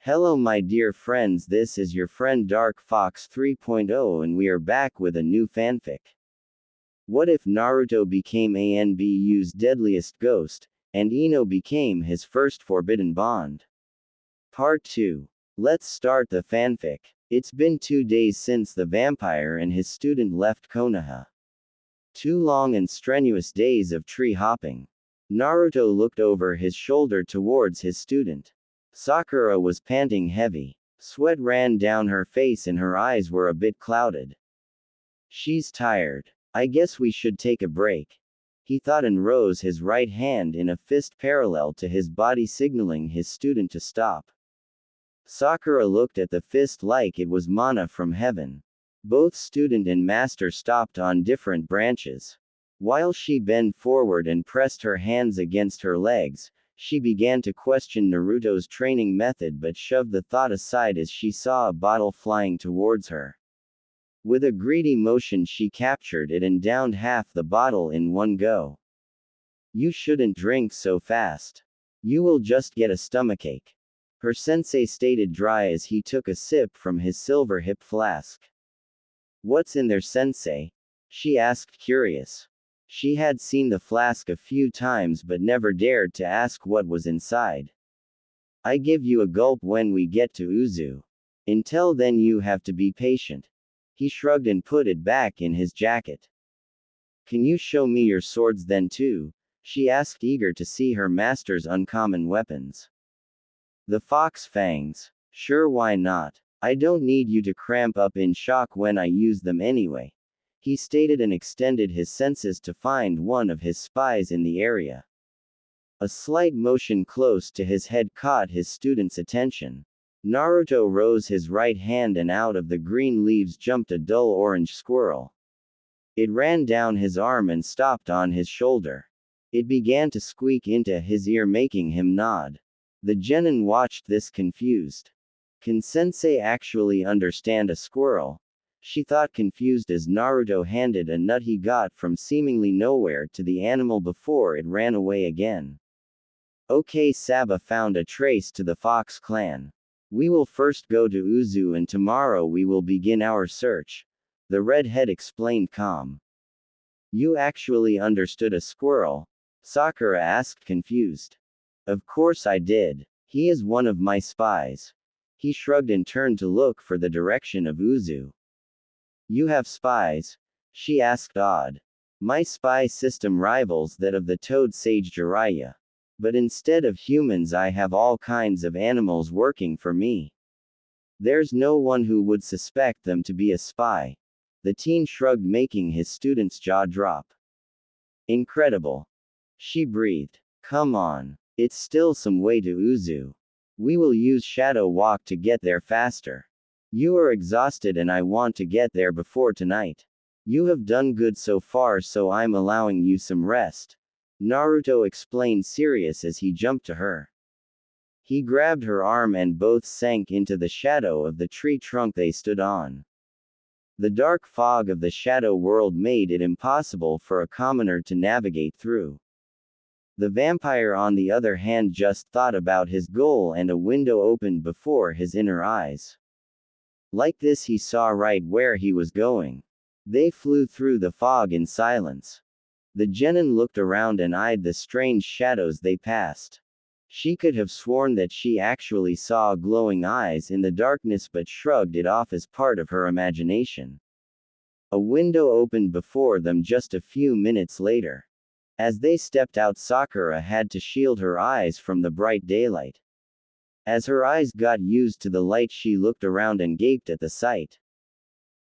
Hello my dear friends, this is your friend Dark Fox 3.0 and we are back with a new fanfic. What if Naruto became ANBU's deadliest ghost, and Ino became his first forbidden bond? Part 2. Let's start the fanfic. It's been 2 days since the vampire and his student left Konoha. 2 long and strenuous days of tree hopping. Naruto looked over his shoulder towards his student. Sakura was panting heavy. Sweat ran down her face and her eyes were a bit clouded. She's tired. I guess we should take a break, he thought and rose his right hand in a fist parallel to his body signaling his student to stop. Sakura looked at the fist like it was mana from heaven. Both student and master stopped on different branches. While she bent forward and pressed her hands against her legs, she began to question Naruto's training method but shoved the thought aside as she saw a bottle flying towards her. With a greedy motion she captured it and downed half the bottle in one go. You shouldn't drink so fast. You will just get a stomachache, her sensei stated dry as he took a sip from his silver hip flask. What's in there, sensei? She asked, curious. She had seen the flask a few times but never dared to ask what was inside. I give you a gulp when we get to Uzu. Until then you have to be patient. He shrugged and put it back in his jacket. Can you show me your swords then too? She asked, eager to see her master's uncommon weapons. The fox fangs. Sure, why not? I don't need you to cramp up in shock when I use them anyway, he stated and extended his senses to find one of his spies in the area. A slight motion close to his head caught his student's attention. Naruto rose his right hand and out of the green leaves jumped a dull orange squirrel. It ran down his arm and stopped on his shoulder. It began to squeak into his ear, making him nod. The genin watched this confused. Can sensei actually understand a squirrel? She thought, confused as Naruto handed a nut he got from seemingly nowhere to the animal before it ran away again. Okay, Saba found a trace to the Fox clan. We will first go to Uzu and tomorrow we will begin our search, the redhead explained calm. You actually understood a squirrel? Sakura asked, confused. Of course I did. He is one of my spies. He shrugged and turned to look for the direction of Uzu. You have spies? She asked, awed. My spy system rivals that of the toad sage Jiraiya. But instead of humans I have all kinds of animals working for me. There's no one who would suspect them to be a spy. The teen shrugged, making his student's jaw drop. Incredible. She breathed. Come on. It's still some way to Uzu. We will use Shadow Walk to get there faster. You are exhausted and I want to get there before tonight. You have done good so far, so I'm allowing you some rest, Naruto explained, serious as he jumped to her. He grabbed her arm and both sank into the shadow of the tree trunk they stood on. The dark fog of the shadow world made it impossible for a commoner to navigate through. The vampire, on the other hand, just thought about his goal and a window opened before his inner eyes. Like this, he saw right where he was going. They flew through the fog in silence. The genin looked around and eyed the strange shadows they passed. She could have sworn that she actually saw glowing eyes in the darkness but shrugged it off as part of her imagination. A window opened before them just a few minutes later. As they stepped out, Sakura had to shield her eyes from the bright daylight. As her eyes got used to the light, she looked around and gaped at the sight.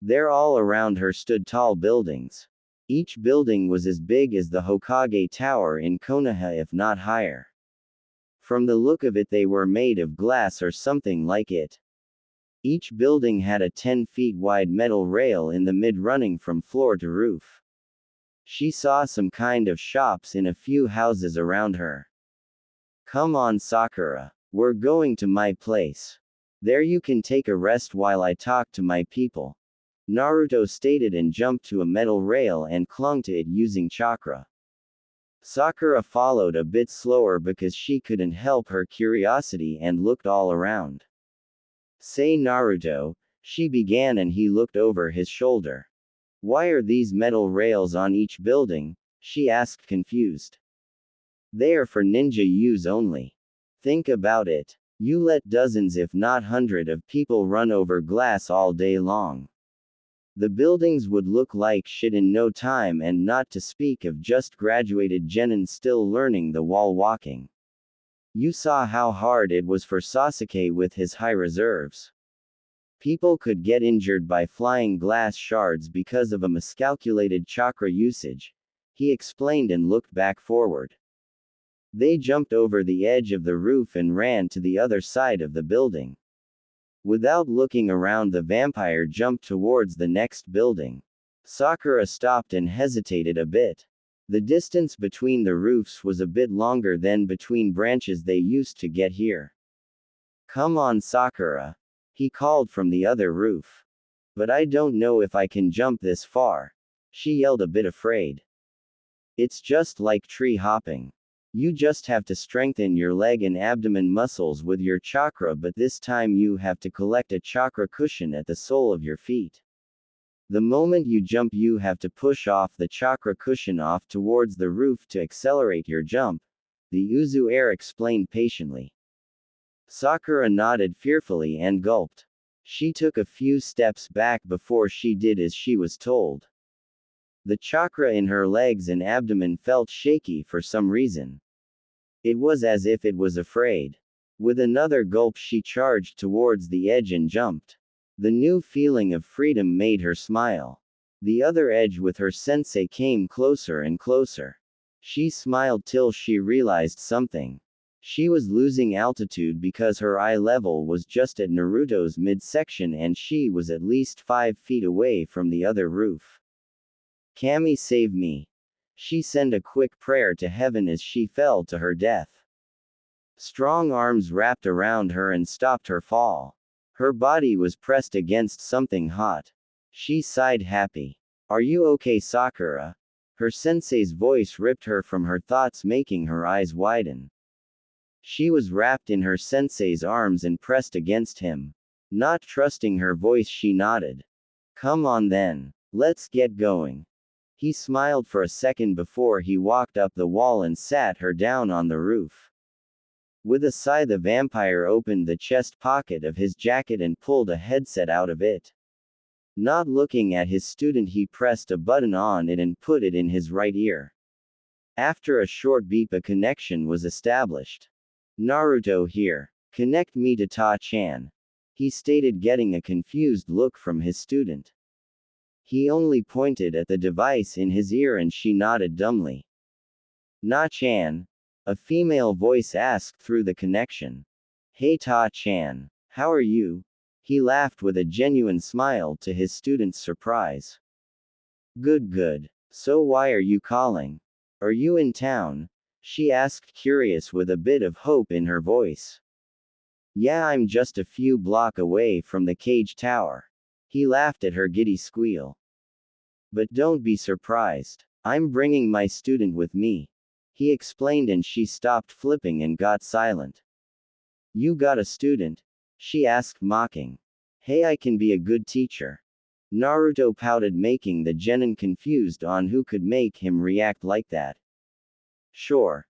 There all around her stood tall buildings. Each building was as big as the Hokage Tower in Konoha, if not higher. From the look of it, they were made of glass or something like it. Each building had a 10 feet wide metal rail in the mid running from floor to roof. She saw some kind of shops in a few houses around her. Come on, Sakura. We're going to my place. There you can take a rest while I talk to my people, Naruto stated and jumped to a metal rail and clung to it using chakra. Sakura followed a bit slower because she couldn't help her curiosity and looked all around. Say Naruto, she began, and he looked over his shoulder. Why are these metal rails on each building? She asked, confused. They are for ninja use only. Think about it. You let dozens if not hundreds of people run over glass all day long. The buildings would look like shit in no time, and not to speak of just graduated genin still learning the wall walking. You saw how hard it was for Sasuke with his high reserves. People could get injured by flying glass shards because of a miscalculated chakra usage, he explained and looked back forward. They jumped over the edge of the roof and ran to the other side of the building. Without looking around, the vampire jumped towards the next building. Sakura stopped and hesitated a bit. The distance between the roofs was a bit longer than between branches they used to get here. Come on, Sakura, he called from the other roof. But I don't know if I can jump this far, she yelled, a bit afraid. It's just like tree hopping. You just have to strengthen your leg and abdomen muscles with your chakra, but this time you have to collect a chakra cushion at the sole of your feet. The moment you jump, you have to push off the chakra cushion off towards the roof to accelerate your jump, the Uzu heir explained patiently. Sakura nodded fearfully and gulped. She took a few steps back before she did as she was told. The chakra in her legs and abdomen felt shaky for some reason. It was as if it was afraid. With another gulp, she charged towards the edge and jumped. The new feeling of freedom made her smile. The other edge with her sensei came closer and closer. She smiled till she realized something. She was losing altitude because her eye level was just at Naruto's midsection, and she was at least 5 feet away from the other roof. Kami, save me. She sent a quick prayer to heaven as she fell to her death. Strong arms wrapped around her and stopped her fall. Her body was pressed against something hot. She sighed happy. Are you okay, Sakura? Her sensei's voice ripped her from her thoughts, making her eyes widen. She was wrapped in her sensei's arms and pressed against him. Not trusting her voice, she nodded. Come on then. Let's get going. He smiled for a second before he walked up the wall and sat her down on the roof. With a sigh, the vampire opened the chest pocket of his jacket and pulled a headset out of it. Not looking at his student, he pressed a button on it and put it in his right ear. After a short beep, a connection was established. Naruto here. Connect me to Ta-chan, he stated, getting a confused look from his student. He only pointed at the device in his ear and she nodded dumbly. Na-chan? A female voice asked through the connection. Hey Ta-chan, how are you? He laughed with a genuine smile to his student's surprise. Good, good. So why are you calling? Are you in town? She asked, curious with a bit of hope in her voice. Yeah, I'm just a few blocks away from the cage tower. He laughed at her giddy squeal. But don't be surprised. I'm bringing my student with me, he explained, and she stopped flipping and got silent. You got a student? She asked, mocking. Hey, I can be a good teacher. Naruto pouted, making the genin confused on who could make him react like that. Sure.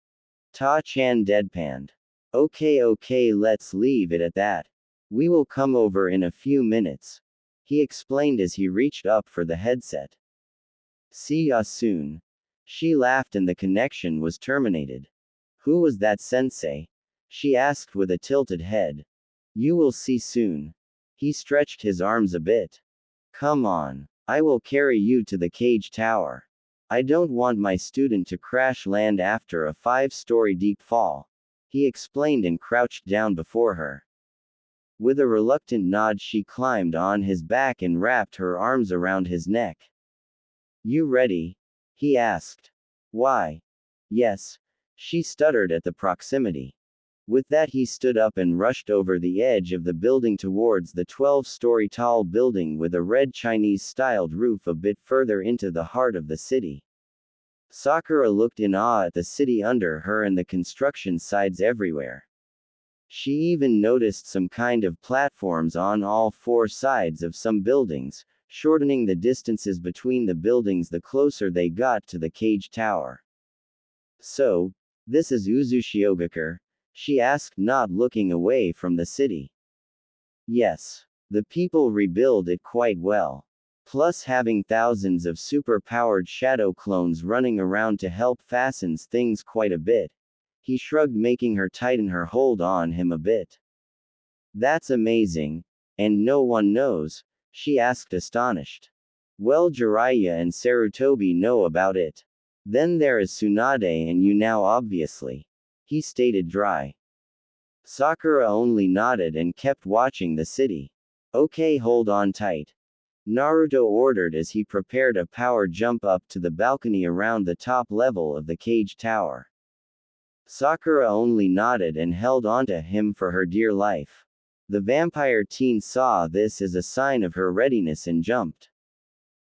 Ta-chan deadpanned. Okay, let's leave it at that. We will come over in a few minutes, he explained as he reached up for the headset. See ya soon. She laughed and the connection was terminated. Who was that sensei? She asked with a tilted head. You will see soon. He stretched his arms a bit. Come on. I will carry you to the cage tower. I don't want my student to crash land after a 5-story deep fall, he explained and crouched down before her. With a reluctant nod, she climbed on his back and wrapped her arms around his neck. You ready? He asked. Why? Yes, she stuttered at the proximity. With that, he stood up and rushed over the edge of the building towards the 12-story tall building with a red Chinese-styled roof a bit further into the heart of the city. Sakura looked in awe at the city under her and the construction sites everywhere. She even noticed some kind of platforms on all four sides of some buildings, shortening the distances between the buildings the closer they got to the cage tower. So, this is Uzushiogakure? She asked, not looking away from the city. Yes. The people rebuild it quite well. Plus having thousands of super-powered shadow clones running around to help fastens things quite a bit. He shrugged, making her tighten her hold on him a bit. That's amazing. And no one knows? She asked, astonished. Well, Jiraiya and Sarutobi know about it. Then there is Tsunade and you now obviously. He stated dry. Sakura only nodded and kept watching the city. Okay, hold on tight. Naruto ordered as he prepared a power jump up to the balcony around the top level of the cage tower. Sakura only nodded and held onto him for her dear life. The vampire teen saw this as a sign of her readiness and jumped.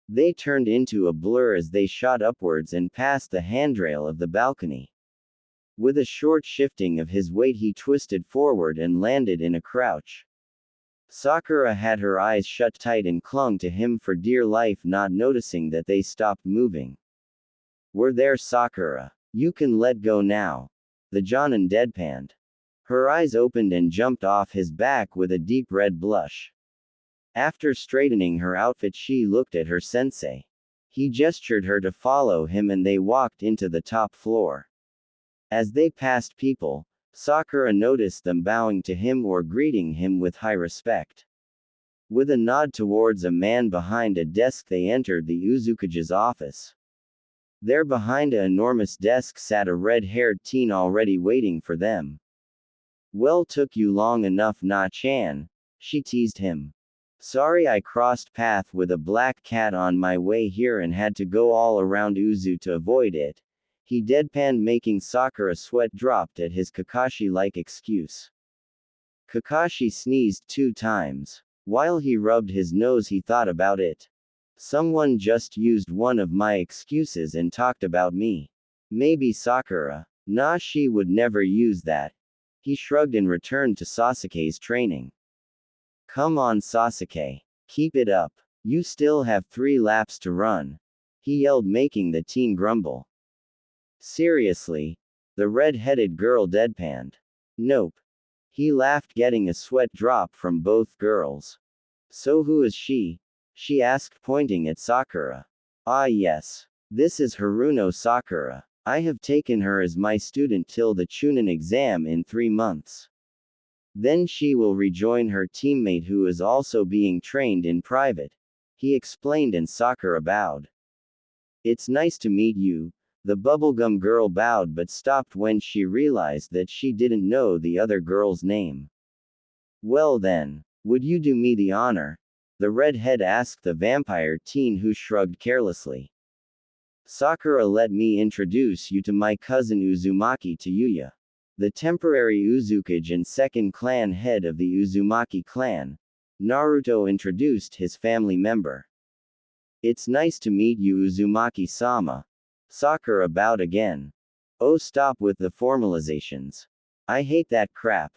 They turned into a blur as they shot upwards and past the handrail of the balcony. With a short shifting of his weight, he twisted forward and landed in a crouch. Sakura had her eyes shut tight and clung to him for dear life, not noticing that they stopped moving. We're there, Sakura. You can let go now. The Jonin deadpanned. Her eyes opened and jumped off his back with a deep red blush. After straightening her outfit, she looked at her sensei. He gestured her to follow him and they walked into the top floor. As they passed people, Sakura noticed them bowing to him or greeting him with high respect. With a nod towards a man behind a desk, they entered the Uzukage's office. There behind an enormous desk sat a red-haired teen already waiting for them. Well, took you long enough, Na-chan, she teased him. Sorry, I crossed path with a black cat on my way here and had to go all around Uzu to avoid it. He deadpanned, making Sakura sweat dropped at his Kakashi-like excuse. Kakashi sneezed 2 times. While he rubbed his nose, he thought about it. Someone just used one of my excuses and talked about me. Maybe Sakura. Nah, she would never use that. He shrugged and returned to Sasuke's training. Come on, Sasuke. Keep it up. You still have 3 laps to run. He yelled, making the teen grumble. Seriously? The red-headed girl deadpanned. Nope. He laughed, getting a sweat drop from both girls. So who is she? She asked, pointing at Sakura. Ah yes. This is Haruno Sakura. I have taken her as my student till the Chunin exam in 3 months. Then she will rejoin her teammate who is also being trained in private. He explained and Sakura bowed. It's nice to meet you. The bubblegum girl bowed but stopped when she realized that she didn't know the other girl's name. Well then, would you do me the honor? The redhead asked the vampire teen, who shrugged carelessly. Sakura, let me introduce you to my cousin Uzumaki Tayuya. The temporary Uzukage and second clan head of the Uzumaki clan. Naruto introduced his family member. It's nice to meet you, Uzumaki-sama. Sakura bowed again. Oh, stop with the formalizations. I hate that crap.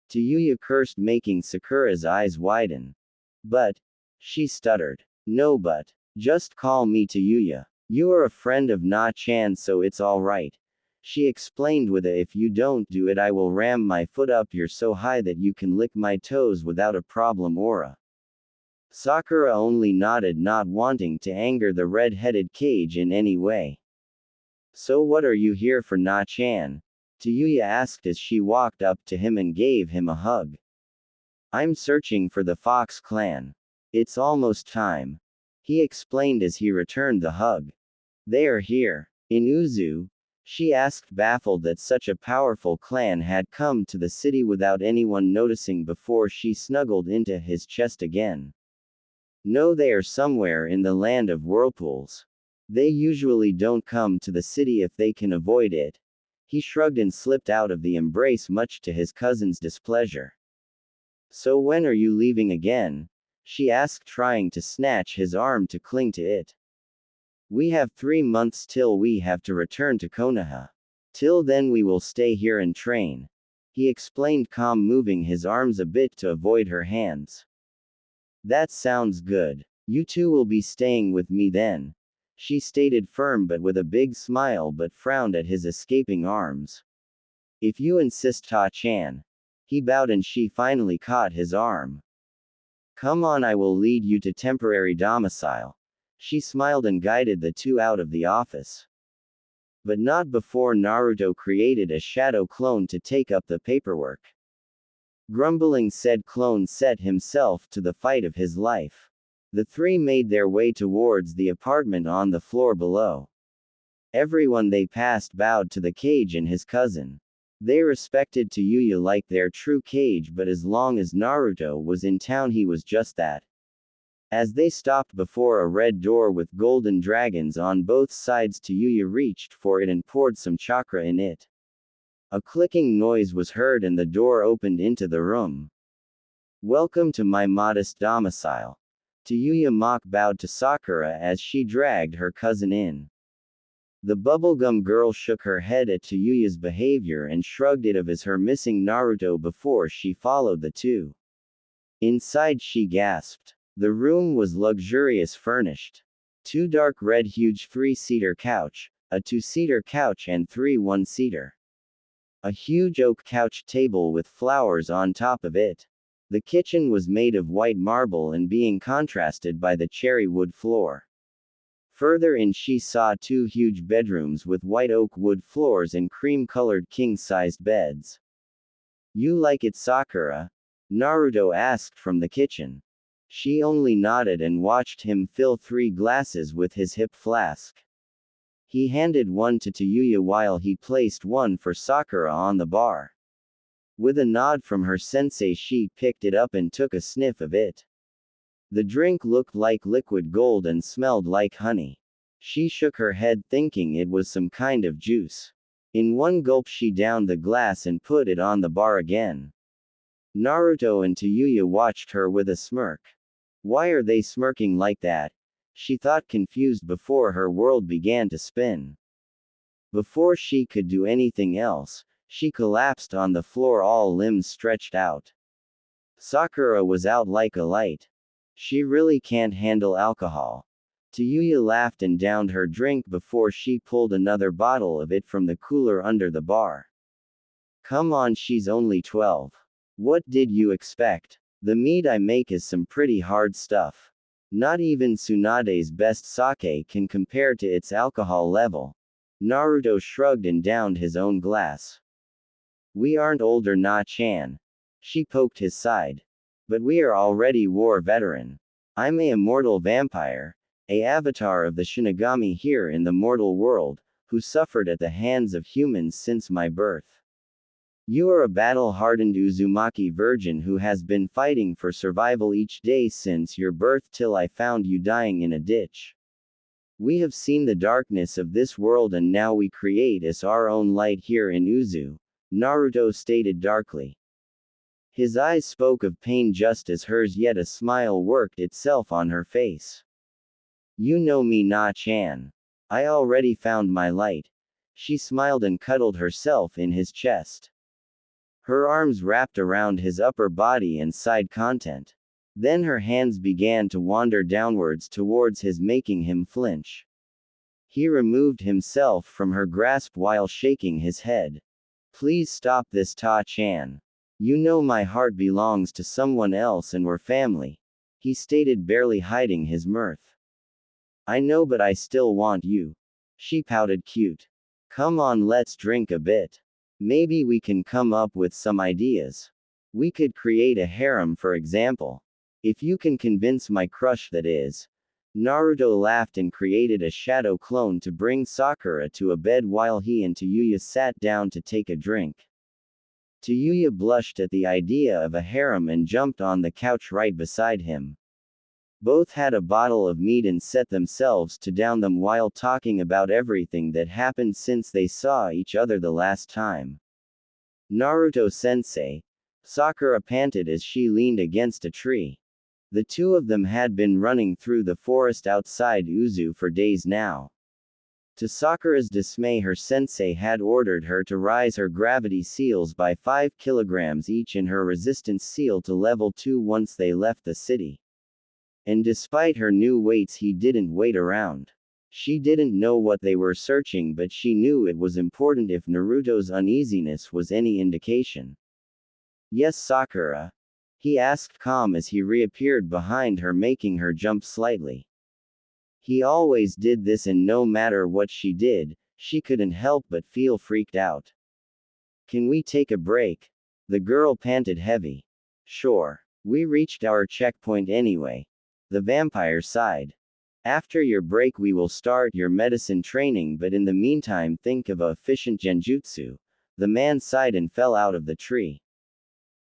Tayuya cursed, making Sakura's eyes widen. But, she stuttered. No, but, just call me Tayuya. You are a friend of Na-chan, so it's alright. She explained with a, if you don't do it I will ram my foot up you're so high that you can lick my toes without a problem aura. Sakura only nodded, not wanting to anger the red-headed cage in any way. So what are you here for, Na-chan? Tayuya asked as she walked up to him and gave him a hug. I'm searching for the Fox clan. It's almost time. He explained as he returned the hug. They are here. In Uzu? She asked, baffled that such a powerful clan had come to the city without anyone noticing before she snuggled into his chest again. No, they are somewhere in the land of whirlpools. They usually don't come to the city if they can avoid it. He shrugged and slipped out of the embrace, much to his cousin's displeasure. So when are you leaving again? She asked, trying to snatch his arm to cling to it. We have 3 months till we have to return to Konoha. Till then we will stay here and train. he explained, calm, moving his arms a bit to avoid her hands. That sounds good. You two will be staying with me then, she stated, firm but with a big smile, but frowned at his escaping arms. If you insist, Ta-chan. He bowed and she finally caught his arm. Come on, I will lead you to temporary domicile. She smiled and guided the two out of the office. But not before Naruto created a shadow clone to take up the paperwork. Grumbling, said clone set himself to the fight of his life. The three made their way towards the apartment on the floor below. Everyone they passed bowed to the Kage and his cousin. They respected Yuya like their true Kage, but as long as Naruto was in town he was just that. As they stopped before a red door with golden dragons on both sides, Yuya reached for it and poured some chakra in it. A clicking noise was heard and the door opened into the room. Welcome to my modest domicile. Yuya mock bowed to Sakura as she dragged her cousin in. The bubblegum girl shook her head at Yuya's behavior and shrugged it off as her missing Naruto before she followed the two. Inside, she gasped. The room was luxurious, furnished. Two dark red huge 3-seater couch, a 2-seater couch and 3 1-seater. A huge oak couch table with flowers on top of it. The kitchen was made of white marble and being contrasted by the cherry wood floor. Further in, she saw 2 huge bedrooms with white oak wood floors and cream-colored king-sized beds. You like it, Sakura? Naruto asked from the kitchen. She only nodded and watched him fill 3 glasses with his hip flask. He handed one to Yuya while he placed one for Sakura on the bar. With a nod from her sensei, she picked it up and took a sniff of it. The drink looked like liquid gold and smelled like honey. She shook her head, thinking it was some kind of juice. In one gulp, she downed the glass and put it on the bar again. Naruto and Yuya watched her with a smirk. Why are they smirking like that? She thought, confused before her world began to spin. Before she could do anything else, she collapsed on the floor, all limbs stretched out. Sakura was out like a light. She really can't handle alcohol. Yuya laughed and downed her drink before she pulled another bottle of it from the cooler under the bar. Come on, she's only 12. What did you expect? The mead I make is some pretty hard stuff. Not even Tsunade's best sake can compare to its alcohol level. Naruto shrugged and downed his own glass. We aren't older, Na-chan. She poked his side. But we are already war veteran. I'm a immortal vampire, a avatar of the Shinigami here in the mortal world, who suffered at the hands of humans since my birth. You are a battle-hardened Uzumaki virgin who has been fighting for survival each day since your birth till I found you dying in a ditch. We have seen the darkness of this world and now we create us our own light here in Uzu, Naruto stated darkly. His eyes spoke of pain just as hers, yet a smile worked itself on her face. You know me, Na-chan. I already found my light. She smiled and cuddled herself in his chest. Her arms wrapped around his upper body and side content. Then her hands began to wander downwards towards his, making him flinch. He removed himself from her grasp while shaking his head. Please stop this, Ta-chan. You know my heart belongs to someone else and we're family, he stated, barely hiding his mirth. I know, but I still want you. She pouted, cute. Come on, let's drink a bit. Maybe we can come up with some ideas. We could create a harem, for example. If you can convince my crush, that is. Naruto laughed and created a shadow clone to bring Sakura to a bed while he and Yuya sat down to take a drink. Yuya blushed at the idea of a harem and jumped on the couch right beside him. Both had a bottle of mead and set themselves to down them while talking about everything that happened since they saw each other the last time. Naruto-sensei, Sakura panted as she leaned against a tree. The two of them had been running through the forest outside Uzu for days now. To Sakura's dismay, her sensei had ordered her to rise her gravity seals by 5 kilograms each and her resistance seal to level 2 once they left the city. And despite her new weights, he didn't wait around. She didn't know what they were searching, but she knew it was important if Naruto's uneasiness was any indication. Yes, Sakura? He asked calm as he reappeared behind her, making her jump slightly. He always did this, and no matter what she did, she couldn't help but feel freaked out. Can we take a break? The girl panted heavy. Sure. We reached our checkpoint anyway. The vampire sighed. After your break we will start your medicine training, but in the meantime think of a efficient genjutsu. The man sighed and fell out of the tree.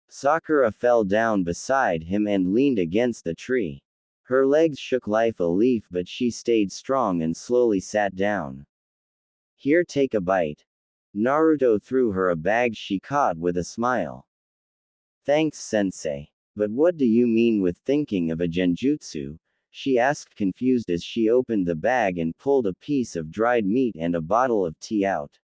Sakura fell down beside him and leaned against the tree. Her legs shook like a leaf, but she stayed strong and slowly sat down. Here, take a bite. Naruto threw her a bag she caught with a smile. Thanks, sensei. But what do you mean with thinking of a genjutsu? She asked, confused as she opened the bag and pulled a piece of dried meat and a bottle of tea out.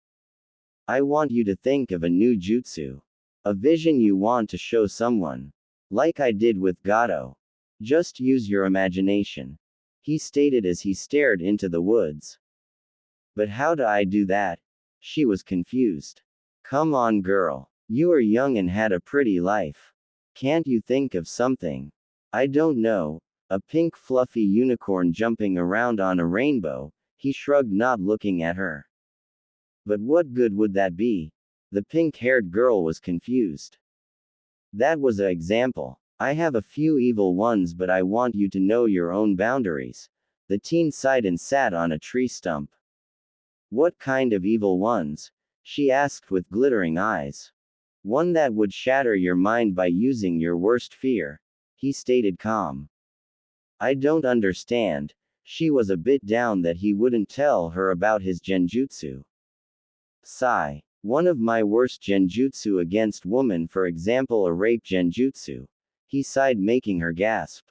I want you to think of a new jutsu. A vision you want to show someone. Like I did with Gato. Just use your imagination. He stated as he stared into the woods. But how do I do that? She was confused. Come on, girl. You are young and had a pretty life. Can't you think of something? I don't know. A pink fluffy unicorn jumping around on a rainbow, he shrugged, not looking at her. But what good would that be? The pink-haired girl was confused. That was an example. I have a few evil ones, but I want you to know your own boundaries. The teen sighed and sat on a tree stump. What kind of evil ones? She asked with glittering eyes. One that would shatter your mind by using your worst fear. He stated calm. I don't understand. She was a bit down that he wouldn't tell her about his genjutsu. Sigh. One of my worst genjutsu against women, for example, a rape genjutsu. He sighed, making her gasp.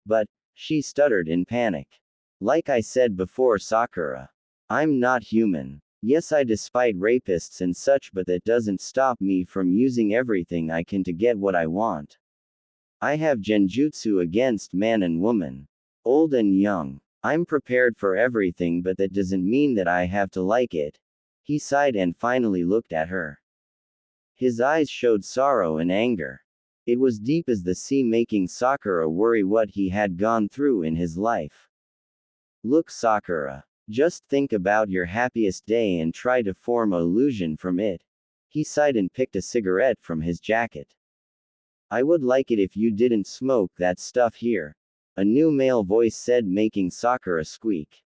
But, she stuttered in panic. Like I said before, Sakura. I'm not human. Yes, I despise rapists and such, but that doesn't stop me from using everything I can to get what I want. I have genjutsu against man and woman. Old and young. I'm prepared for everything, but that doesn't mean that I have to like it. He sighed and finally looked at her. His eyes showed sorrow and anger. It was deep as the sea, making Sakura worry what he had gone through in his life. Look, Sakura. Just think about your happiest day and try to form an illusion from it. He sighed and picked a cigarette from his jacket. I would like it if you didn't smoke that stuff here. A new male voice said, making Sakura squeak.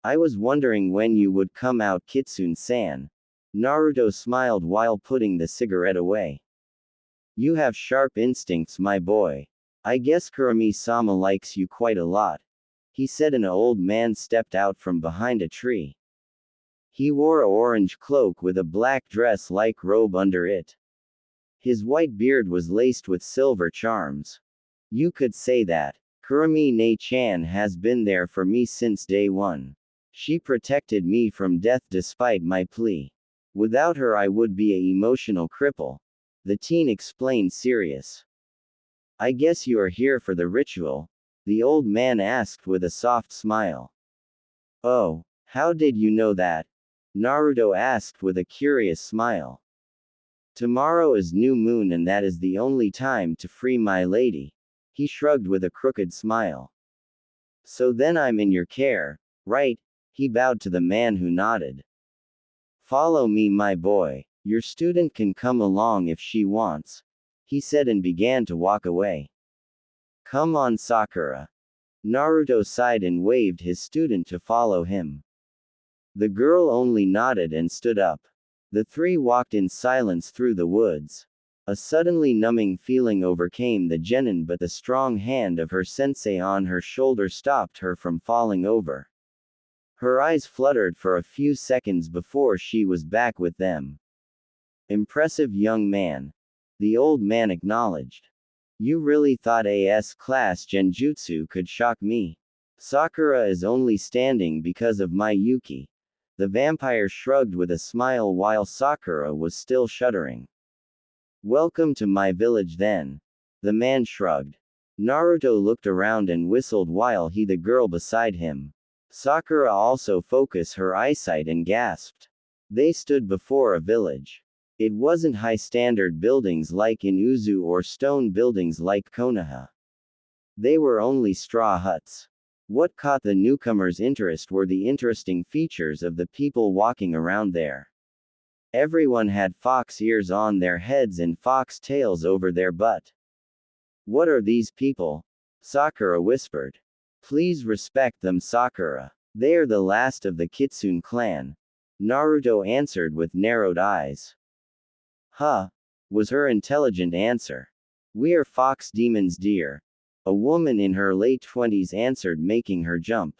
I was wondering when you would come out, Kitsune-san. Naruto smiled while putting the cigarette away. You have sharp instincts, my boy. I guess Kurami-sama likes you quite a lot. He said. An old man stepped out from behind a tree. He wore an orange cloak with a black dress-like robe under it. His white beard was laced with silver charms. You could say that. Kurami-ne-chan has been there for me since day one. She protected me from death despite my plea. Without her I would be an emotional cripple. The teen explained, serious. I guess you are here for the ritual? The old man asked with a soft smile. Oh, how did you know that? Naruto asked with a curious smile. Tomorrow is new moon and that is the only time to free my lady. He shrugged with a crooked smile. So then I'm in your care, right? He bowed to the man who nodded. Follow me, my boy. Your student can come along if she wants. He said and began to walk away. Come on, Sakura. Naruto sighed and waved his student to follow him. The girl only nodded and stood up. The three walked in silence through the woods. A suddenly numbing feeling overcame the genin, but the strong hand of her sensei on her shoulder stopped her from falling over. Her eyes fluttered for a few seconds before she was back with them. Impressive young man. The old man acknowledged. You really thought AS class genjutsu could shock me? Sakura is only standing because of my Yuki. The vampire shrugged with a smile while Sakura was still shuddering. Welcome to my village then. The man shrugged. Naruto looked around and whistled while the girl beside him. Sakura also focused her eyesight and gasped. They stood before a village. It wasn't high-standard buildings like in Uzu or stone buildings like Konoha. They were only straw huts. What caught the newcomers' interest were the interesting features of the people walking around there. Everyone had fox ears on their heads and fox tails over their butt. What are these people? Sakura whispered. Please respect them, Sakura. They are the last of the Kitsune clan. Naruto answered with narrowed eyes. Huh? Was her intelligent answer. We are fox demons, dear. A woman in her late 20s answered, making her jump.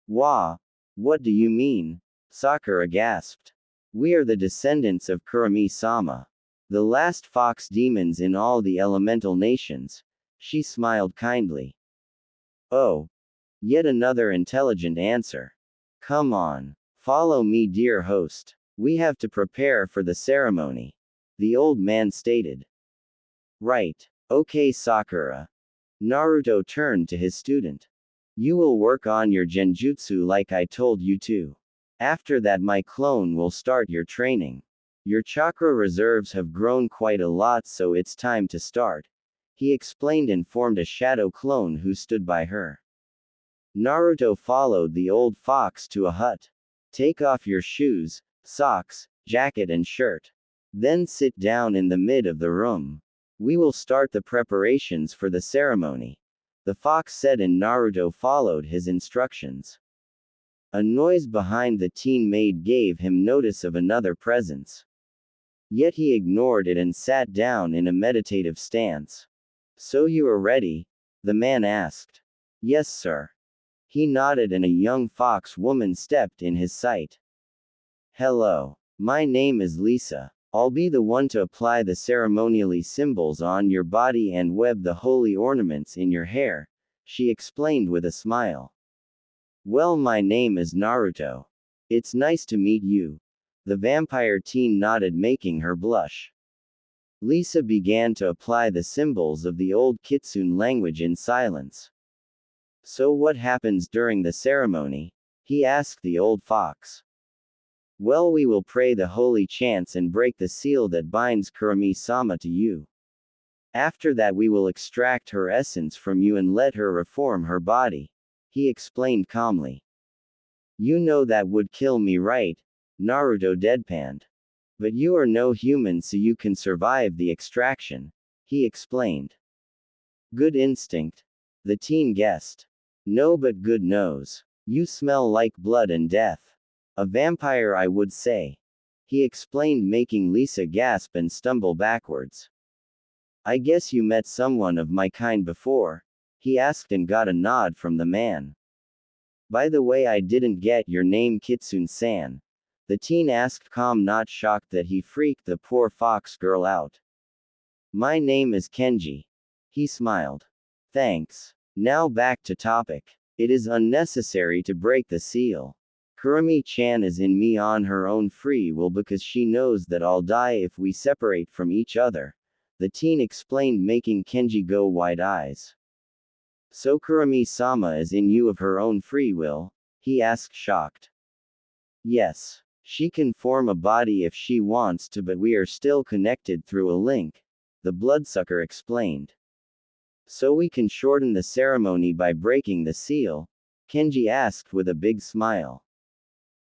Wah! What do you mean? Sakura gasped. We are the descendants of Kurami-sama. The last fox demons in all the elemental nations. She smiled kindly. Oh. Yet another intelligent answer. Come on. Follow me, dear host. We have to prepare for the ceremony. The old man stated. Right. Okay, Sakura. Naruto turned to his student. You will work on your genjutsu like I told you to. After that, my clone will start your training. Your chakra reserves have grown quite a lot, so it's time to start. He explained and formed a shadow clone who stood by her. Naruto followed the old fox to a hut. Take off your shoes, socks, jacket and shirt. Then sit down in the mid of the room. We will start the preparations for the ceremony. The fox said, and Naruto followed his instructions. A noise behind the teen maid gave him notice of another presence. Yet he ignored it and sat down in a meditative stance. So you are ready? The man asked. Yes, sir. He nodded and a young fox woman stepped in his sight. Hello. My name is Lisa. I'll be the one to apply the ceremonially symbols on your body and web the holy ornaments in your hair, she explained with a smile. Well, my name is Naruto. It's nice to meet you. The vampire teen nodded, making her blush. Lisa began to apply the symbols of the old Kitsune language in silence. So what happens during the ceremony? He asked the old fox. Well, we will pray the holy chants and break the seal that binds Kurami-sama to you. After that, we will extract her essence from you and let her reform her body. He explained calmly. You know that would kill me, right? Naruto deadpanned. But you are no human, so you can survive the extraction. He explained. Good instinct. The teen guessed. No, but good nose. You smell like blood and death. A vampire, I would say. He explained, making Lisa gasp and stumble backwards. I guess you met someone of my kind before? He asked and got a nod from the man. By the way, I didn't get your name, Kitsune-san. The teen asked, calm, not shocked that he freaked the poor fox girl out. My name is Kenji. He smiled. Thanks. Now back to topic. It is unnecessary to break the seal. Kurami-chan is in me on her own free will because she knows that I'll die if we separate from each other. The teen explained, making Kenji go wide eyes. So Kurami-sama is in you of her own free will? He asked, shocked. Yes. She can form a body if she wants to, but we are still connected through a link. The bloodsucker explained. So we can shorten the ceremony by breaking the seal? Kenji asked with a big smile.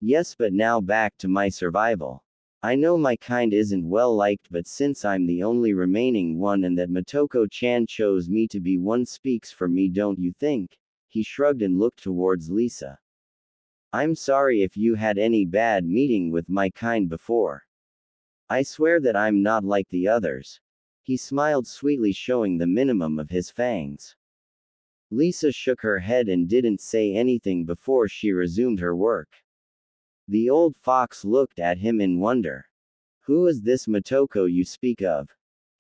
Yes, but now back to my survival. I know my kind isn't well liked, but since I'm the only remaining one and that Motoko-chan chose me to be one, speaks for me, don't you think? He shrugged and looked towards Lisa. I'm sorry if you had any bad meeting with my kind before. I swear that I'm not like the others. He smiled sweetly, showing the minimum of his fangs. Lisa shook her head and didn't say anything before she resumed her work. The old fox looked at him in wonder. Who is this Motoko you speak of?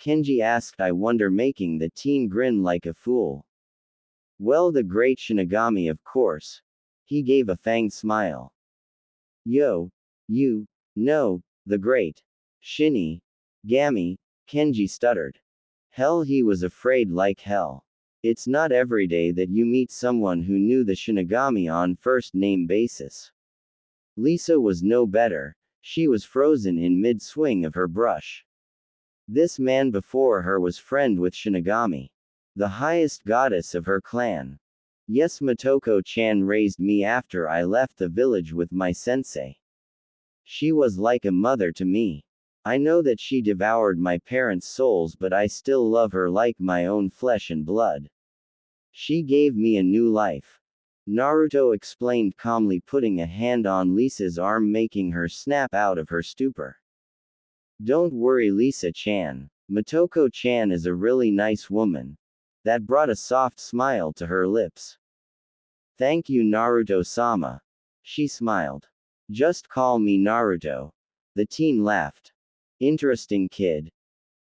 Kenji asked, I wonder, making the teen grin like a fool. Well, the great Shinigami, of course. He gave a fanged smile. Yo, you, no, the great Shinny, Gami, Kenji stuttered. Hell, he was afraid like hell. It's not every day that you meet someone who knew the Shinigami on first name basis. Lisa was no better, she was frozen in mid-swing of her brush. This man before her was friend with Shinigami, the highest goddess of her clan. Yes, Motoko-chan raised me after I left the village with my sensei. She was like a mother to me. I know that she devoured my parents' souls, but I still love her like my own flesh and blood. She gave me a new life. Naruto explained calmly, putting a hand on Lisa's arm, making her snap out of her stupor. Don't worry, Lisa-chan. Motoko-chan is a really nice woman. That brought a soft smile to her lips. Thank you, Naruto-sama. She smiled. Just call me Naruto. The teen laughed. Interesting kid.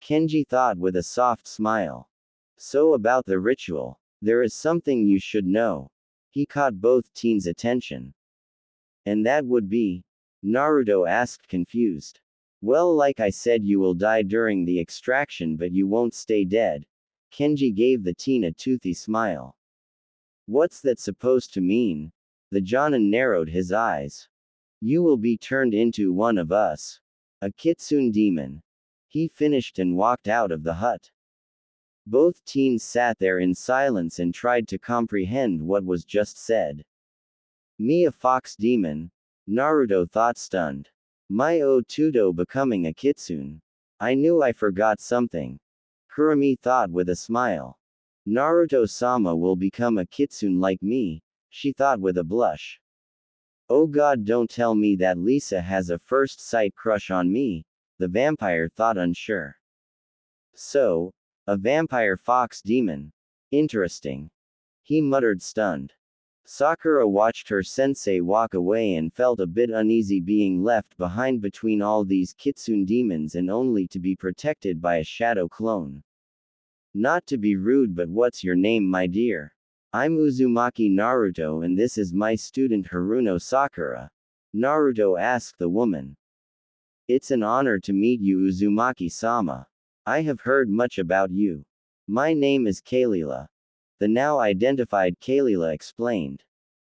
Kenji thought with a soft smile. So about the ritual. There is something you should know. He caught both teens' attention. And that would be? Naruto asked, confused. Well, like I said, you will die during the extraction, but you won't stay dead. Kenji gave the teen a toothy smile. What's that supposed to mean? The Jonin narrowed his eyes. You will be turned into one of us. A kitsune demon. He finished and walked out of the hut. Both teens sat there in silence and tried to comprehend what was just said. Me, a fox demon? Naruto thought, stunned. My Otudo becoming a kitsune. I knew I forgot something. Kurumi thought with a smile. Naruto-sama will become a kitsune like me, she thought with a blush. Oh god, don't tell me that Lisa has a first sight crush on me, the vampire thought, unsure. So, a vampire fox demon. Interesting. He muttered, stunned. Sakura watched her sensei walk away and felt a bit uneasy being left behind between all these kitsune demons and only to be protected by a shadow clone. Not to be rude, but what's your name, my dear? I'm Uzumaki Naruto and this is my student Haruno Sakura. Naruto asked the woman. It's an honor to meet you, Uzumaki-sama. I have heard much about you. My name is Kalila. The now identified Kalila explained.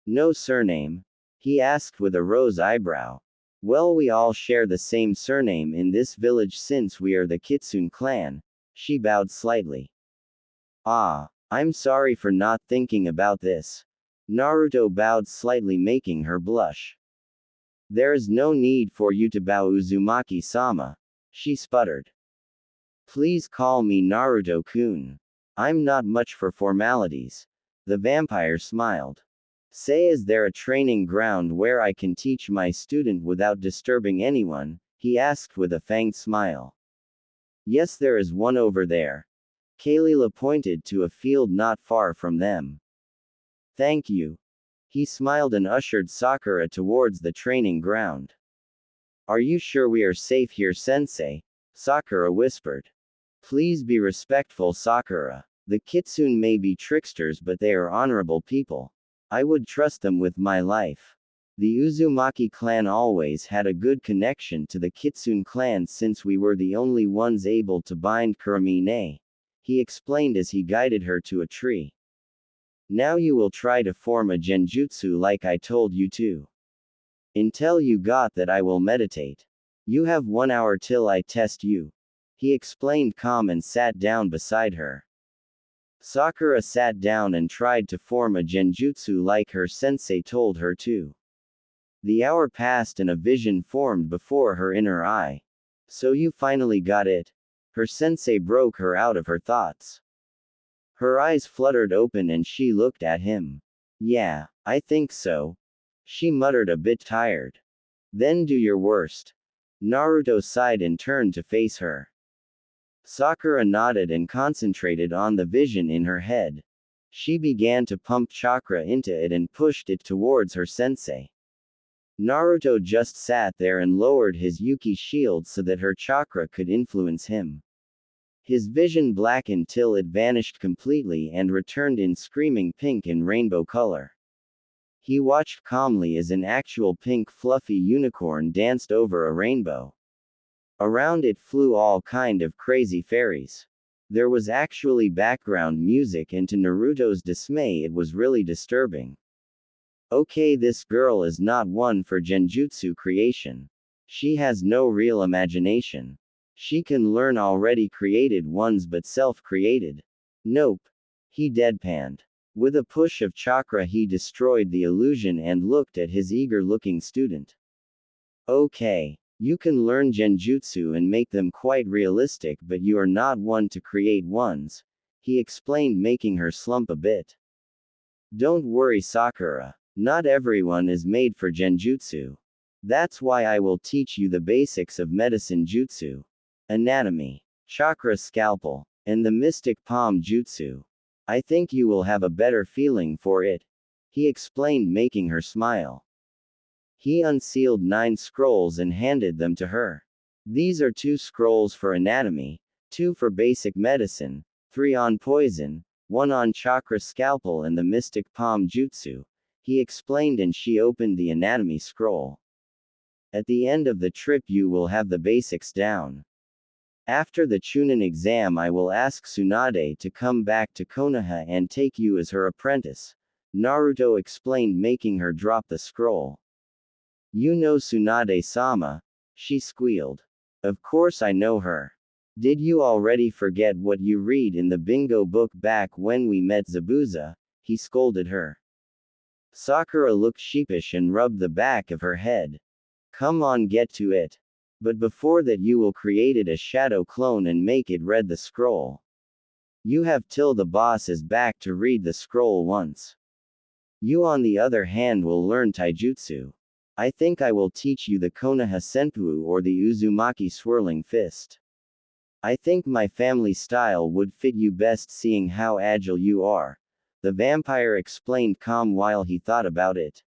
No surname? He asked with a rose eyebrow. Well, we all share the same surname in this village since we are the Kitsune clan. She bowed slightly. Ah, I'm sorry for not thinking about this. Naruto bowed slightly, making her blush. There is no need for you to bow, Uzumaki-sama. She sputtered. Please call me Naruto-kun. I'm not much for formalities. The vampire smiled. Say, is there a training ground where I can teach my student without disturbing anyone? He asked with a fanged smile. Yes, there is one over there. Kalila pointed to a field not far from them. Thank you. He smiled and ushered Sakura towards the training ground. Are you sure we are safe here, sensei? Sakura whispered. Please be respectful, Sakura. The kitsune may be tricksters, but they are honorable people. I would trust them with my life. The Uzumaki clan always had a good connection to the Kitsune clan since we were the only ones able to bind Kuramine. He explained as he guided her to a tree. Now you will try to form a genjutsu like I told you to. Until you got that, I will meditate. You have 1 hour till I test you. He explained calm and sat down beside her. Sakura sat down and tried to form a genjutsu like her sensei told her to. The hour passed and a vision formed before her inner eye. So you finally got it? Her sensei broke her out of her thoughts. Her eyes fluttered open and she looked at him. Yeah, I think so. She muttered, a bit tired. Then do your worst. Naruto sighed and turned to face her. Sakura nodded and concentrated on the vision in her head. She began to pump chakra into it and pushed it towards her sensei. Naruto just sat there and lowered his Yuki shield so that her chakra could influence him. His vision blackened till it vanished completely and returned in screaming pink and rainbow color. He watched calmly as an actual pink fluffy unicorn danced over a rainbow. Around it flew all kind of crazy fairies. There was actually background music, and to Naruto's dismay it was really disturbing. Okay, this girl is not one for genjutsu creation. She has no real imagination. She can learn already created ones but self-created. Nope. He deadpanned. With a push of chakra he destroyed the illusion and looked at his eager-looking student. Okay. You can learn genjutsu and make them quite realistic, but you are not one to create ones, he explained, making her slump a bit. Don't worry, Sakura. Not everyone is made for genjutsu. That's why I will teach you the basics of medicine jutsu, anatomy, chakra scalpel, and the mystic palm jutsu. I think you will have a better feeling for it, he explained, making her smile. He unsealed 9 scrolls and handed them to her. These are 2 scrolls for anatomy, 2 for basic medicine, 3 on poison, 1 on chakra scalpel and the mystic palm jutsu, he explained, and she opened the anatomy scroll. At the end of the trip you will have the basics down. After the Chunin exam I will ask Tsunade to come back to Konoha and take you as her apprentice, Naruto explained, making her drop the scroll. You know Tsunade-sama? She squealed. Of course I know her. Did you already forget what you read in the bingo book back when we met Zabuza? He scolded her. Sakura looked sheepish and rubbed the back of her head. Come on, get to it. But before that you will create a shadow clone and make it read the scroll. You have till the boss is back to read the scroll once. You on the other hand will learn taijutsu. I think I will teach you the Konoha Senpu or the Uzumaki swirling fist. I think my family style would fit you best, seeing how agile you are, the vampire explained, calm while he thought about it.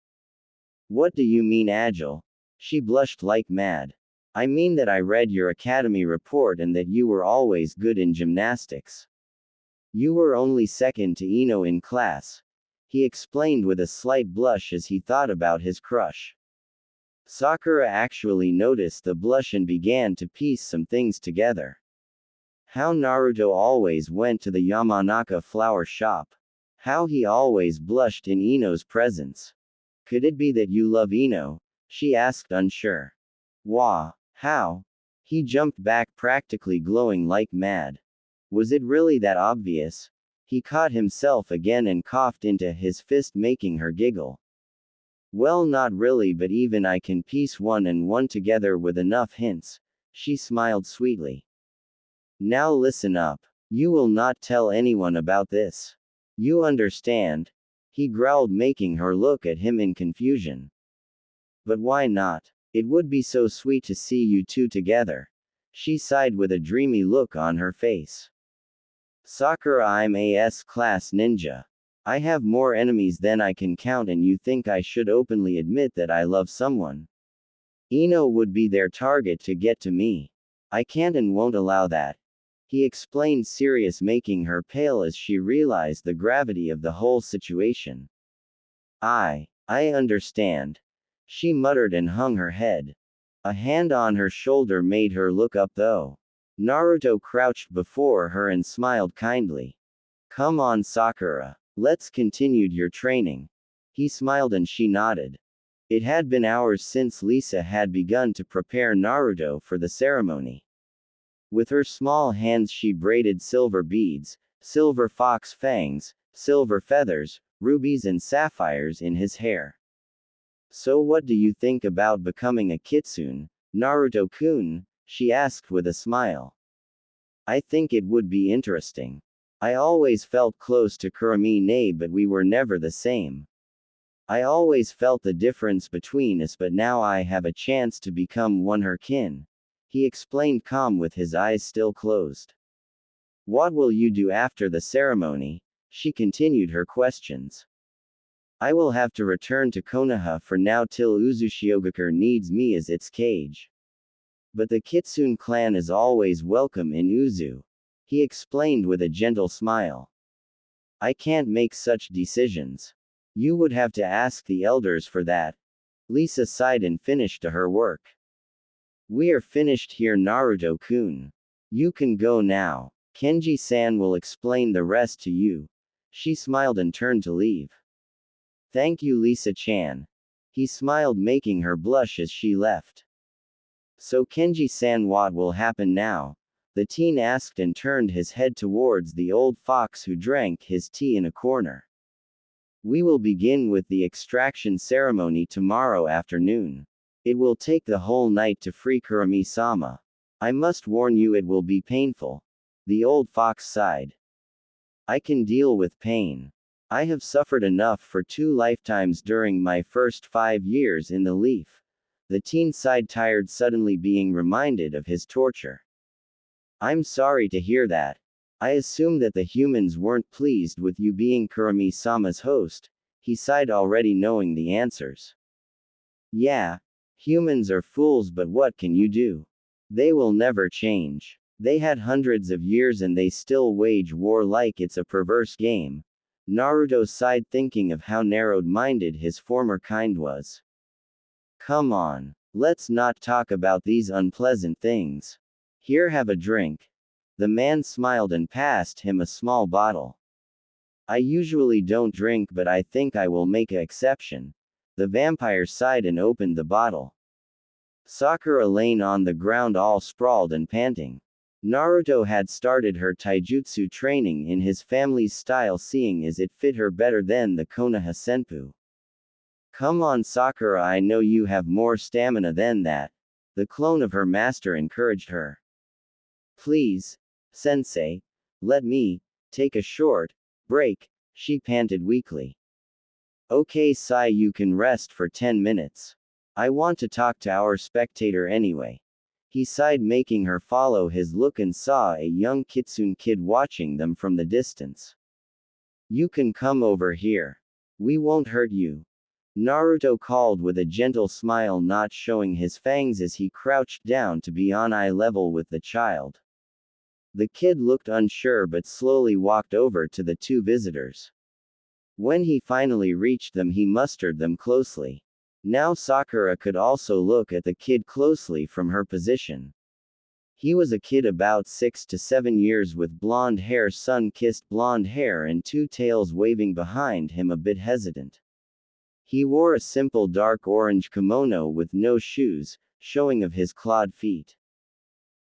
What do you mean agile? She blushed like mad. I mean that I read your academy report and that you were always good in gymnastics. You were only second to Ino in class, he explained with a slight blush as he thought about his crush. Sakura actually noticed the blush and began to piece some things together. How Naruto always went to the Yamanaka flower shop. How he always blushed in Ino's presence. Could it be that you love Ino? She asked, unsure. Wah, how? He jumped back, practically glowing like mad. Was it really that obvious? He caught himself again and coughed into his fist, making her giggle. Well, not really, but even I can piece 1 and 1 together with enough hints. She smiled sweetly. Now listen up. You will not tell anyone about this. You understand? He growled, making her look at him in confusion. But why not? It would be so sweet to see you 2 together. She sighed with a dreamy look on her face. Sakura, I'm a S-class ninja. I have more enemies than I can count, and you think I should openly admit that I love someone? Ino would be their target to get to me. I can't and won't allow that. He explained, serious, making her pale as she realized the gravity of the whole situation. I understand. She muttered and hung her head. A hand on her shoulder made her look up though. Naruto crouched before her and smiled kindly. Come on, Sakura. Let's continue your training. He smiled and she nodded. It had been hours since Lisa had begun to prepare Naruto for the ceremony. With her small hands she braided silver beads, silver fox fangs, silver feathers, rubies and sapphires in his hair. So what do you think about becoming a kitsune, Naruto-kun? She asked with a smile. I think it would be interesting. I always felt close to Kuramine, but we were never the same. I always felt the difference between us, but now I have a chance to become one her kin. He explained, calm with his eyes still closed. What will you do after the ceremony? She continued her questions. I will have to return to Konoha for now till Uzushiogakure needs me as its cage. But the Kitsune clan is always welcome in Uzu. he explained with a gentle smile. I can't make such decisions. You would have to ask the elders for that. Lisa sighed and finished her work. We are finished here, Naruto-kun. You can go now. Kenji-san will explain the rest to you. She smiled and turned to leave. Thank you, Lisa-chan. He smiled, making her blush as she left. So Kenji-san, what will happen now? The teen asked and turned his head towards the old fox who drank his tea in a corner. We will begin with the extraction ceremony tomorrow afternoon. It will take the whole night to free Kurami-sama. I must warn you, it will be painful. The old fox sighed. I can deal with pain. I have suffered enough for 2 lifetimes during my first 5 years in the leaf. The teen sighed, tired, suddenly being reminded of his torture. I'm sorry to hear that. I assume that the humans weren't pleased with you being Kurami-sama's host. He sighed, already knowing the answers. Yeah. Humans are fools, but what can you do? They will never change. They had hundreds of years and they still wage war like it's a perverse game. Naruto sighed, thinking of how narrow-minded his former kind was. Come on. Let's not talk about these unpleasant things. Here, have a drink. The man smiled and passed him a small bottle. I usually don't drink, but I think I will make an exception. The vampire sighed and opened the bottle. Sakura lay on the ground, all sprawled and panting. Naruto had started her taijutsu training in his family's style, seeing as it fit her better than the Konoha Senpu. Come on, Sakura, I know you have more stamina than that. The clone of her master encouraged her. Please, sensei, let me take a short break, she panted weakly. Okay, Sai, you can rest for 10 minutes. I want to talk to our spectator anyway. He sighed, making her follow his look, and saw a young kitsune kid watching them from the distance. You can come over here. We won't hurt you. Naruto called with a gentle smile, not showing his fangs as he crouched down to be on eye level with the child. The kid looked unsure but slowly walked over to the 2 visitors. When he finally reached them, he mustered them closely. Now Sakura could also look at the kid closely from her position. He was a kid about 6 to 7 years with blonde hair, sun-kissed blonde hair, and 2 tails waving behind him, a bit hesitant. He wore a simple dark orange kimono with no shoes, showing of his clawed feet.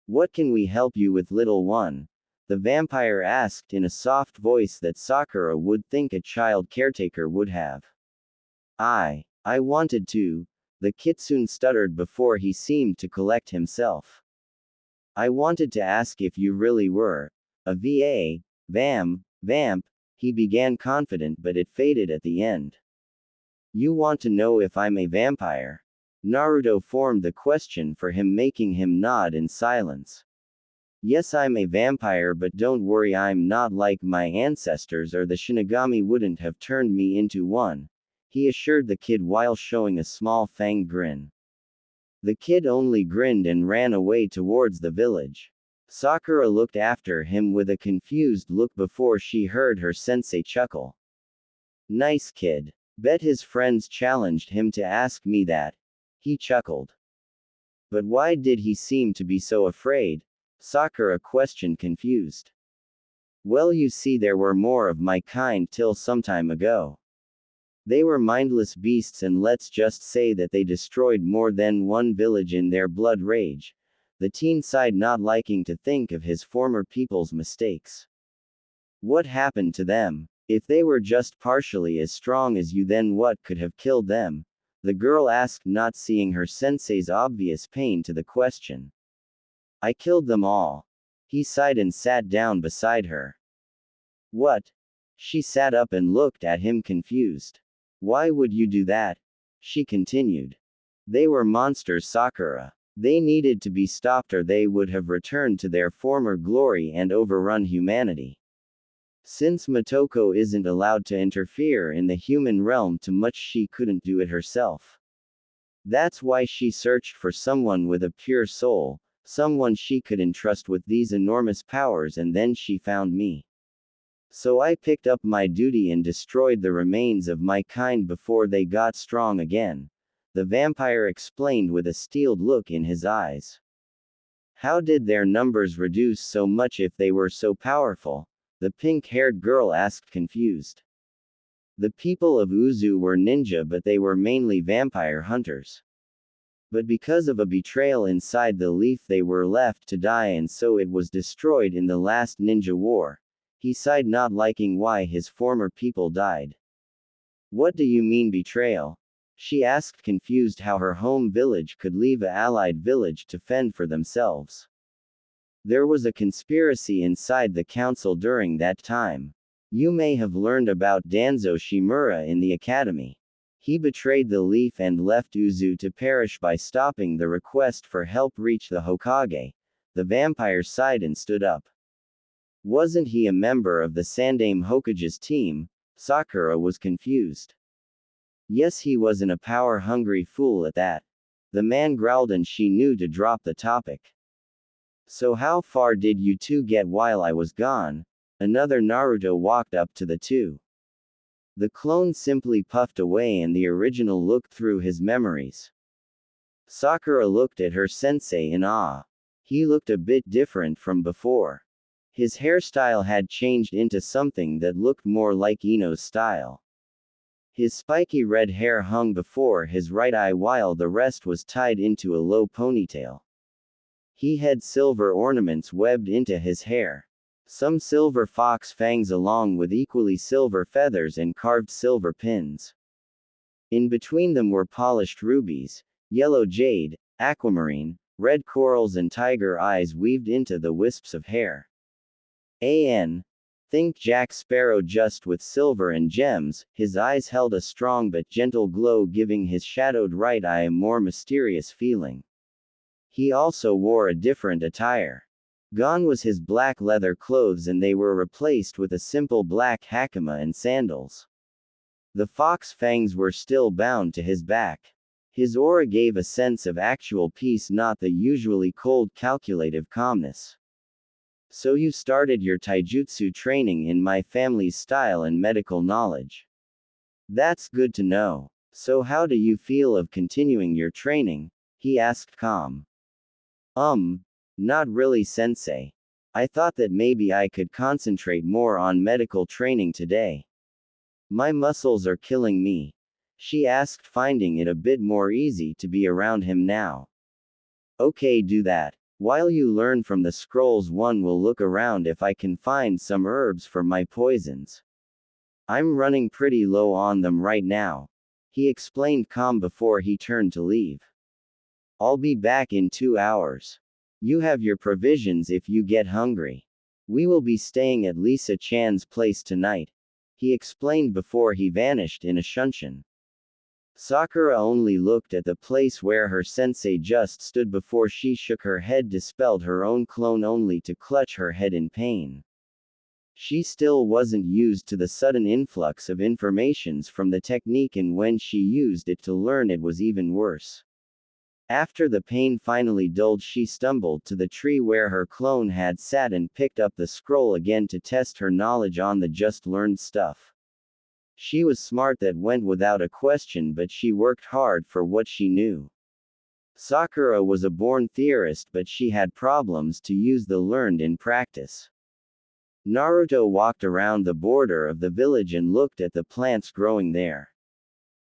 What can we help you with, little one? The vampire asked in a soft voice that Sakura would think a child caretaker would have. I wanted to. The kitsune stuttered before he seemed to collect himself. I wanted to ask if you really were a vamp, he began, confident, but it faded at the end. You want to know if I'm a vampire? Naruto formed the question for him, making him nod in silence. Yes, I'm a vampire, but don't worry, I'm not like my ancestors, or the Shinigami wouldn't have turned me into one, he assured the kid while showing a small fanged grin. The kid only grinned and ran away towards the village. Sakura looked after him with a confused look before she heard her sensei chuckle. Nice kid. Bet his friends challenged him to ask me that. He chuckled. But why did he seem to be so afraid? Sakura questioned, confused. Well, you see, there were more of my kind till some time ago. They were mindless beasts, and let's just say that they destroyed more than one village in their blood rage. The teen sighed, not liking to think of his former people's mistakes. What happened to them? If they were just partially as strong as you, then what could have killed them? The girl asked, not seeing her sensei's obvious pain to the question. I killed them all. He sighed and sat down beside her. What? She sat up and looked at him, confused. Why would you do that? She continued. They were monsters, Sakura. They needed to be stopped, or they would have returned to their former glory and overrun humanity. Since Motoko isn't allowed to interfere in the human realm too much, she couldn't do it herself. That's why she searched for someone with a pure soul, someone she could entrust with these enormous powers, and then she found me. So I picked up my duty and destroyed the remains of my kind before they got strong again, the vampire explained with a steeled look in his eyes. How did their numbers reduce so much if they were so powerful? The pink-haired girl asked, confused. The people of Uzu were ninja, but they were mainly vampire hunters. But because of a betrayal inside the leaf, they were left to die, and so it was destroyed in the last ninja war. He sighed, not liking why his former people died. What do you mean betrayal? She asked, confused how her home village could leave a allied village to fend for themselves. There was a conspiracy inside the council during that time. You may have learned about Danzo Shimura in the academy. He betrayed the leaf and left Uzu to perish by stopping the request for help reach the Hokage. The vampire sighed and stood up. Wasn't he a member of the Sandaime Hokage's team? Sakura was confused. Yes, he wasn't a power-hungry fool at that. The man growled, and she knew to drop the topic. So how far did you two get while I was gone? Another Naruto walked up to the two. The clone simply puffed away, and the original looked through his memories. Sakura looked at her sensei in awe. He looked a bit different from before. His hairstyle had changed into something that looked more like Ino's style. His spiky red hair hung before his right eye while the rest was tied into a low ponytail. He had silver ornaments webbed into his hair. Some silver fox fangs along with equally silver feathers and carved silver pins. In between them were polished rubies, yellow jade, aquamarine, red corals, and tiger eyes weaved into the wisps of hair. Think Jack Sparrow, just with silver and gems. His eyes held a strong but gentle glow, giving his shadowed right eye a more mysterious feeling. He also wore a different attire. Gone was his black leather clothes, and they were replaced with a simple black hakama and sandals. The fox fangs were still bound to his back. His aura gave a sense of actual peace, not the usually cold, calculative calmness. So you started your taijutsu training in my family's style and medical knowledge. That's good to know. So how do you feel of continuing your training? He asked, calm. Not really, sensei. I thought that maybe I could concentrate more on medical training today. My muscles are killing me. She asked, finding it a bit more easy to be around him now. Okay, do that. While you learn from the scrolls, one will look around if I can find some herbs for my poisons. I'm running pretty low on them right now. He explained, calm, before he turned to leave. I'll be back in 2 hours. You have your provisions if you get hungry. We will be staying at Lisa-chan's place tonight, he explained before he vanished in a shunshin. Sakura only looked at the place where her sensei just stood before she shook her head, dispelled her own clone, only to clutch her head in pain. She still wasn't used to the sudden influx of informations from the technique, and when she used it to learn, it was even worse. After the pain finally dulled, she stumbled to the tree where her clone had sat and picked up the scroll again to test her knowledge on the just learned stuff. She was smart, that went without a question, but she worked hard for what she knew. Sakura was a born theorist, but she had problems to use the learned in practice. Naruto walked around the border of the village and looked at the plants growing there.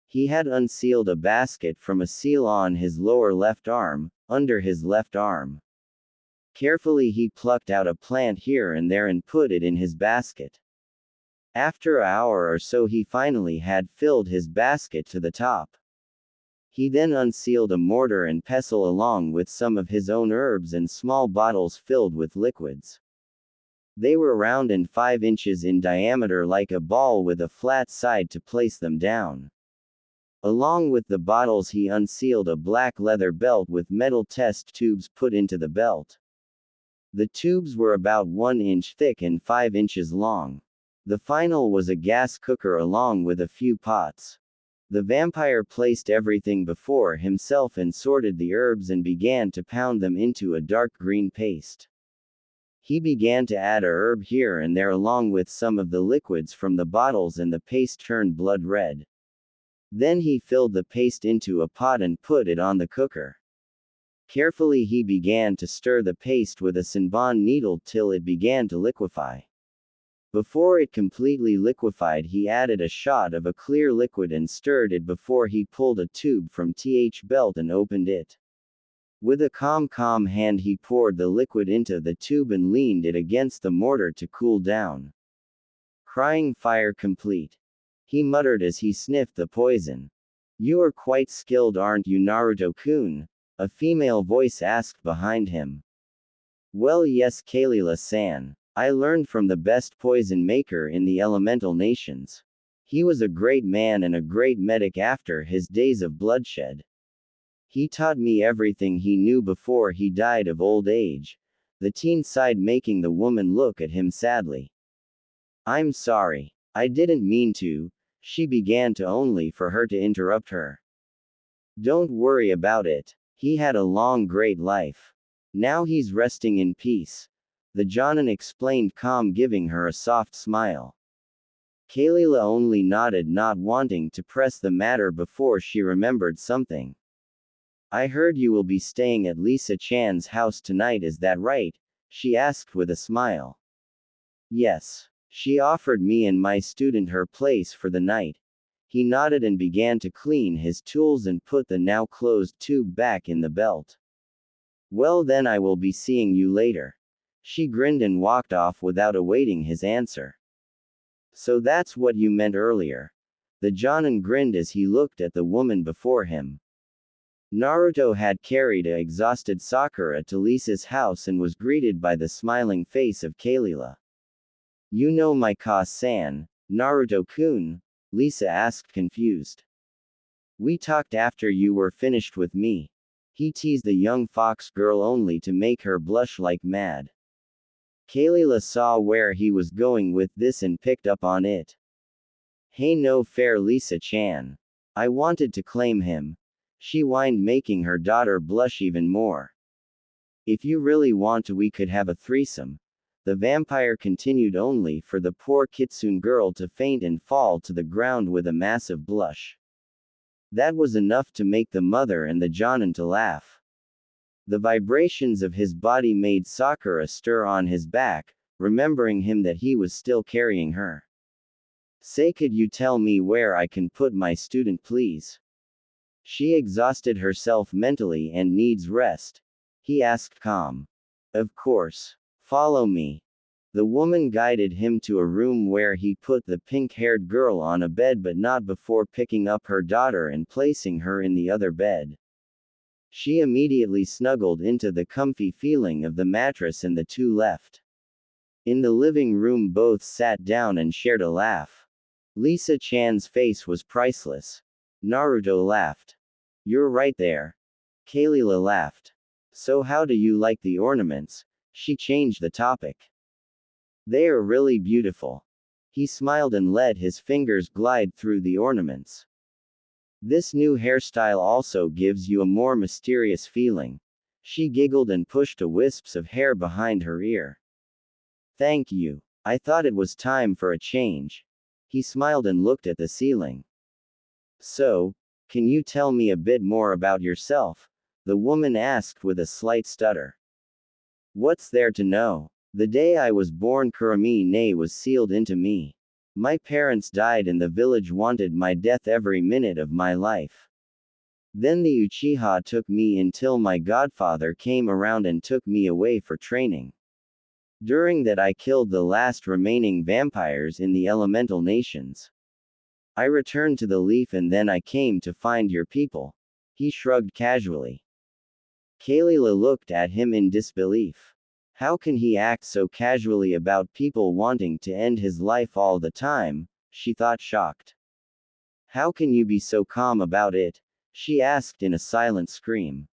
He had unsealed a basket from a seal on his lower left arm, under his left arm. Carefully he plucked out a plant here and there and put it in his basket. After an hour or so he finally had filled his basket to the top. He then unsealed a mortar and pestle along with some of his own herbs and small bottles filled with liquids. They were round and 5 inches in diameter, like a ball with a flat side to place them down. Along with the bottles he unsealed a black leather belt with metal test tubes put into the belt. The tubes were about 1 inch thick and 5 inches long. The final was a gas cooker along with a few pots. The vampire placed everything before himself and sorted the herbs and began to pound them into a dark green paste. He began to add a herb here and there along with some of the liquids from the bottles and the paste turned blood red. Then he filled the paste into a pot and put it on the cooker. Carefully he began to stir the paste with a Senbon needle till it began to liquefy. Before it completely liquefied he added a shot of a clear liquid and stirred it before he pulled a tube from th belt and opened it. With a calm hand he poured the liquid into the tube and leaned it against the mortar to cool down. Crying fire complete. He muttered as he sniffed the poison. You are quite skilled, aren't you, Naruto-kun? A female voice asked behind him. Well, yes, Kalila-san. I learned from the best poison maker in the elemental nations. He was a great man and a great medic after his days of bloodshed. He taught me everything he knew before he died of old age. The teen sighed, making the woman look at him sadly. I'm sorry. I didn't mean to, she began to, only for her to interrupt her. Don't worry about it. He had a long great life. Now he's resting in peace. The Jonin explained, calm, giving her a soft smile. Kalila only nodded, not wanting to press the matter before she remembered something. I heard you will be staying at Lisa Chan's house tonight, is that right? She asked with a smile. Yes. She offered me and my student her place for the night. He nodded and began to clean his tools and put the now closed tube back in the belt. Well then, I will be seeing you later. She grinned and walked off without awaiting his answer. So that's what you meant earlier. The Jonin grinned as he looked at the woman before him. Naruto had carried a exhausted Sakura to Lisa's house and was greeted by the smiling face of Kalila. You know my Ka-san, Naruto-kun? Lisa asked, confused. We talked after you were finished with me. He teased the young fox girl only to make her blush like mad. Kalila saw where he was going with this and picked up on it. Hey, no fair, Lisa-chan. I wanted to claim him. She whined, making her daughter blush even more. If you really want to, we could have a threesome. The vampire continued, only for the poor Kitsune girl to faint and fall to the ground with a massive blush. That was enough to make the mother and the Jonin to laugh. The vibrations of his body made Sakura stir on his back, remembering him that he was still carrying her. Say, could you tell me where I can put my student, please? She exhausted herself mentally and needs rest. He asked, calm. Of course. Follow me. The woman guided him to a room where he put the pink-haired girl on a bed, but not before picking up her daughter and placing her in the other bed. She immediately snuggled into the comfy feeling of the mattress and the two left. In the living room both sat down and shared a laugh. Lisa Chan's face was priceless. Naruto laughed. You're right there. Kalila laughed. So how do you like the ornaments? She changed the topic. They are really beautiful. He smiled and let his fingers glide through the ornaments. This new hairstyle also gives you a more mysterious feeling. She giggled and pushed a wisps of hair behind her ear. Thank you. I thought it was time for a change. He smiled and looked at the ceiling. So, can you tell me a bit more about yourself? The woman asked with a slight stutter. What's there to know? The day I was born, Kurami-ne was sealed into me. My parents died and the village wanted my death every minute of my life. Then the Uchiha took me until my godfather came around and took me away for training. During that I killed the last remaining vampires in the elemental nations. I returned to the leaf and then I came to find your people. He shrugged casually. Kalila looked at him in disbelief. How can he act so casually about people wanting to end his life all the time? She thought, shocked. How can you be so calm about it? She asked in a silent scream.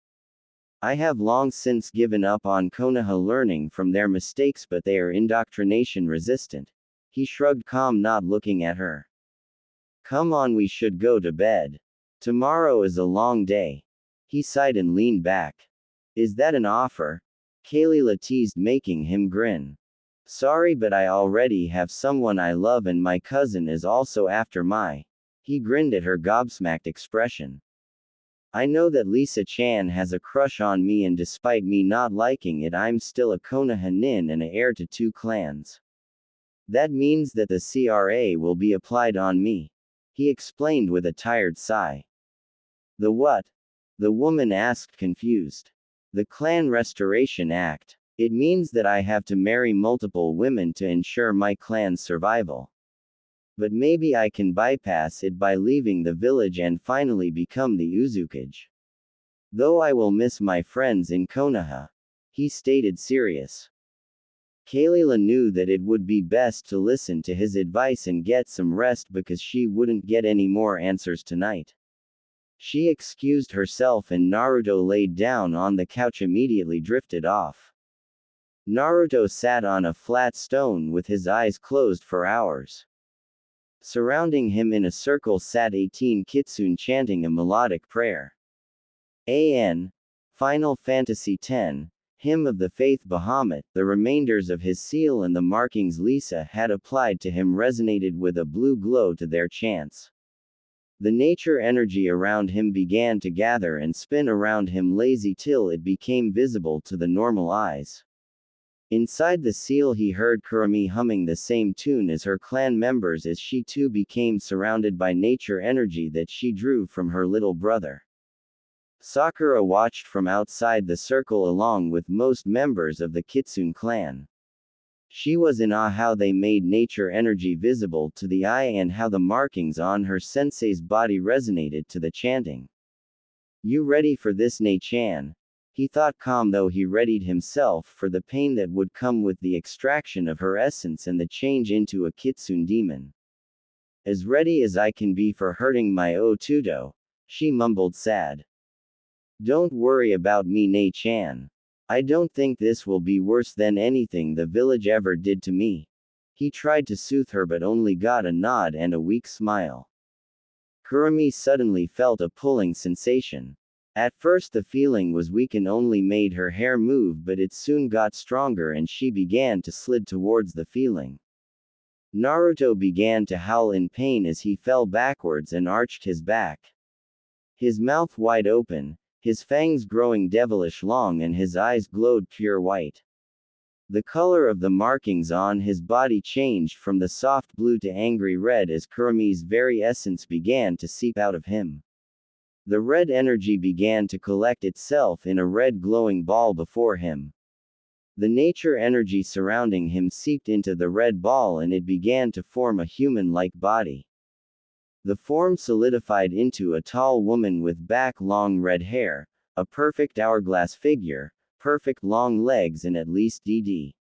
I have long since given up on Konoha learning from their mistakes, but they are indoctrination resistant. He shrugged, calm, not looking at her. Come on, we should go to bed. Tomorrow is a long day. He sighed and leaned back. Is that an offer? Kalila teased, making him grin. Sorry, but I already have someone I love and my cousin is also after my. He grinned at her gobsmacked expression. I know that Lisa-chan has a crush on me, and despite me not liking it, I'm still a Konoha nin and a heir to 2 clans. That means that the CRA will be applied on me. He explained with a tired sigh. The what? The woman asked, confused. The Clan Restoration Act. It means that I have to marry multiple women to ensure my clan's survival. But maybe I can bypass it by leaving the village and finally become the Uzukage. Though I will miss my friends in Konoha. He stated, serious. Kalila knew that it would be best to listen to his advice and get some rest because she wouldn't get any more answers tonight. She excused herself and Naruto laid down on the couch, immediately drifted off. Naruto sat on a flat stone with his eyes closed for hours. Surrounding him in a circle sat 18 kitsune chanting a melodic prayer. Final Fantasy X, Hymn of the Faith Bahamut. The remainders of his seal and the markings Lisa had applied to him resonated with a blue glow to their chants. The nature energy around him began to gather and spin around him lazy till it became visible to the normal eyes. Inside the seal he heard Kurumi humming the same tune as her clan members as she too became surrounded by nature energy that she drew from her little brother. Sakura watched from outside the circle along with most members of the Kitsune clan. She was in awe how they made nature energy visible to the eye and how the markings on her sensei's body resonated to the chanting. You ready for this, Nei-chan? He thought, calm though he readied himself for the pain that would come with the extraction of her essence and the change into a Kitsune demon. As ready as I can be for hurting my Otudo, she mumbled, sad. Don't worry about me, Nei-chan. I don't think this will be worse than anything the village ever did to me. He tried to soothe her but only got a nod and a weak smile. Kurumi suddenly felt a pulling sensation. At first the feeling was weak and only made her hair move, but it soon got stronger and she began to slide towards the feeling. Naruto began to howl in pain as he fell backwards and arched his back. His mouth wide open, his fangs growing devilish long and his eyes glowed pure white. The color of the markings on his body changed from the soft blue to angry red as Kurumi's very essence began to seep out of him. The red energy began to collect itself in a red glowing ball before him. The nature energy surrounding him seeped into the red ball and it began to form a human-like body. The form solidified into a tall woman with back long red hair, a perfect hourglass figure, perfect long legs and at least DD.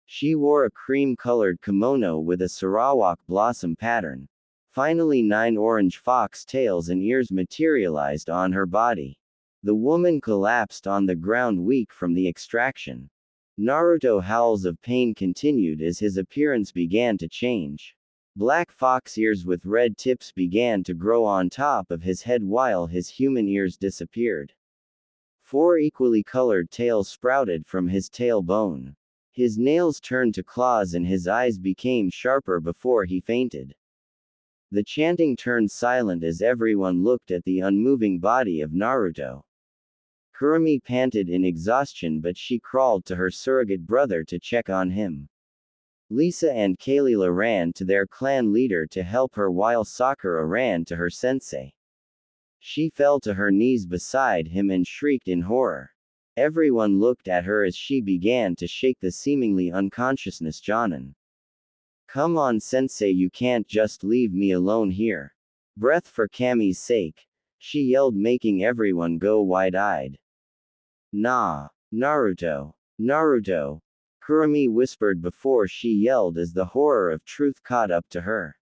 She wore a cream-colored kimono with a Sarawak blossom pattern. Finally 9 orange fox tails and ears materialized on her body. The woman collapsed on the ground weak from the extraction. Naruto howls of pain continued as his appearance began to change. Black fox ears with red tips began to grow on top of his head while his human ears disappeared. 4 equally colored tails sprouted from his tailbone. His nails turned to claws and his eyes became sharper before he fainted. The chanting turned silent as everyone looked at the unmoving body of Naruto. Kurumi panted in exhaustion but she crawled to her surrogate brother to check on him. Lisa and Kalila ran to their clan leader to help her while Sakura ran to her sensei. She fell to her knees beside him and shrieked in horror. Everyone looked at her as she began to shake the seemingly unconsciousness Jonin. Come on sensei, you can't just leave me alone here. Breath for Kami's sake, she yelled, making everyone go wide-eyed. Nah, Naruto. Naruto. Kurumi whispered before she yelled as the horror of truth caught up to her.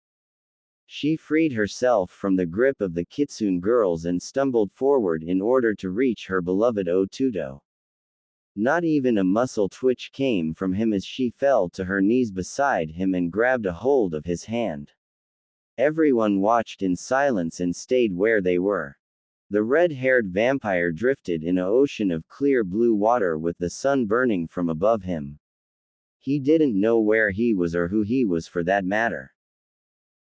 She freed herself from the grip of the Kitsune girls and stumbled forward in order to reach her beloved Otudo. Not even a muscle twitch came from him as she fell to her knees beside him and grabbed a hold of his hand. Everyone watched in silence and stayed where they were. The red-haired vampire drifted in an ocean of clear blue water with the sun burning from above him. He didn't know where he was or who he was for that matter.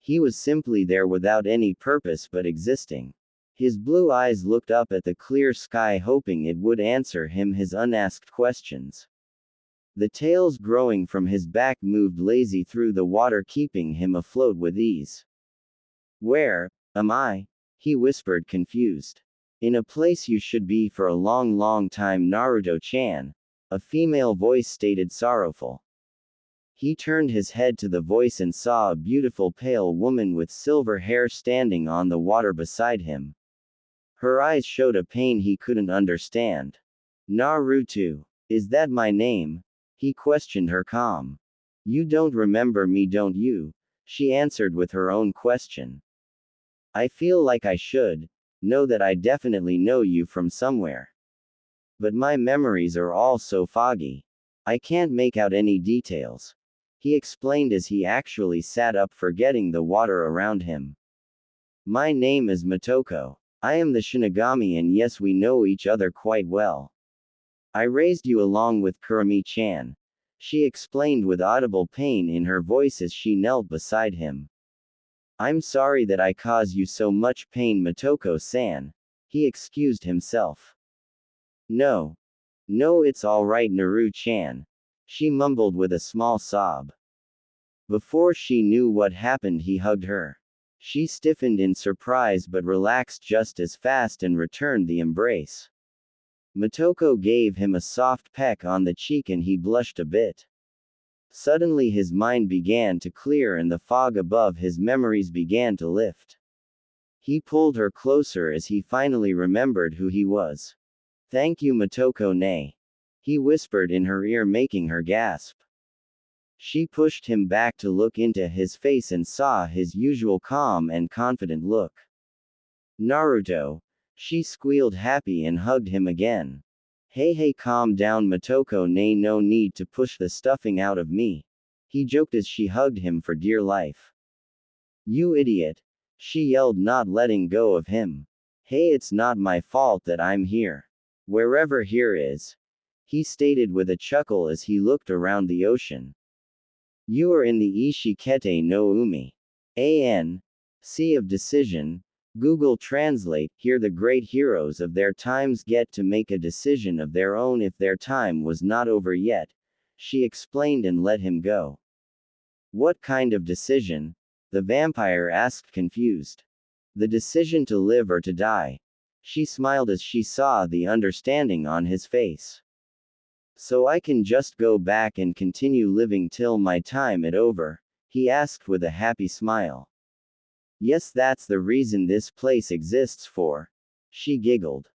He was simply there without any purpose but existing. His blue eyes looked up at the clear sky hoping it would answer him his unasked questions. The tails growing from his back moved lazy through the water keeping him afloat with ease. Where am I? He whispered confused. In a place you should be for a long time, Naruto-chan, a female voice stated sorrowful. He turned his head to the voice and saw a beautiful pale woman with silver hair standing on the water beside him. Her eyes showed a pain he couldn't understand. Naruto, is that my name? He questioned her calm. You don't remember me, don't you? She answered with her own question. I feel like I should know that I definitely know you from somewhere. But my memories are all so foggy. I can't make out any details. He explained as he actually sat up, forgetting the water around him. My name is Motoko. I am the Shinigami, and yes, we know each other quite well. I raised you along with Kurumi-chan. She explained with audible pain in her voice as she knelt beside him. I'm sorry that I caused you so much pain, Motoko-san. He excused himself. No, it's alright, Naru-chan. She mumbled with a small sob. Before she knew what happened, he hugged her. She stiffened in surprise but relaxed just as fast and returned the embrace. Motoko gave him a soft peck on the cheek and he blushed a bit. Suddenly his mind began to clear and the fog above his memories began to lift. He pulled her closer as he finally remembered who he was. Thank you, Motoko-ne. He whispered in her ear, making her gasp. She pushed him back to look into his face and saw his usual calm and confident look. Naruto. She squealed happy and hugged him again. Hey, calm down, Motoko-ne, no need to push the stuffing out of me. He joked as she hugged him for dear life. You idiot. She yelled, not letting go of him. Hey, it's not my fault that I'm here. Wherever here is. He stated with a chuckle as he looked around the ocean. You are in the Ishikete no Umi. Sea of Decision. Google Translate. Here the great heroes of their times get to make a decision of their own if their time was not over yet, she explained and let him go. What kind of decision? The vampire asked, confused. The decision to live or to die. She smiled as she saw the understanding on his face. So I can just go back and continue living till my time is over? He asked with a happy smile. Yes, that's the reason this place exists for. She giggled.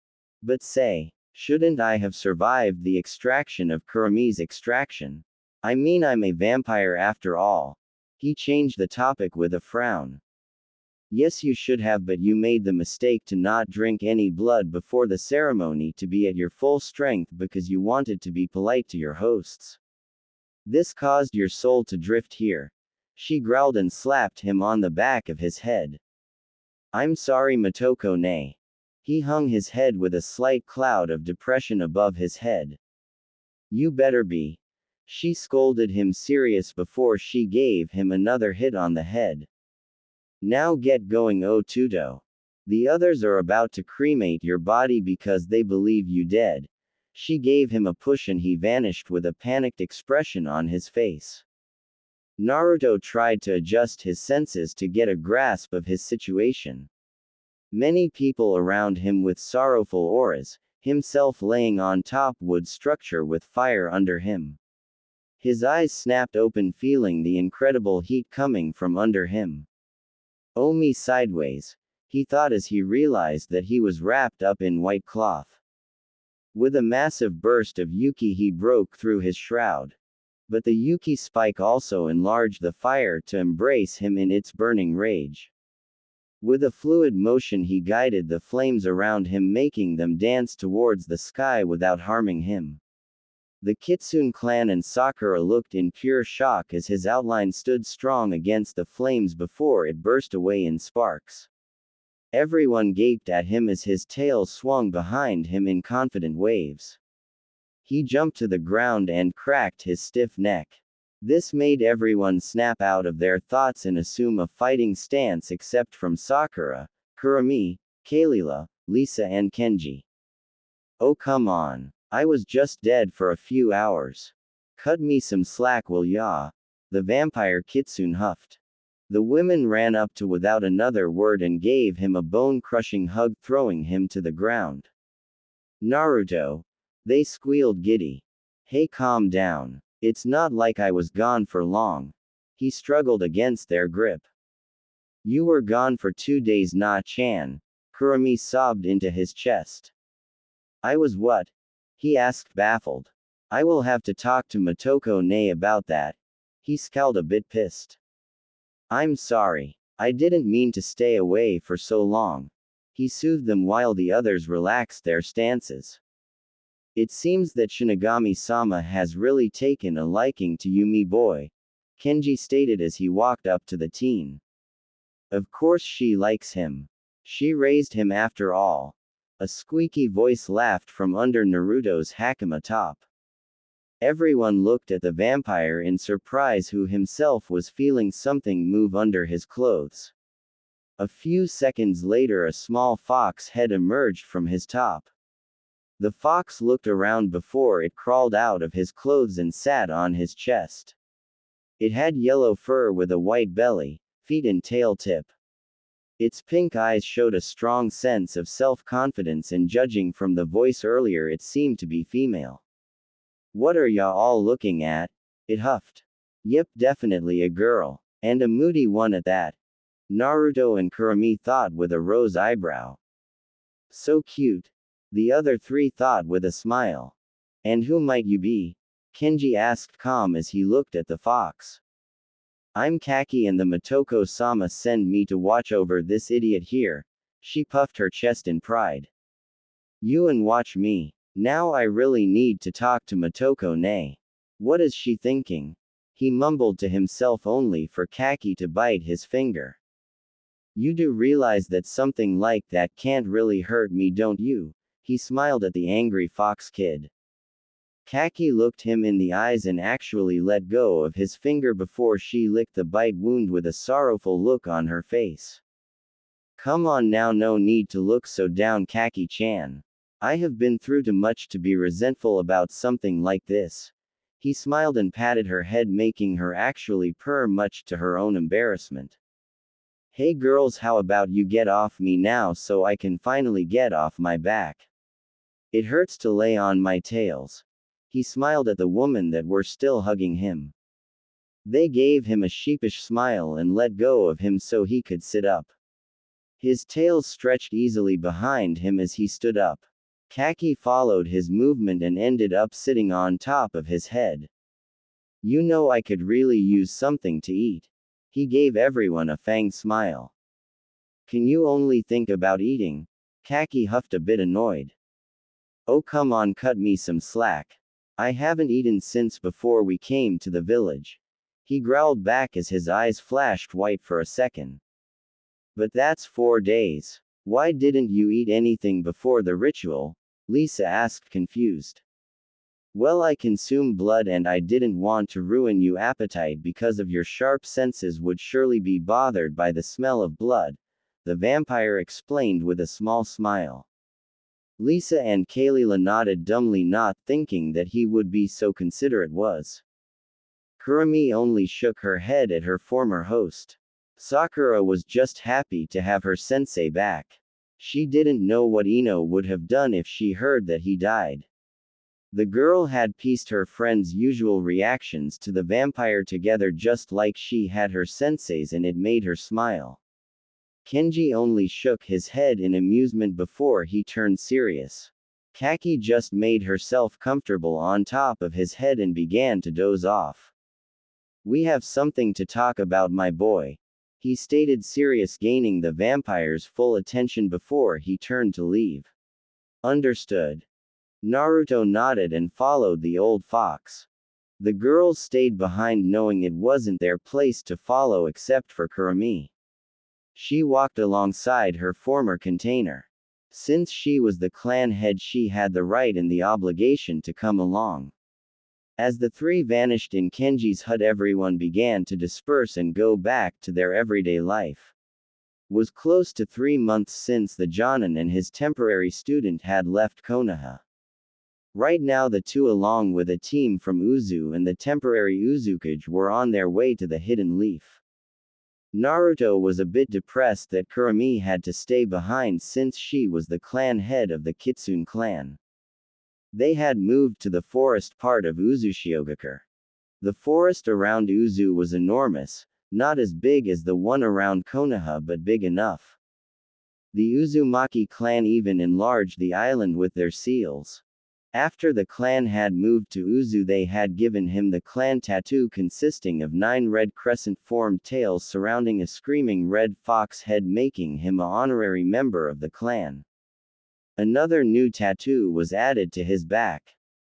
But say, shouldn't I have survived the extraction of Kurumi's extraction? I mean, I'm a vampire after all. He changed the topic with a frown. Yes, you should have, but you made the mistake to not drink any blood before the ceremony to be at your full strength because you wanted to be polite to your hosts. This caused your soul to drift here. She growled and slapped him on the back of his head. I'm sorry, Motoko-ne. He hung his head with a slight cloud of depression above his head. You better be. She scolded him serious before she gave him another hit on the head. Now get going, Otuto. The others are about to cremate your body because they believe you dead. She gave him a push and he vanished with a panicked expression on his face. Naruto tried to adjust his senses to get a grasp of his situation. Many people around him with sorrowful auras, himself laying on top wood structure with fire under him. His eyes snapped open, feeling the incredible heat coming from under him. Oh me sideways, he thought as he realized that he was wrapped up in white cloth. With a massive burst of Yuki he broke through his shroud. But the Yuki spike also enlarged the fire to embrace him in its burning rage. With a fluid motion he guided the flames around him, making them dance towards the sky without harming him. The Kitsune clan and Sakura looked in pure shock as his outline stood strong against the flames before it burst away in sparks. Everyone gaped at him as his tail swung behind him in confident waves. He jumped to the ground and cracked his stiff neck. This made everyone snap out of their thoughts and assume a fighting stance except from Sakura, Kurumi, Kalila, Lisa and Kenji. Oh come on. I was just dead for a few hours. Cut me some slack will ya? The vampire Kitsune huffed. The women ran up to without another word and gave him a bone-crushing hug, throwing him to the ground. Naruto. They squealed giddy. Hey, calm down. It's not like I was gone for long. He struggled against their grip. You were gone for 2 days, Na-chan. Kurumi sobbed into his chest. I was what? He asked, baffled. I will have to talk to Motoko-ne about that. He scowled, a bit pissed. I'm sorry. I didn't mean to stay away for so long. He soothed them while the others relaxed their stances. It seems that Shinigami-sama has really taken a liking to you, me boy, Kenji stated as he walked up to the teen. Of course she likes him. She raised him after all. A squeaky voice laughed from under Naruto's hakama top. Everyone looked at the vampire in surprise, who himself was feeling something move under his clothes. A few seconds later, a small fox head emerged from his top. The fox looked around before it crawled out of his clothes and sat on his chest. It had yellow fur with a white belly, feet and tail tip. Its pink eyes showed a strong sense of self-confidence, and judging from the voice earlier, it seemed to be female. What are ya all looking at? It huffed. Yep, definitely a girl. And a moody one at that. Naruto and Kurumi thought with a rose eyebrow. So cute. The other three thought with a smile. And who might you be? Kenji asked, calm as he looked at the fox. I'm Kaki, and the Motoko-sama send me to watch over this idiot here. She puffed her chest in pride. You and watch me. Now I really need to talk to Motoko-ne. What is she thinking? He mumbled to himself, only for Kaki to bite his finger. You do realize that something like that can't really hurt me, don't you? He smiled at the angry fox kid. Kaki looked him in the eyes and actually let go of his finger before she licked the bite wound with a sorrowful look on her face. Come on now, no need to look so down, Kaki-chan. I have been through too much to be resentful about something like this. He smiled and patted her head, making her actually purr, much to her own embarrassment. Hey girls, how about you get off me now so I can finally get off my back? It hurts to lay on my tails. He smiled at the women that were still hugging him. They gave him a sheepish smile and let go of him so he could sit up. His tails stretched easily behind him as he stood up. Kaki followed his movement and ended up sitting on top of his head. You know, I could really use something to eat. He gave everyone a fang smile. Can you only think about eating? Kaki huffed, a bit annoyed. Oh come on, cut me some slack. I haven't eaten since before we came to the village. He growled back as his eyes flashed white for a second. But that's 4 days. Why didn't you eat anything before the ritual? Lisa asked, confused. Well, I consume blood and I didn't want to ruin your appetite because of your sharp senses would surely be bothered by the smell of blood, the vampire explained with a small smile. Lisa and Kalila nodded dumbly, not thinking that he would be so considerate. Was Kurumi only shook her head at her former host. Sakura was just happy to have her sensei back. She didn't know what Ino would have done if she heard that he died. The girl had pieced her friend's usual reactions to the vampire together just like she had her sensei's, and it made her smile. Kenji only shook his head in amusement before he turned serious. Kaki just made herself comfortable on top of his head and began to doze off. We have something to talk about, my boy, he stated, serious, gaining the vampire's full attention before he turned to leave. Understood. Naruto nodded and followed the old fox. The girls stayed behind knowing it wasn't their place to follow except for Kurumi. She walked alongside her former container. Since she was the clan head, she had the right and the obligation to come along. As the three vanished in Kenji's hut, everyone began to disperse and go back to their everyday life. Was close to 3 months since the Jonin and his temporary student had left Konoha. Right now the two, along with a team from Uzu and the temporary Uzukage, were on their way to the Hidden Leaf. Naruto was a bit depressed that Kurumi had to stay behind since she was the clan head of the Kitsune clan. They had moved to the forest part of Uzushiogakure. The forest around Uzu was enormous, not as big as the one around Konoha but big enough. The Uzumaki clan even enlarged the island with their seals. After the clan had moved to Uzu, they had given him the clan tattoo consisting of 9 red crescent-formed tails surrounding a screaming red fox head, making him an honorary member of the clan. Another new tattoo was added to his back.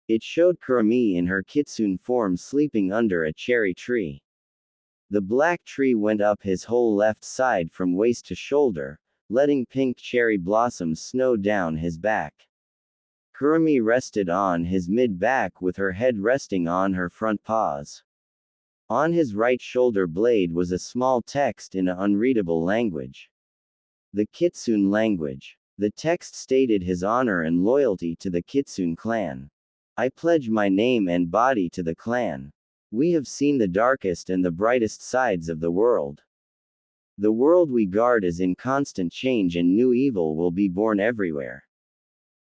It showed Kurumi in her kitsune form sleeping under a cherry tree. The black tree went up his whole left side from waist to shoulder, letting pink cherry blossoms snow down his back. Kurumi rested on his mid-back with her head resting on her front paws. On his right shoulder blade was a small text in an unreadable language. The Kitsune language. The text stated his honor and loyalty to the Kitsune clan. I pledge my name and body to the clan. We have seen the darkest and the brightest sides of the world. The world we guard is in constant change and new evil will be born everywhere.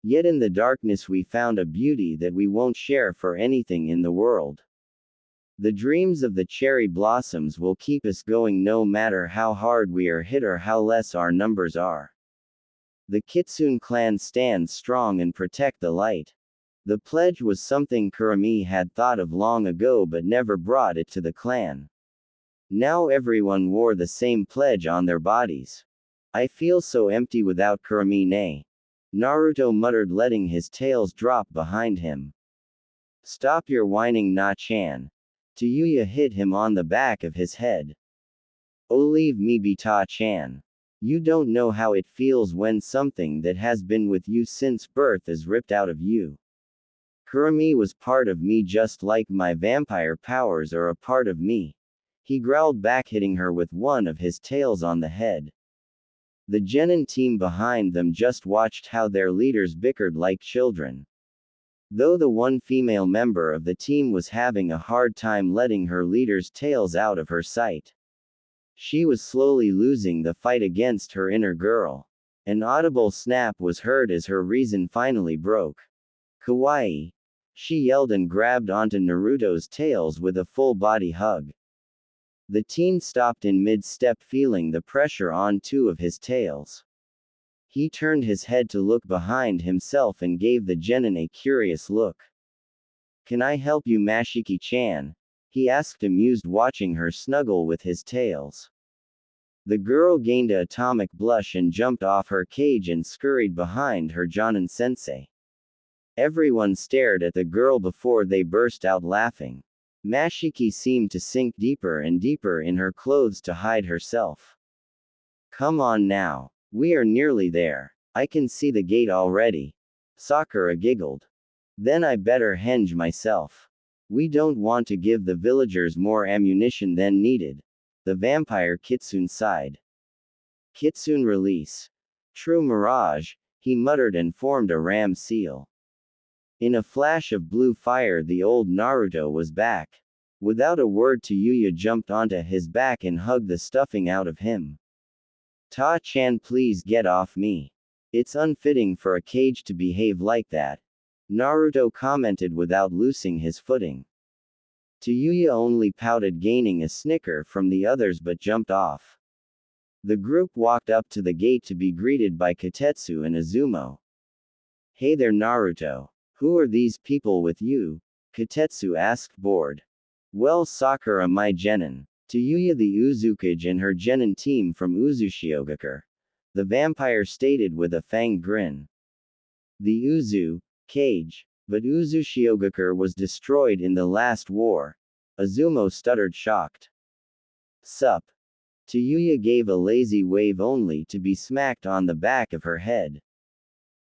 Yet in the darkness we found a beauty that we won't share for anything in the world. The dreams of the cherry blossoms will keep us going no matter how hard we are hit or how less our numbers are. The Kitsune clan stands strong and protect the light. The pledge was something Kurumi had thought of long ago but never brought it to the clan. Now everyone wore the same pledge on their bodies. I feel so empty without Kurumi ne. Naruto muttered, letting his tails drop behind him. Stop your whining, Na-chan. Tayuya hit him on the back of his head. Oh, leave me be, Ta-chan. You don't know how it feels when something that has been with you since birth is ripped out of you. Kurumi was part of me just like my vampire powers are a part of me. He growled back, hitting her with one of his tails on the head. The genin team behind them just watched how their leaders bickered like children. Though the one female member of the team was having a hard time letting her leader's tails out of her sight. She was slowly losing the fight against her inner girl. An audible snap was heard as her reason finally broke. Kawaii! She yelled and grabbed onto Naruto's tails with a full-body hug. The teen stopped in mid-step, feeling the pressure on 2 of his tails. He turned his head to look behind himself and gave the genin a curious look. Can I help you, Mashiki-chan? He asked, amused watching her snuggle with his tails. The girl gained an atomic blush and jumped off her cage and scurried behind her Jonin-sensei. Everyone stared at the girl before they burst out laughing. Mashiki seemed to sink deeper and deeper in her clothes to hide herself. Come on now. We are nearly there. I can see the gate already. Sakura giggled. Then I better henge myself. We don't want to give the villagers more ammunition than needed. The vampire Kitsune sighed. Kitsune release. True mirage, he muttered and formed a ram seal. In a flash of blue fire, the old Naruto was back. Without a word, Tayuya jumped onto his back and hugged the stuffing out of him. Ta-chan, please get off me. It's unfitting for a cage to behave like that. Naruto commented without losing his footing. Tayuya only pouted, gaining a snicker from the others, but jumped off. The group walked up to the gate to be greeted by Kotetsu and Izumo. Hey there, Naruto. Who are these people with you? Kotetsu asked, bored. Well, Sakura, my genin. Tayuya the Uzukage and her genin team from Uzushiogakure. The vampire stated with a fanged grin. The Uzu, cage. But Uzushiogakure was destroyed in the last war. Azumo stuttered shocked. Sup. Tayuya gave a lazy wave only to be smacked on the back of her head.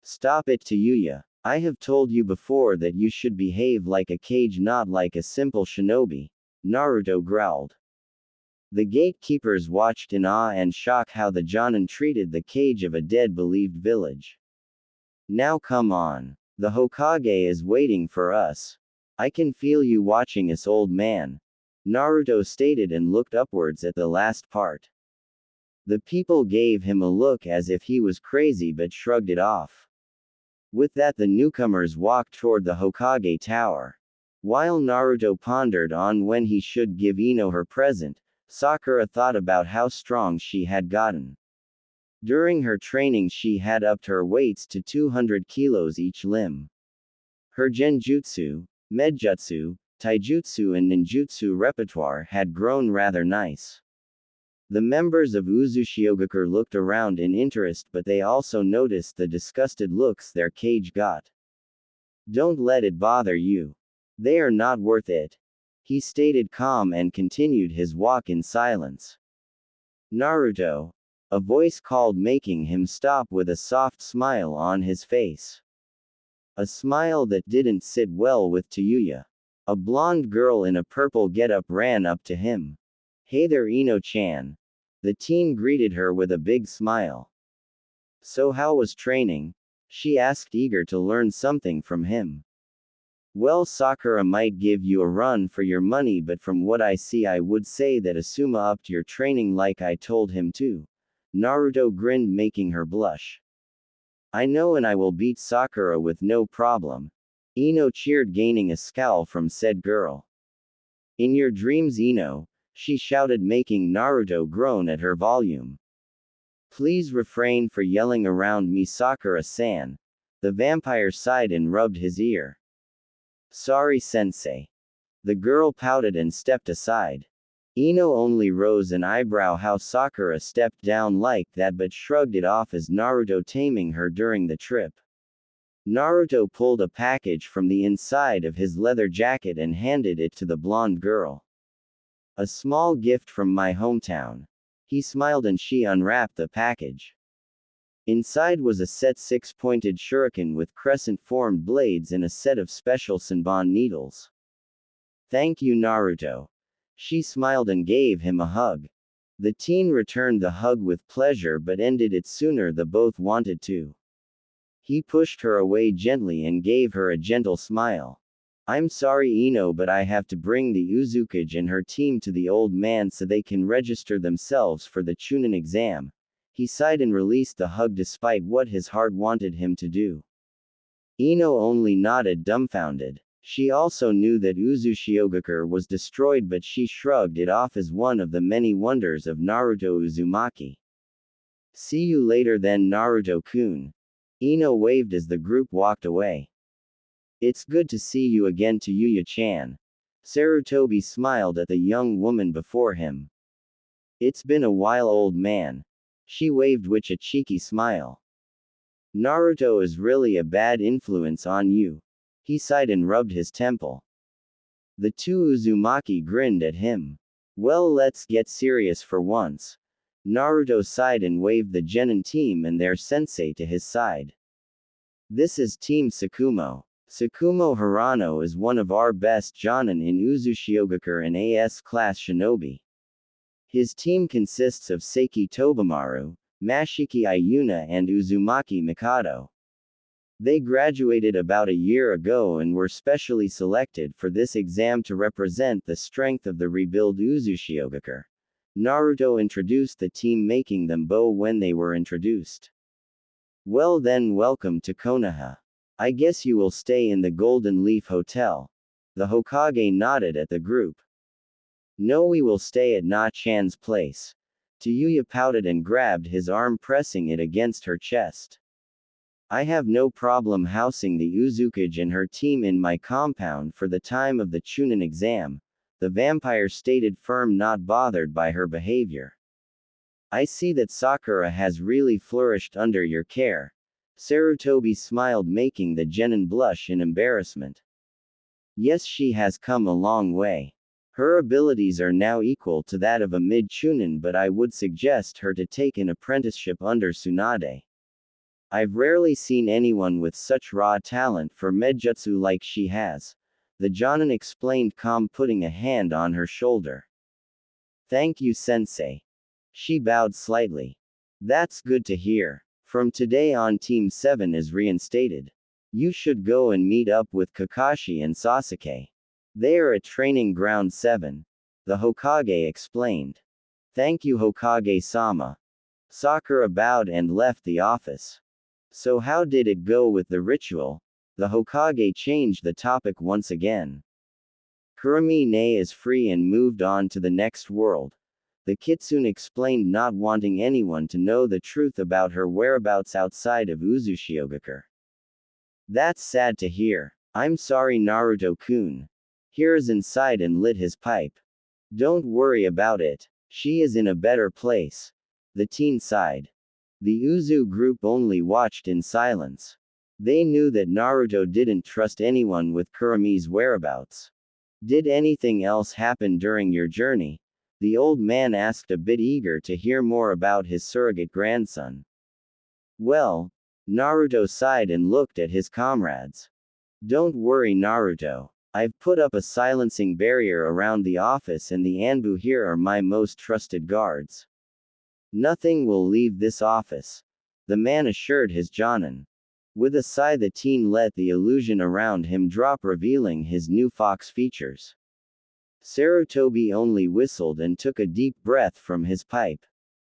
Stop it, Tayuya. I have told you before that you should behave like a cage, not like a simple shinobi, Naruto growled. The gatekeepers watched in awe and shock how the Jonin treated the cage of a dead-believed village. Now come on. The Hokage is waiting for us. I can feel you watching us, old man, Naruto stated and looked upwards at the last part. The people gave him a look as if he was crazy but shrugged it off. With that, the newcomers walked toward the Hokage tower. While Naruto pondered on when he should give Ino her present, Sakura thought about how strong she had gotten. During her training she had upped her weights to 200 kilos each limb. Her genjutsu, medjutsu, taijutsu and ninjutsu repertoire had grown rather nice. The members of Uzushiogakure looked around in interest, but they also noticed the disgusted looks their cage got. Don't let it bother you. They are not worth it, he stated calm and continued his walk in silence. Naruto, a voice called, making him stop with a soft smile on his face. A smile that didn't sit well with Tayuya. A blonde girl in a purple getup ran up to him. Hey there, Ino-chan. The teen greeted her with a big smile. So how was training? She asked, eager to learn something from him. Well, Sakura might give you a run for your money, but from what I see I would say that Asuma upped your training like I told him to. Naruto grinned, making her blush. I know, and I will beat Sakura with no problem. Ino cheered, gaining a scowl from said girl. In your dreams, Ino, she shouted, making Naruto groan at her volume. Please refrain for yelling around me, Sakura-san. The vampire sighed and rubbed his ear. Sorry, sensei. The girl pouted and stepped aside. Ino only rose an eyebrow how Sakura stepped down like that, but shrugged it off as Naruto taming her during the trip. Naruto pulled a package from the inside of his leather jacket and handed it to the blonde girl. A small gift from my hometown. He smiled and she unwrapped the package. Inside was a set 6-pointed shuriken with crescent-formed blades and a set of special Senbon needles. Thank you, Naruto. She smiled and gave him a hug. The teen returned the hug with pleasure but ended it sooner than both wanted to. He pushed her away gently and gave her a gentle smile. I'm sorry, Ino, but I have to bring the Uzukage and her team to the old man so they can register themselves for the Chunin exam. He sighed and released the hug despite what his heart wanted him to do. Ino only nodded, dumbfounded. She also knew that Uzushiogakure was destroyed, but she shrugged it off as one of the many wonders of Naruto Uzumaki. See you later then, Naruto-kun. Ino waved as the group walked away. It's good to see you again, Tayuya-chan. Sarutobi smiled at the young woman before him. It's been a while, old man. She waved with a cheeky smile. Naruto is really a bad influence on you. He sighed and rubbed his temple. The two Uzumaki grinned at him. Well, let's get serious for once. Naruto sighed and waved the Genin team and their sensei to his side. This is Team Sakumo. Sakumo Hirano is one of our best Jonin in Uzushiogakure and AS class shinobi. His team consists of Seiki Tobamaru, Mashiki Ayuna and Uzumaki Mikado. They graduated about a year ago and were specially selected for this exam to represent the strength of the rebuild Uzushiogakure. Naruto introduced the team, making them bow when they were introduced. Well then, welcome to Konoha. I guess you will stay in the Golden Leaf Hotel. The Hokage nodded at the group. No, we will stay at Na-chan's place. Tayuya pouted and grabbed his arm, pressing it against her chest. I have no problem housing the Uzukage and her team in my compound for the time of the Chunin exam, the vampire stated, firm, not bothered by her behavior. I see that Sakura has really flourished under your care. Sarutobi smiled, making the genin blush in embarrassment. Yes, she has come a long way. Her abilities are now equal to that of a mid-chunin, but I would suggest her to take an apprenticeship under Tsunade. I've rarely seen anyone with such raw talent for medjutsu like she has. The Jonin explained, calm, putting a hand on her shoulder. Thank you, sensei. She bowed slightly. That's good to hear. From today on, Team 7 is reinstated. You should go and meet up with Kakashi and Sasuke. They are at Training Ground 7. The Hokage explained. Thank you, Hokage-sama. Sakura bowed and left the office. So how did it go with the ritual? The Hokage changed the topic once again. Kurumi-ne is free and moved on to the next world. The Kitsune explained, not wanting anyone to know the truth about her whereabouts outside of Uzushiogakure. That's sad to hear. I'm sorry, Naruto-kun. Hiruzen sighed and lit his pipe. Don't worry about it. She is in a better place. The teen sighed. The Uzu group only watched in silence. They knew that Naruto didn't trust anyone with Kurumi's whereabouts. Did anything else happen during your journey? The old man asked, a bit eager to hear more about his surrogate grandson. Well, Naruto sighed and looked at his comrades. Don't worry, Naruto. I've put up a silencing barrier around the office, and the ANBU here are my most trusted guards. Nothing will leave this office, the man assured his Jonin. With a sigh, the teen let the illusion around him drop, revealing his new fox features. Sarutobi only whistled and took a deep breath from his pipe.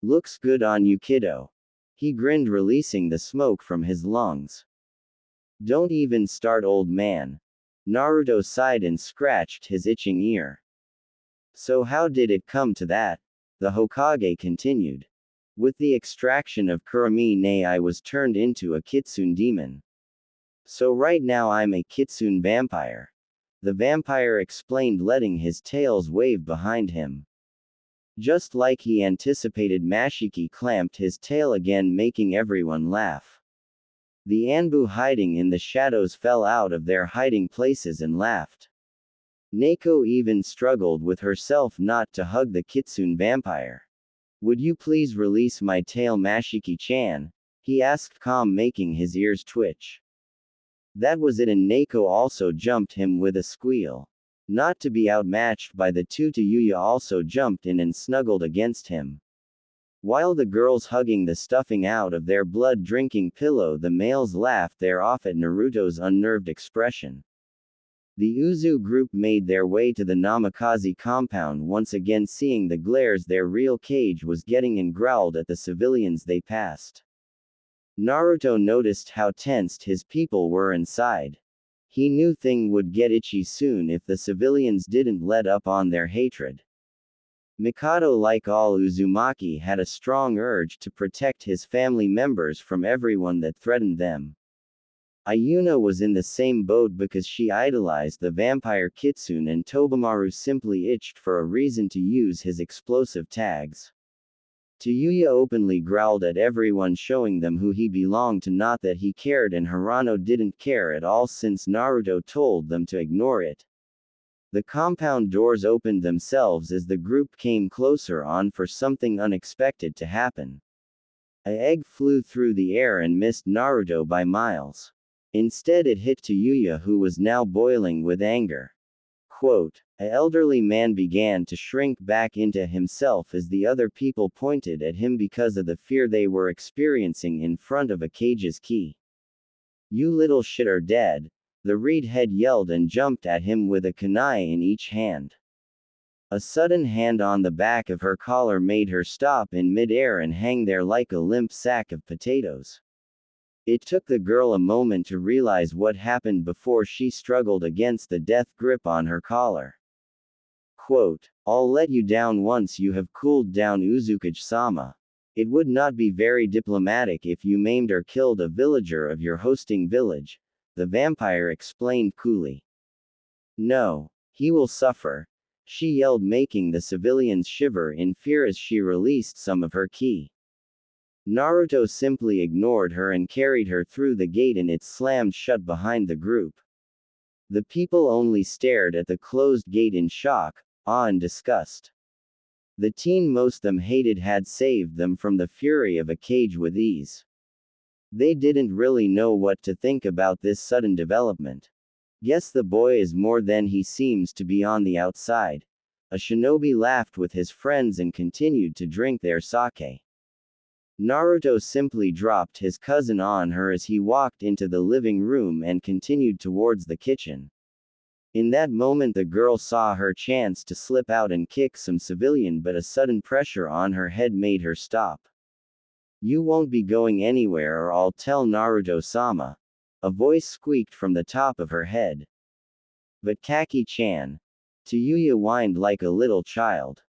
Looks good on you, kiddo. He grinned, releasing the smoke from his lungs. Don't even start, old man. Naruto sighed and scratched his itching ear. So how did it come to that? The Hokage continued. With the extraction of Kurumi-ne, I was turned into a Kitsune demon. So right now I'm a Kitsune vampire. The vampire explained, letting his tails wave behind him. Just like he anticipated, Mashiki clamped his tail again, making everyone laugh. The ANBU hiding in the shadows fell out of their hiding places and laughed. Neko even struggled with herself not to hug the Kitsune vampire. Would you please release my tail, Mashiki-chan? He asked, calm, making his ears twitch. That was it, and Neko also jumped him with a squeal. Not to be outmatched by the two, Yuya also jumped in and snuggled against him. While the girls hugging the stuffing out of their blood-drinking pillow, the males laughed their off at Naruto's unnerved expression. The Uzu group made their way to the Namikaze compound, once again seeing the glares their real cage was getting, and growled at the civilians they passed. Naruto noticed how tensed his people were inside. He knew things would get itchy soon if the civilians didn't let up on their hatred. Mikado, like all Uzumaki, had a strong urge to protect his family members from everyone that threatened them. Ayuna was in the same boat because she idolized the vampire Kitsune, and Tobamaru simply itched for a reason to use his explosive tags. Yuya openly growled at everyone, showing them who he belonged to, not that he cared, and Hirano didn't care at all since Naruto told them to ignore it. The compound doors opened themselves as the group came closer on for something unexpected to happen. An egg flew through the air and missed Naruto by miles. Instead, it hit Yuya, who was now boiling with anger. Quote, an elderly man began to shrink back into himself as the other people pointed at him because of the fear they were experiencing in front of a cage's key. You little shit are dead, the reed head yelled and jumped at him with a kunai in each hand. A sudden hand on the back of her collar made her stop in mid-air and hang there like a limp sack of potatoes. It took the girl a moment to realize what happened before she struggled against the death grip on her collar. Quote, I'll let you down once you have cooled down, Uzukage-sama. It would not be very diplomatic if you maimed or killed a villager of your hosting village, the vampire explained coolly. No, he will suffer, she yelled, making the civilians shiver in fear as she released some of her ki. Naruto simply ignored her and carried her through the gate, and it slammed shut behind the group. The people only stared at the closed gate in shock, awe and disgust. The teen most them hated had saved them from the fury of a cage with ease. They didn't really know what to think about this sudden development. Guess the boy is more than he seems to be on the outside. A shinobi laughed with his friends and continued to drink their sake. Naruto simply dropped his cousin on her as he walked into the living room and continued towards the kitchen. In that moment the girl saw her chance to slip out and kick some civilian, but a sudden pressure on her head made her stop. "You won't be going anywhere or I'll tell Naruto-sama," a voice squeaked from the top of her head. "But Kaki-chan." Tayuya whined like a little child.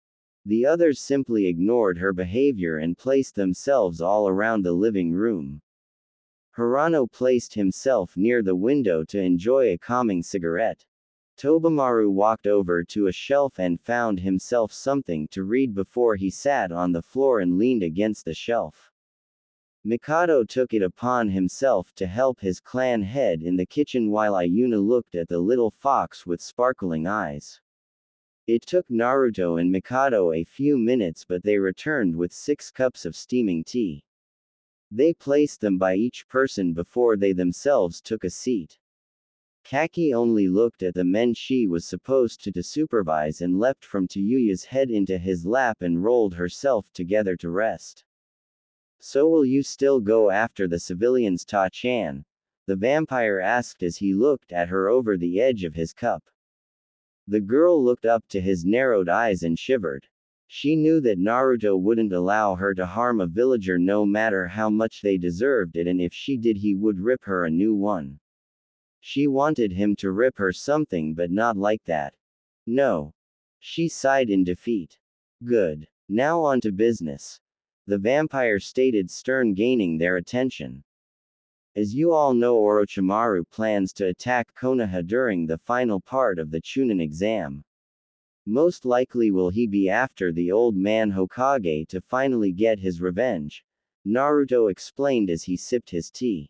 The others simply ignored her behavior and placed themselves all around the living room. Hirano placed himself near the window to enjoy a calming cigarette. Tobamaru walked over to a shelf and found himself something to read before he sat on the floor and leaned against the shelf. Mikado took it upon himself to help his clan head in the kitchen while Ayuna looked at the little fox with sparkling eyes. It took Naruto and Mikado a few minutes, but they returned with 6 cups of steaming tea. They placed them by each person before they themselves took a seat. Kaki only looked at the men she was supposed to supervise and leapt from Tayuya's head into his lap and rolled herself together to rest. "So will you still go after the civilians, Ta-chan?" the vampire asked as he looked at her over the edge of his cup. The girl looked up to his narrowed eyes and shivered. She knew that Naruto wouldn't allow her to harm a villager no matter how much they deserved it, and if she did he would rip her a new one. She wanted him to rip her something, but not like that. No. She sighed in defeat. "Good. Now on to business," the vampire stated, stern, gaining their attention. "As you all know, Orochimaru plans to attack Konoha during the final part of the Chunin exam. Most likely will he be after the old man Hokage to finally get his revenge," Naruto explained as he sipped his tea.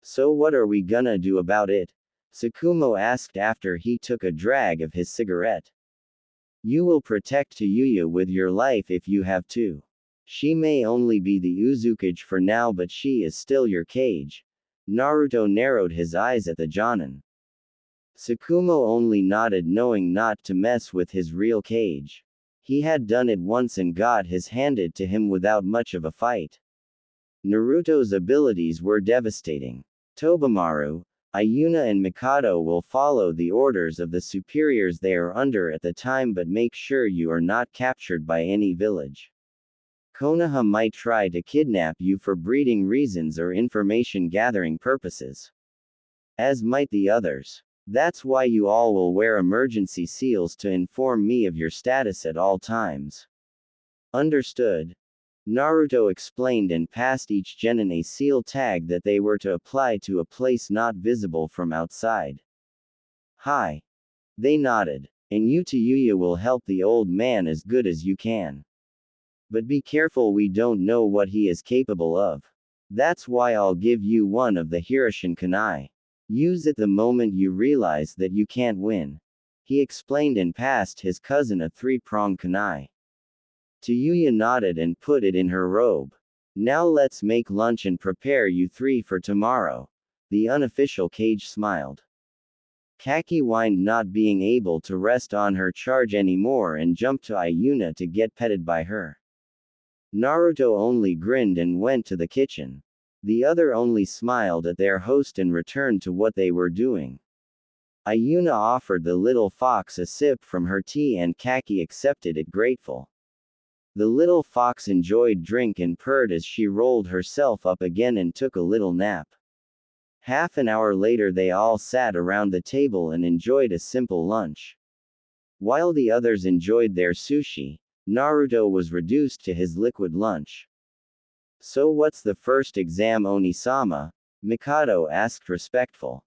"So what are we gonna do about it?" Tsukumo asked after he took a drag of his cigarette. "You will protect Tayuya with your life if you have to. She may only be the Uzukage for now, but she is still your Kage." Naruto narrowed his eyes at the Jonin. Tsukumo only nodded, knowing not to mess with his real Kage. He had done it once and got his handed to him without much of a fight. Naruto's abilities were devastating. Tobamaru, Ayuna and Mikado will follow the orders of the superiors they are under at the time, but make sure you are not captured by any village. Konoha might try to kidnap you for breeding reasons or information gathering purposes. As might the others. That's why you all will wear emergency seals to inform me of your status at all times. Understood? Naruto explained and passed each genin a seal tag that they were to apply to a place not visible from outside. "Hi." They nodded. "And you Tayuya will help the old man as good as you can. But be careful, we don't know what he is capable of. That's why I'll give you one of the Hiroshin kunai. Use it the moment you realize that you can't win." He explained and passed his cousin a 3-prong kunai. Tayuya nodded and put it in her robe. "Now let's make lunch and prepare you 3 for tomorrow." The unofficial Kage smiled. Kaki whined, not being able to rest on her charge anymore, and jumped to Ayuna to get petted by her. Naruto only grinned and went to the kitchen. The other only smiled at their host and returned to what they were doing. Ayuna offered the little fox a sip from her tea and Kaki accepted it grateful. The little fox enjoyed drink and purred as she rolled herself up again and took a little nap. Half an hour later they all sat around the table and enjoyed a simple lunch. While the others enjoyed their sushi, Naruto was reduced to his liquid lunch. "So what's the first exam, Onisama?" Mikado asked respectful.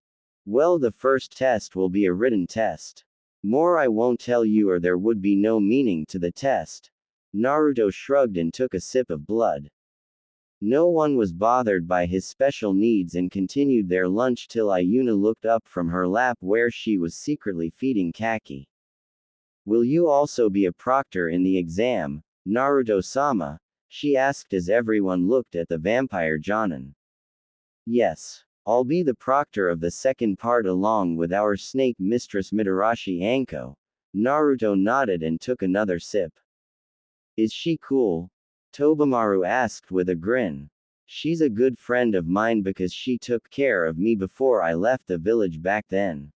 "Well, the first test will be a written test. More I won't tell you or there would be no meaning to the test." Naruto shrugged and took a sip of blood. No one was bothered by his special needs and continued their lunch till Ayuna looked up from her lap where she was secretly feeding Kaki. Will you also be a proctor in the exam, Naruto-sama? She asked as everyone looked at the vampire Jonin. Yes. I'll be the proctor of the second part along with our snake mistress Mitarashi Anko. Naruto nodded and took another sip. Is she cool? Tobamaru asked with a grin. She's a good friend of mine because she took care of me before I left the village back then.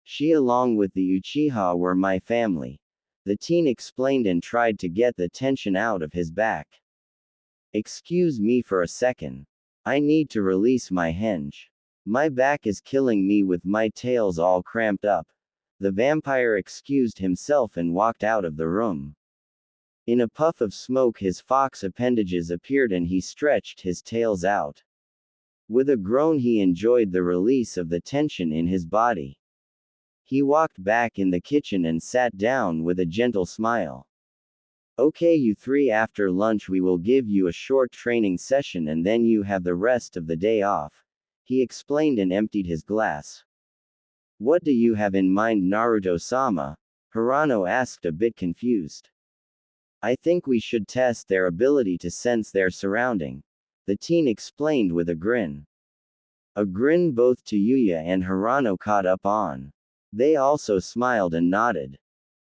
She along with the Uchiha were my family. The teen explained and tried to get the tension out of his back. Excuse me for a second. I need to release my henge. My back is killing me with my tails all cramped up. The vampire excused himself and walked out of the room. In a puff of smoke his fox appendages appeared and he stretched his tails out. With a groan he enjoyed the release of the tension in his body. He walked back in the kitchen and sat down with a gentle smile. Okay, you three, after lunch we will give you a short training session and then you have the rest of the day off, he explained and emptied his glass. What do you have in mind, Naruto-sama? Hirano asked, a bit confused. I think we should test their ability to sense their surrounding, the teen explained with a grin. A grin both Tayuya and Hirano caught up on. They also smiled and nodded.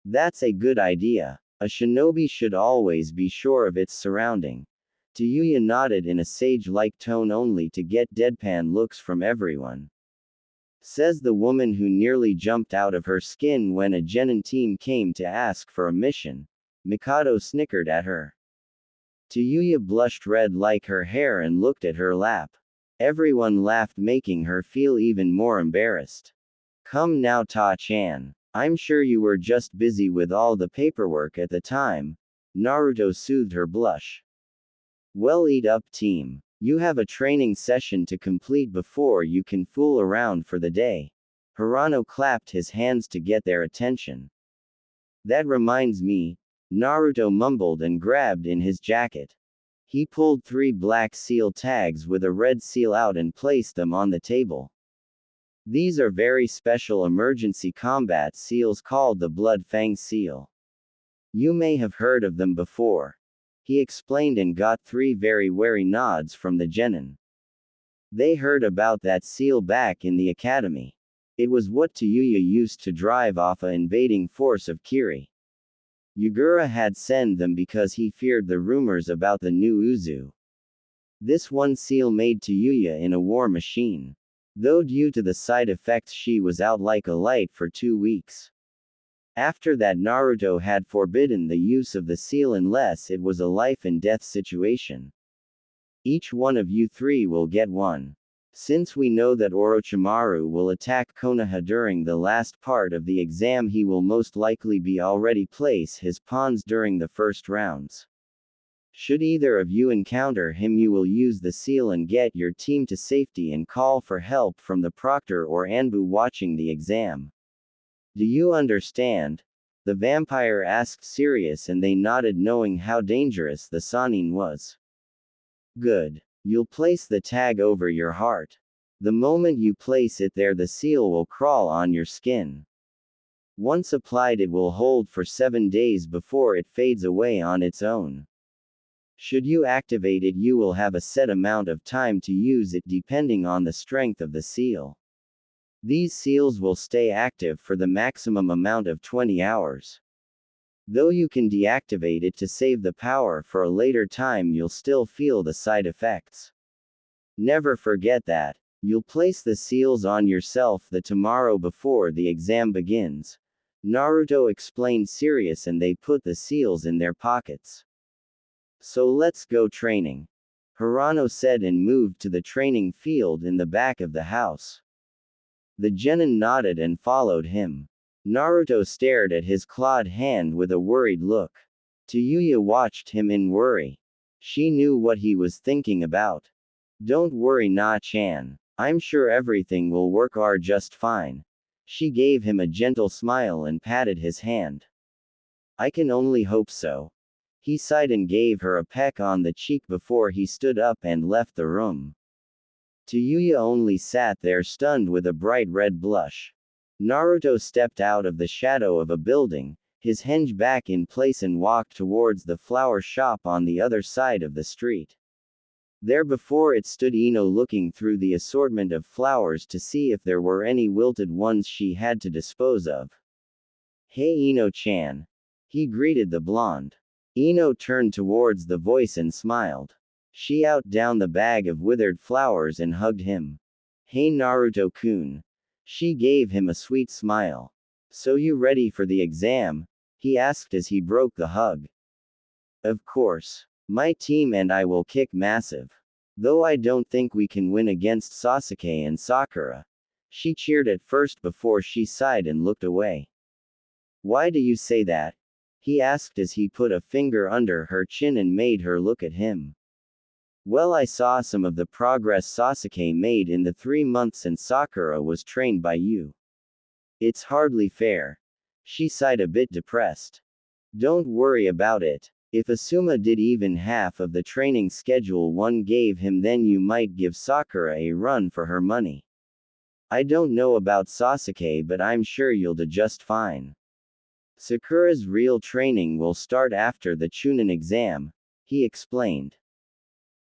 That's a good idea. A shinobi should always be sure of its surrounding. Tayuya nodded in a sage-like tone only to get deadpan looks from everyone. Says the woman who nearly jumped out of her skin when a genin team came to ask for a mission. Mikado snickered at her. Tayuya blushed red like her hair and looked at her lap. Everyone laughed, making her feel even more embarrassed. Come now, Ta-chan. I'm sure you were just busy with all the paperwork at the time. Naruto soothed her blush. Well, eat up, team. You have a training session to complete before you can fool around for the day. Hirano clapped his hands to get their attention. That reminds me, Naruto mumbled and grabbed in his jacket. He pulled 3 black seal tags with a red seal out and placed them on the table. These are very special emergency combat seals called the Blood Fang seal. You may have heard of them before. He explained and got 3 very wary nods from the genin. They heard about that seal back in the academy. It was what Tayuya used to drive off an invading force of Kiri. Yugura had sent them because he feared the rumors about the new Uzu. This one seal made Tayuya in a war machine. Though due to the side effects she was out like a light for 2 weeks. After that Naruto had forbidden the use of the seal unless it was a life and death situation. Each one of you 3 will get one. Since we know that Orochimaru will attack Konoha during the last part of the exam, he will most likely be already place his pawns during the first rounds. Should either of you encounter him, you will use the seal and get your team to safety and call for help from the proctor or ANBU watching the exam. Do you understand? The vampire asked serious and they nodded, knowing how dangerous the Sannin was. Good. You'll place the tag over your heart. The moment you place it there, the seal will crawl on your skin. Once applied, it will hold for 7 days before it fades away on its own. Should you activate it, you will have a set amount of time to use it depending on the strength of the seal. These seals will stay active for the maximum amount of 20 hours. Though you can deactivate it to save the power for a later time, you'll still feel the side effects. Never forget that. You'll place the seals on yourself the tomorrow before the exam begins. Naruto explained serious and they put the seals in their pockets. So let's go training. Hirano said and moved to the training field in the back of the house. The genin nodded and followed him. Naruto stared at his clawed hand with a worried look. Tayuya watched him in worry. She knew what he was thinking about. Don't worry, Na-chan. I'm sure everything will work out just fine. She gave him a gentle smile and patted his hand. I can only hope so. He sighed and gave her a peck on the cheek before he stood up and left the room. Yuya only sat there stunned with a bright red blush. Naruto stepped out of the shadow of a building, his henge back in place and walked towards the flower shop on the other side of the street. There before it stood Ino looking through the assortment of flowers to see if there were any wilted ones she had to dispose of. "Hey Ino-chan." He greeted the blonde. Ino turned towards the voice and smiled. She out down the bag of withered flowers and hugged him. "Hey Naruto-kun." She gave him a sweet smile. "So you ready for the exam?" he asked as he broke the hug. "Of course. My team and I will kick massive. Though I don't think we can win against Sasuke and Sakura." She cheered at first before she sighed and looked away. "Why do you say that?" he asked as he put a finger under her chin and made her look at him. "Well, I saw some of the progress Sasuke made in the 3 months and Sakura was trained by you. It's hardly fair." She sighed a bit depressed. "Don't worry about it. If Asuma did even half of the training schedule one gave him, then you might give Sakura a run for her money. I don't know about Sasuke, but I'm sure you'll do just fine. Sakura's real training will start after the Chunin exam," he explained.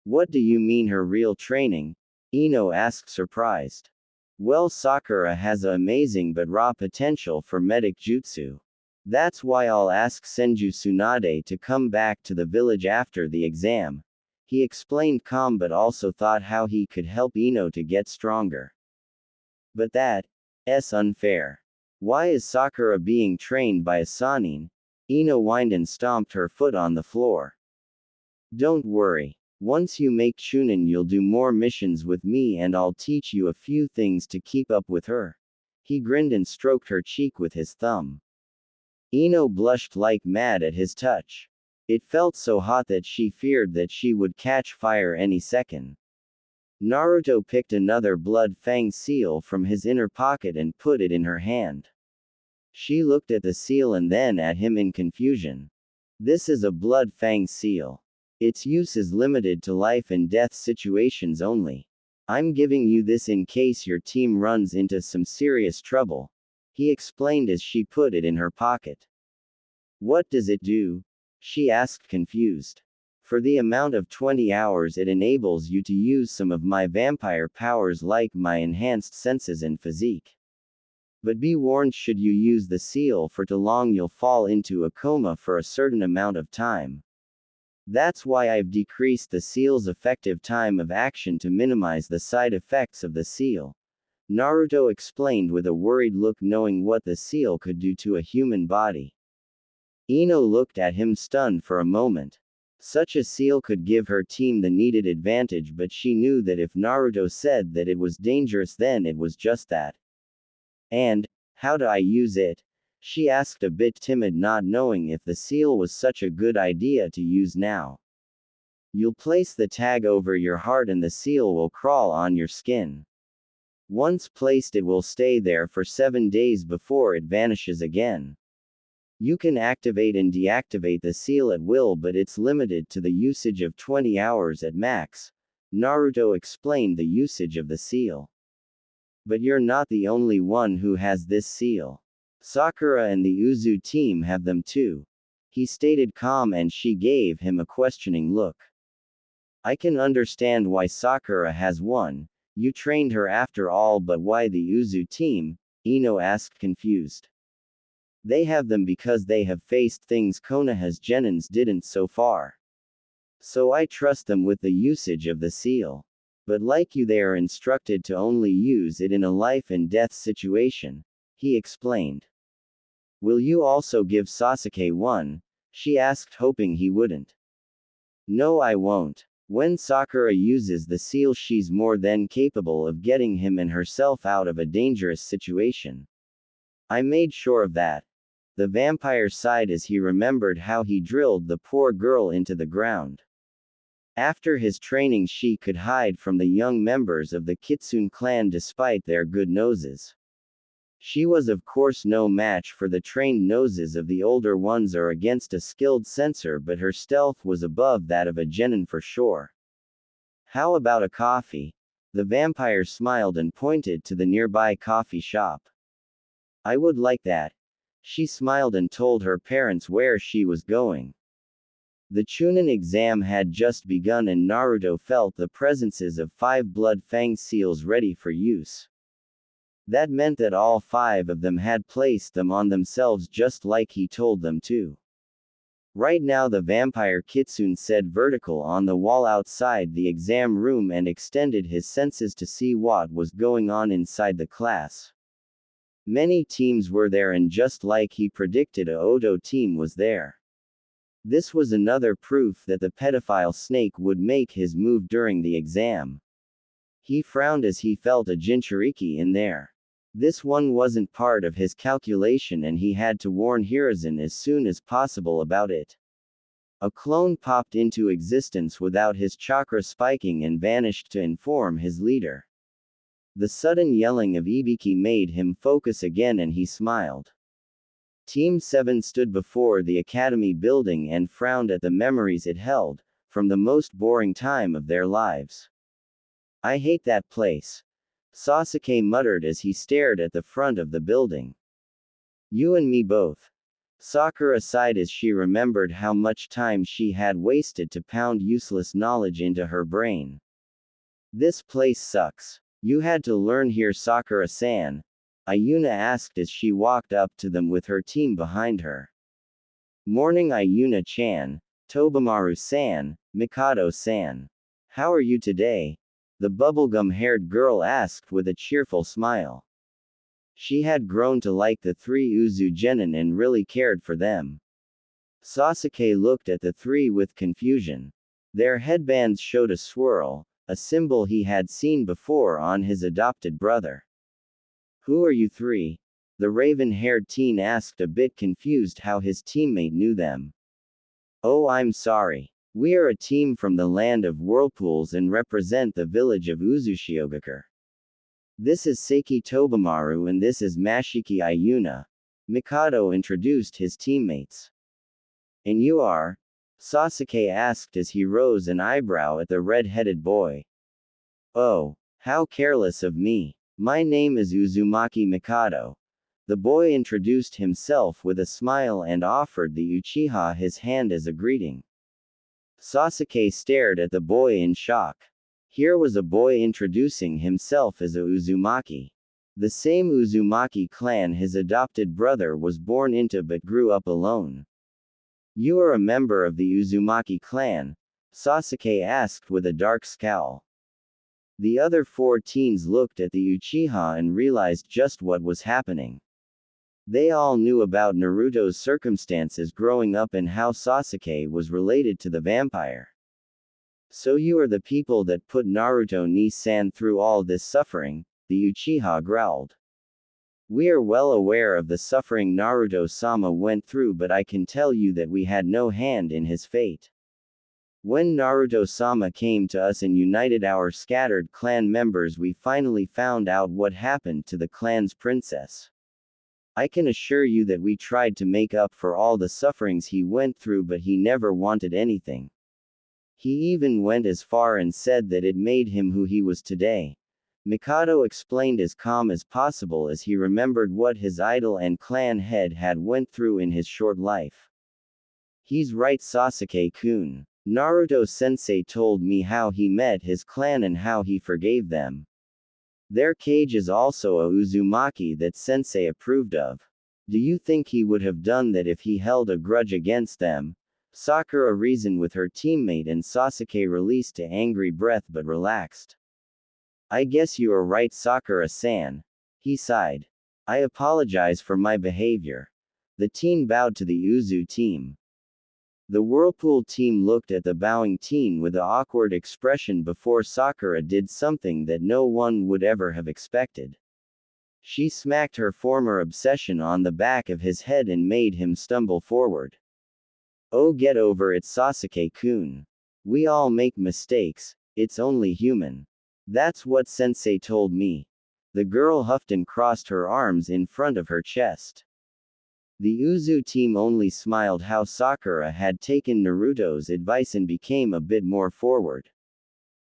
"What do you mean her real training?" Ino asked surprised. "Well, Sakura has a amazing but raw potential for medic jutsu. That's why I'll ask Senju Tsunade to come back to the village after the exam," he explained calm but also thought how he could help Ino to get stronger. "But that's unfair. Why is Sakura being trained by a Sannin?" Ino whined and stomped her foot on the floor. "Don't worry. Once you make Chunin, you'll do more missions with me and I'll teach you a few things to keep up with her." He grinned and stroked her cheek with his thumb. Ino blushed like mad at his touch. It felt so hot that she feared that she would catch fire any second. Naruto picked another blood fang seal from his inner pocket and put it in her hand. She looked at the seal and then at him in confusion. "This is a blood fang seal. Its use is limited to life and death situations only. I'm giving you this in case your team runs into some serious trouble," he explained as she put it in her pocket. "What does it do?" she asked confused. "For the amount of 20 hours it enables you to use some of my vampire powers like my enhanced senses and physique. But be warned, should you use the seal for too long you'll fall into a coma for a certain amount of time. That's why I've decreased the seal's effective time of action to minimize the side effects of the seal," Naruto explained with a worried look, knowing what the seal could do to a human body. Ino looked at him stunned for a moment. Such a seal could give her team the needed advantage, but she knew that if Naruto said that it was dangerous, then it was just that. "And how do I use it?" she asked a bit timid, not knowing if the seal was such a good idea to use now. "You'll place the tag over your heart and the seal will crawl on your skin. Once placed, it will stay there for 7 days before it vanishes again. You can activate and deactivate the seal at will, but it's limited to the usage of 20 hours at max," Naruto explained the usage of the seal. "But you're not the only one who has this seal. Sakura and the Uzu team have them too," he stated calm, and she gave him a questioning look. "I can understand why Sakura has one. You trained her after all, but why the Uzu team?" Ino asked confused. "They have them because they have faced things Konoha's genins didn't so far. So I trust them with the usage of the seal. But like you, they are instructed to only use it in a life and death situation," he explained. "Will you also give Sasuke one?" she asked, hoping he wouldn't. "No, I won't. When Sakura uses the seal, she's more than capable of getting him and herself out of a dangerous situation. I made sure of that." The vampire sighed as he remembered how he drilled the poor girl into the ground. After his training, she could hide from the young members of the Kitsune clan despite their good noses. She was of course no match for the trained noses of the older ones or against a skilled censor, but her stealth was above that of a genin for sure. How about a coffee? The vampire smiled and pointed to the nearby coffee shop. I would like that. She smiled and told her parents where she was going. The Chunin exam had just begun and Naruto felt the presences of 5 blood fang seals ready for use. That meant that all 5 of them had placed them on themselves just like he told them to. Right now the vampire Kitsune said vertical on the wall outside the exam room and extended his senses to see what was going on inside the class. Many teams were there and just like he predicted, a Odo team was there. This was another proof that the pedophile snake would make his move during the exam. He frowned as he felt a Jinchuriki in there. This one wasn't part of his calculation and he had to warn Hiruzen as soon as possible about it. A clone popped into existence without his chakra spiking and vanished to inform his leader. The sudden yelling of Ibiki made him focus again and he smiled. Team 7 stood before the academy building and frowned at the memories it held, from the most boring time of their lives. I hate that place. Sasuke muttered as he stared at the front of the building. You and me both. Sakura sighed as she remembered how much time she had wasted to pound useless knowledge into her brain. This place sucks. You had to learn here, Sakura-san, Ayuna asked as she walked up to them with her team behind her. Morning, Ayuna-chan, Tobamaru-san, Mikado-san. How are you today? The bubblegum-haired girl asked with a cheerful smile. She had grown to like the 3 Uzu genin and really cared for them. Sasuke looked at the 3 with confusion. Their headbands showed a swirl, a symbol he had seen before on his adopted brother. Who are you 3? The raven-haired teen asked, a bit confused how his teammate knew them. Oh, I'm sorry. We are a team from the land of whirlpools and represent the village of Uzushiogakure. This is Seiki Tobamaru and this is Mashiki Ayuna. Mikado introduced his teammates. And you are? Sasuke asked as he rose an eyebrow at the red-headed boy. Oh, how careless of me. My name is Uzumaki Mikado. The boy introduced himself with a smile and offered the Uchiha his hand as a greeting. Sasuke stared at the boy in shock. Here was a boy introducing himself as a Uzumaki. The same Uzumaki clan his adopted brother was born into but grew up alone. You are a member of the Uzumaki clan? Sasuke asked with a dark scowl. The other 4 teens looked at the Uchiha and realized just what was happening. They all knew about Naruto's circumstances growing up and how Sasuke was related to the vampire. So you are the people that put Naruto-ni-san through all this suffering, the Uchiha growled. We are well aware of the suffering Naruto-sama went through, but I can tell you that we had no hand in his fate. When Naruto-sama came to us and united our scattered clan members, we finally found out what happened to the clan's princess. I can assure you that we tried to make up for all the sufferings he went through, but he never wanted anything. He even went as far and said that it made him who he was today. Mikado explained as calm as possible as he remembered what his idol and clan head had went through in his short life. He's right, Sasuke-kun. Naruto-sensei told me how he met his clan and how he forgave them. Their cage is also a Uzumaki that sensei approved of. Do you think he would have done that if he held a grudge against them? Sakura reasoned with her teammate and Sasuke released an angry breath but relaxed. I guess you are right, Sakura-san. He sighed. I apologize for my behavior. The teen bowed to the Uzu team. The Whirlpool team looked at the bowing teen with an awkward expression before Sakura did something that no one would ever have expected. She smacked her former obsession on the back of his head and made him stumble forward. Oh, get over it, Sasuke-kun. We all make mistakes, it's only human. That's what sensei told me. The girl huffed and crossed her arms in front of her chest. The Uzu team only smiled how Sakura had taken Naruto's advice and became a bit more forward.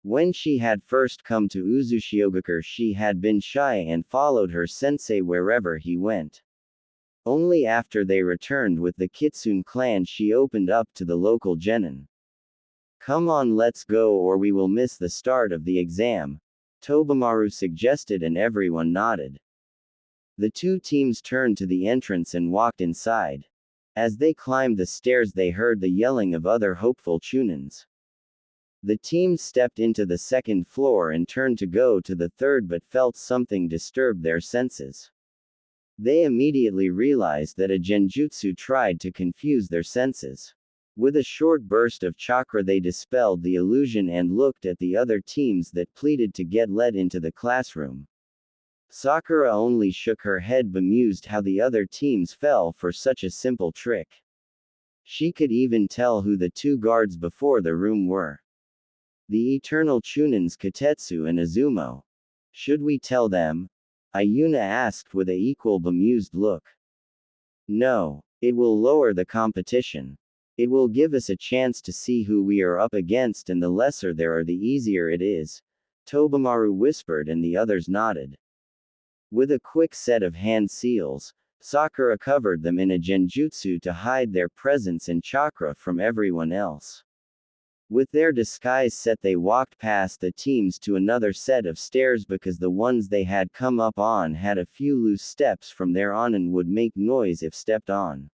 When she had first come to Uzushiogakure, she had been shy and followed her sensei wherever he went. Only after they returned with the Kitsune clan she opened up to the local genin. "Come on, let's go or we will miss the start of the exam," Tobamaru suggested and everyone nodded. The two teams turned to the entrance and walked inside. As they climbed the stairs they heard the yelling of other hopeful chunins. The teams stepped into the second floor and turned to go to the third but felt something disturb their senses. They immediately realized that a genjutsu tried to confuse their senses. With a short burst of chakra they dispelled the illusion and looked at the other teams that pleaded to get let into the classroom. Sakura only shook her head, bemused how the other teams fell for such a simple trick. She could even tell who the two guards before the room were. The eternal chunins Katetsu and Izumo. "Should we tell them?" Ayuna asked with a equal bemused look. "No. It will lower the competition. It will give us a chance to see who we are up against, and the lesser there are the easier it is," Tobamaru whispered and the others nodded. With a quick set of hand seals, Sakura covered them in a genjutsu to hide their presence and chakra from everyone else. With their disguise set they walked past the teams to another set of stairs because the ones they had come up on had a few loose steps from there on and would make noise if stepped on.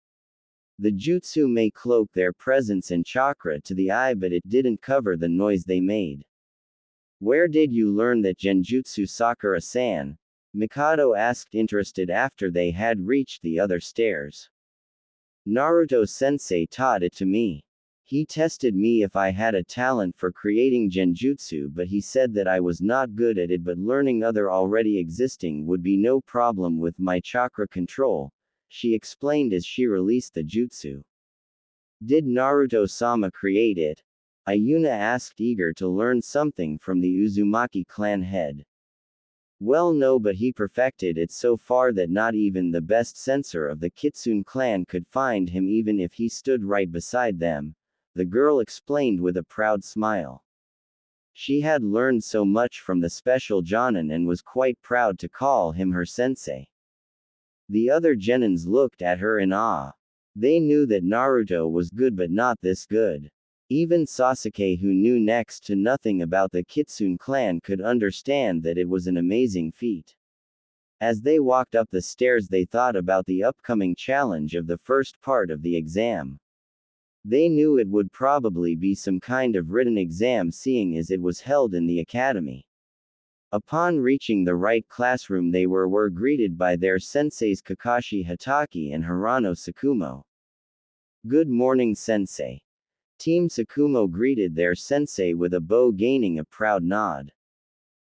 The jutsu may cloak their presence and chakra to the eye but it didn't cover the noise they made. "Where did you learn that genjutsu, Sakura-san?" Mikado asked, interested after they had reached the other stairs. "Naruto-sensei taught it to me. He tested me if I had a talent for creating genjutsu, but he said that I was not good at it, but learning other already existing would be no problem with my chakra control," she explained as she released the jutsu. "Did Naruto-sama create it?" Ayuna asked, eager to learn something from the Uzumaki clan head. "Well, no, but he perfected it so far that not even the best censor of the Kitsune clan could find him even if he stood right beside them," the girl explained with a proud smile. She had learned so much from the special Jonin and was quite proud to call him her sensei. The other genins looked at her in awe. They knew that Naruto was good but not this good. Even Sasuke, who knew next to nothing about the Kitsune clan, could understand that it was an amazing feat. As they walked up the stairs they thought about the upcoming challenge of the first part of the exam. They knew it would probably be some kind of written exam, seeing as it was held in the academy. Upon reaching the right classroom they were greeted by their senseis Kakashi Hatake and Hirano Sakumo. "Good morning, sensei." Team Sakumo greeted their sensei with a bow, gaining a proud nod.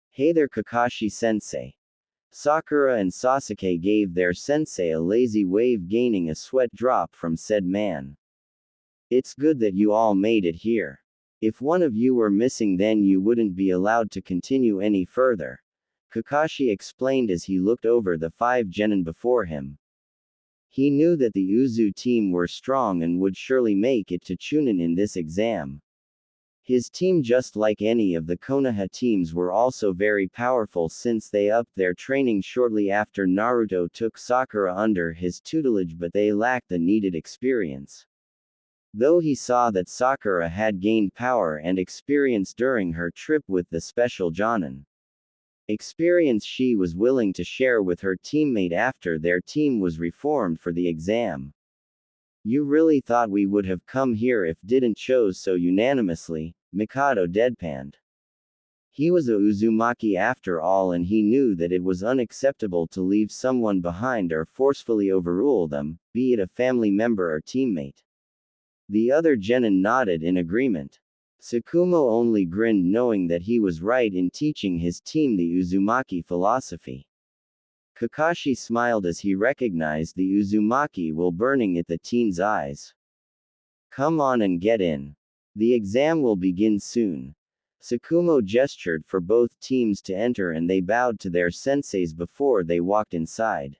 "Hey there, Kakashi-sensei." Sakura and Sasuke gave their sensei a lazy wave, gaining a sweat drop from said man. "It's good that you all made it here. If one of you were missing then you wouldn't be allowed to continue any further," Kakashi explained as he looked over the 5 genin before him. He knew that the Uzu team were strong and would surely make it to Chunin in this exam. His team, just like any of the Konoha teams, were also very powerful since they upped their training shortly after Naruto took Sakura under his tutelage, but they lacked the needed experience. Though he saw that Sakura had gained power and experience during her trip with the special Jonin. Experience she was willing to share with her teammate after their team was reformed for the exam. "You really thought we would have come here if didn't chose so unanimously," Mikado deadpanned. He was a Uzumaki after all, and he knew that it was unacceptable to leave someone behind or forcefully overrule them, be it a family member or teammate. The other genin nodded in agreement. Sakumo only grinned, knowing that he was right in teaching his team the Uzumaki philosophy. Kakashi smiled as he recognized the Uzumaki will burning at the teen's eyes. "Come on and get in. The exam will begin soon." Tsukumo gestured for both teams to enter and they bowed to their senseis before they walked inside.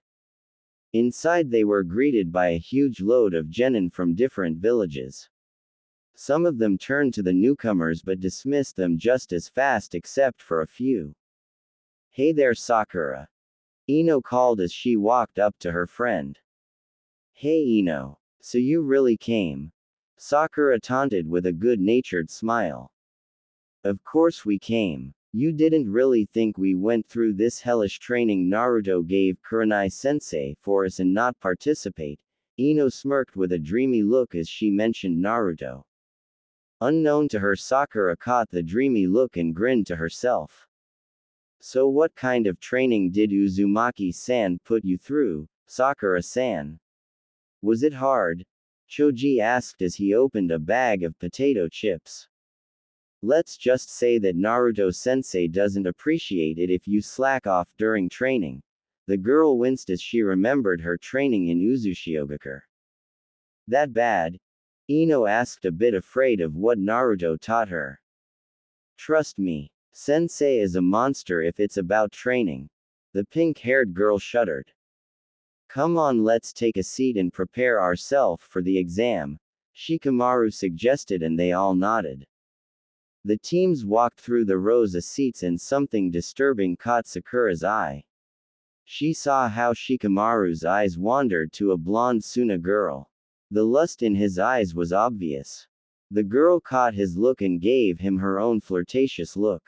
Inside they were greeted by a huge load of genin from different villages. Some of them turned to the newcomers but dismissed them just as fast except for a few. "Hey there, Sakura," Ino called as she walked up to her friend. "Hey Ino. So you really came?" Sakura taunted with a good-natured smile. "Of course we came. You didn't really think we went through this hellish training Naruto gave Kurenai-sensei for us and not participate?" Ino smirked with a dreamy look as she mentioned Naruto. Unknown to her, Sakura caught the dreamy look and grinned to herself. "So what kind of training did Uzumaki-san put you through, Sakura-san? Was it hard?" Choji asked as he opened a bag of potato chips. "Let's just say that Naruto-sensei doesn't appreciate it if you slack off during training." The girl winced as she remembered her training in Uzushiogakure. "That bad?" Ino asked, a bit afraid of what Naruto taught her. "Trust me, sensei is a monster if it's about training." The pink-haired girl shuddered. "Come on, let's take a seat and prepare ourselves for the exam," Shikamaru suggested and they all nodded. The teams walked through the rows of seats and something disturbing caught Sakura's eye. She saw how Shikamaru's eyes wandered to a blonde Suna girl. The lust in his eyes was obvious. The girl caught his look and gave him her own flirtatious look.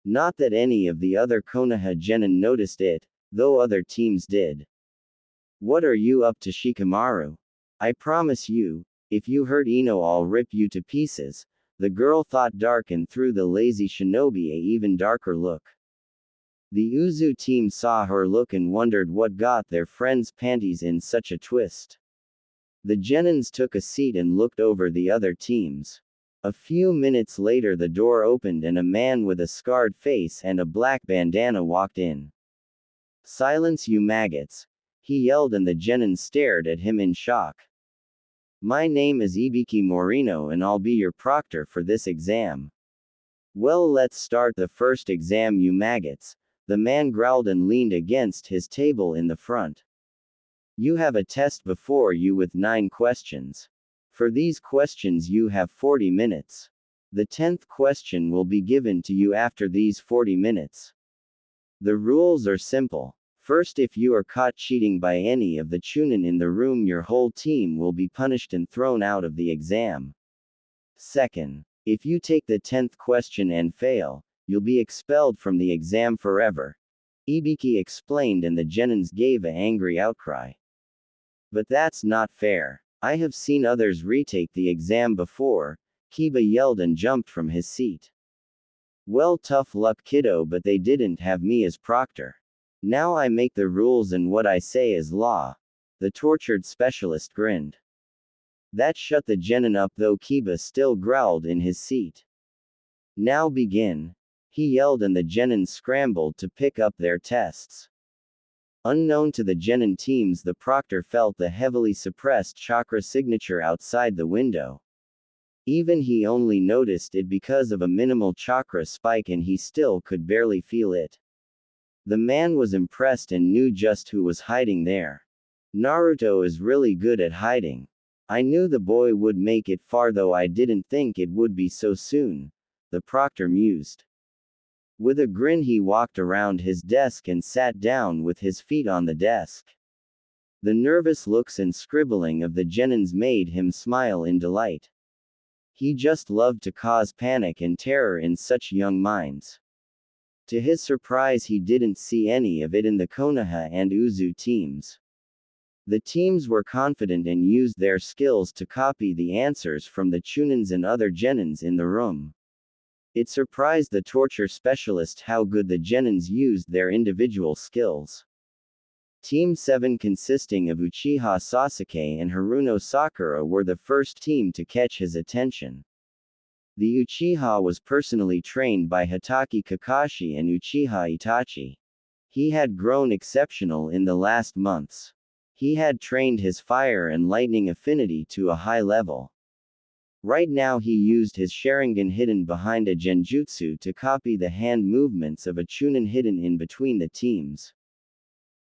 Not that any of the other Konoha genin noticed it, though other teams did. "What are you up to, Shikamaru? I promise you, if you hurt Ino I'll rip you to pieces." The girl thought dark and threw the lazy shinobi a even darker look. The Uzu team saw her look and wondered what got their friend's panties in such a twist. The genins took a seat and looked over the other teams. A few minutes later the door opened and a man with a scarred face and a black bandana walked in. "Silence, you maggots!" he yelled and the genins stared at him in shock. "My name is Ibiki Morino and I'll be your proctor for this exam." "Well, let's start the first exam, you maggots," the man growled and leaned against his table in the front. "You have a test before you with 9 questions. For these questions you have 40 minutes. The 10th question will be given to you after these 40 minutes. The rules are simple. First, if you are caught cheating by any of the chunin in the room, your whole team will be punished and thrown out of the exam. Second, if you take the 10th question and fail, you'll be expelled from the exam forever," Ibiki explained and the genins gave an angry outcry. "But that's not fair. I have seen others retake the exam before," Kiba yelled and jumped from his seat. "Well, tough luck, kiddo, but they didn't have me as proctor. Now I make the rules and what I say is law." The tortured specialist grinned. That shut the genin up, though Kiba still growled in his seat. "Now begin," he yelled and the genin scrambled to pick up their tests. Unknown to the genin teams, the proctor felt the heavily suppressed chakra signature outside the window. Even he only noticed it because of a minimal chakra spike and he still could barely feel it. The man was impressed and knew just who was hiding there. "Naruto is really good at hiding. I knew the boy would make it far, though I didn't think it would be so soon," the proctor mused. With a grin he walked around his desk and sat down with his feet on the desk. The nervous looks and scribbling of the genins made him smile in delight. He just loved to cause panic and terror in such young minds. To his surprise, he didn't see any of it in the Konoha and Uzu teams. The teams were confident and used their skills to copy the answers from the chunins and other genins in the room. It surprised the torture specialist how good the genins used their individual skills. Team 7, consisting of Uchiha Sasuke and Haruno Sakura, were the first team to catch his attention. The Uchiha was personally trained by Hatake Kakashi and Uchiha Itachi. He had grown exceptional in the last months. He had trained his fire and lightning affinity to a high level. Right now he used his Sharingan hidden behind a genjutsu to copy the hand movements of a Chunin hidden in between the teams.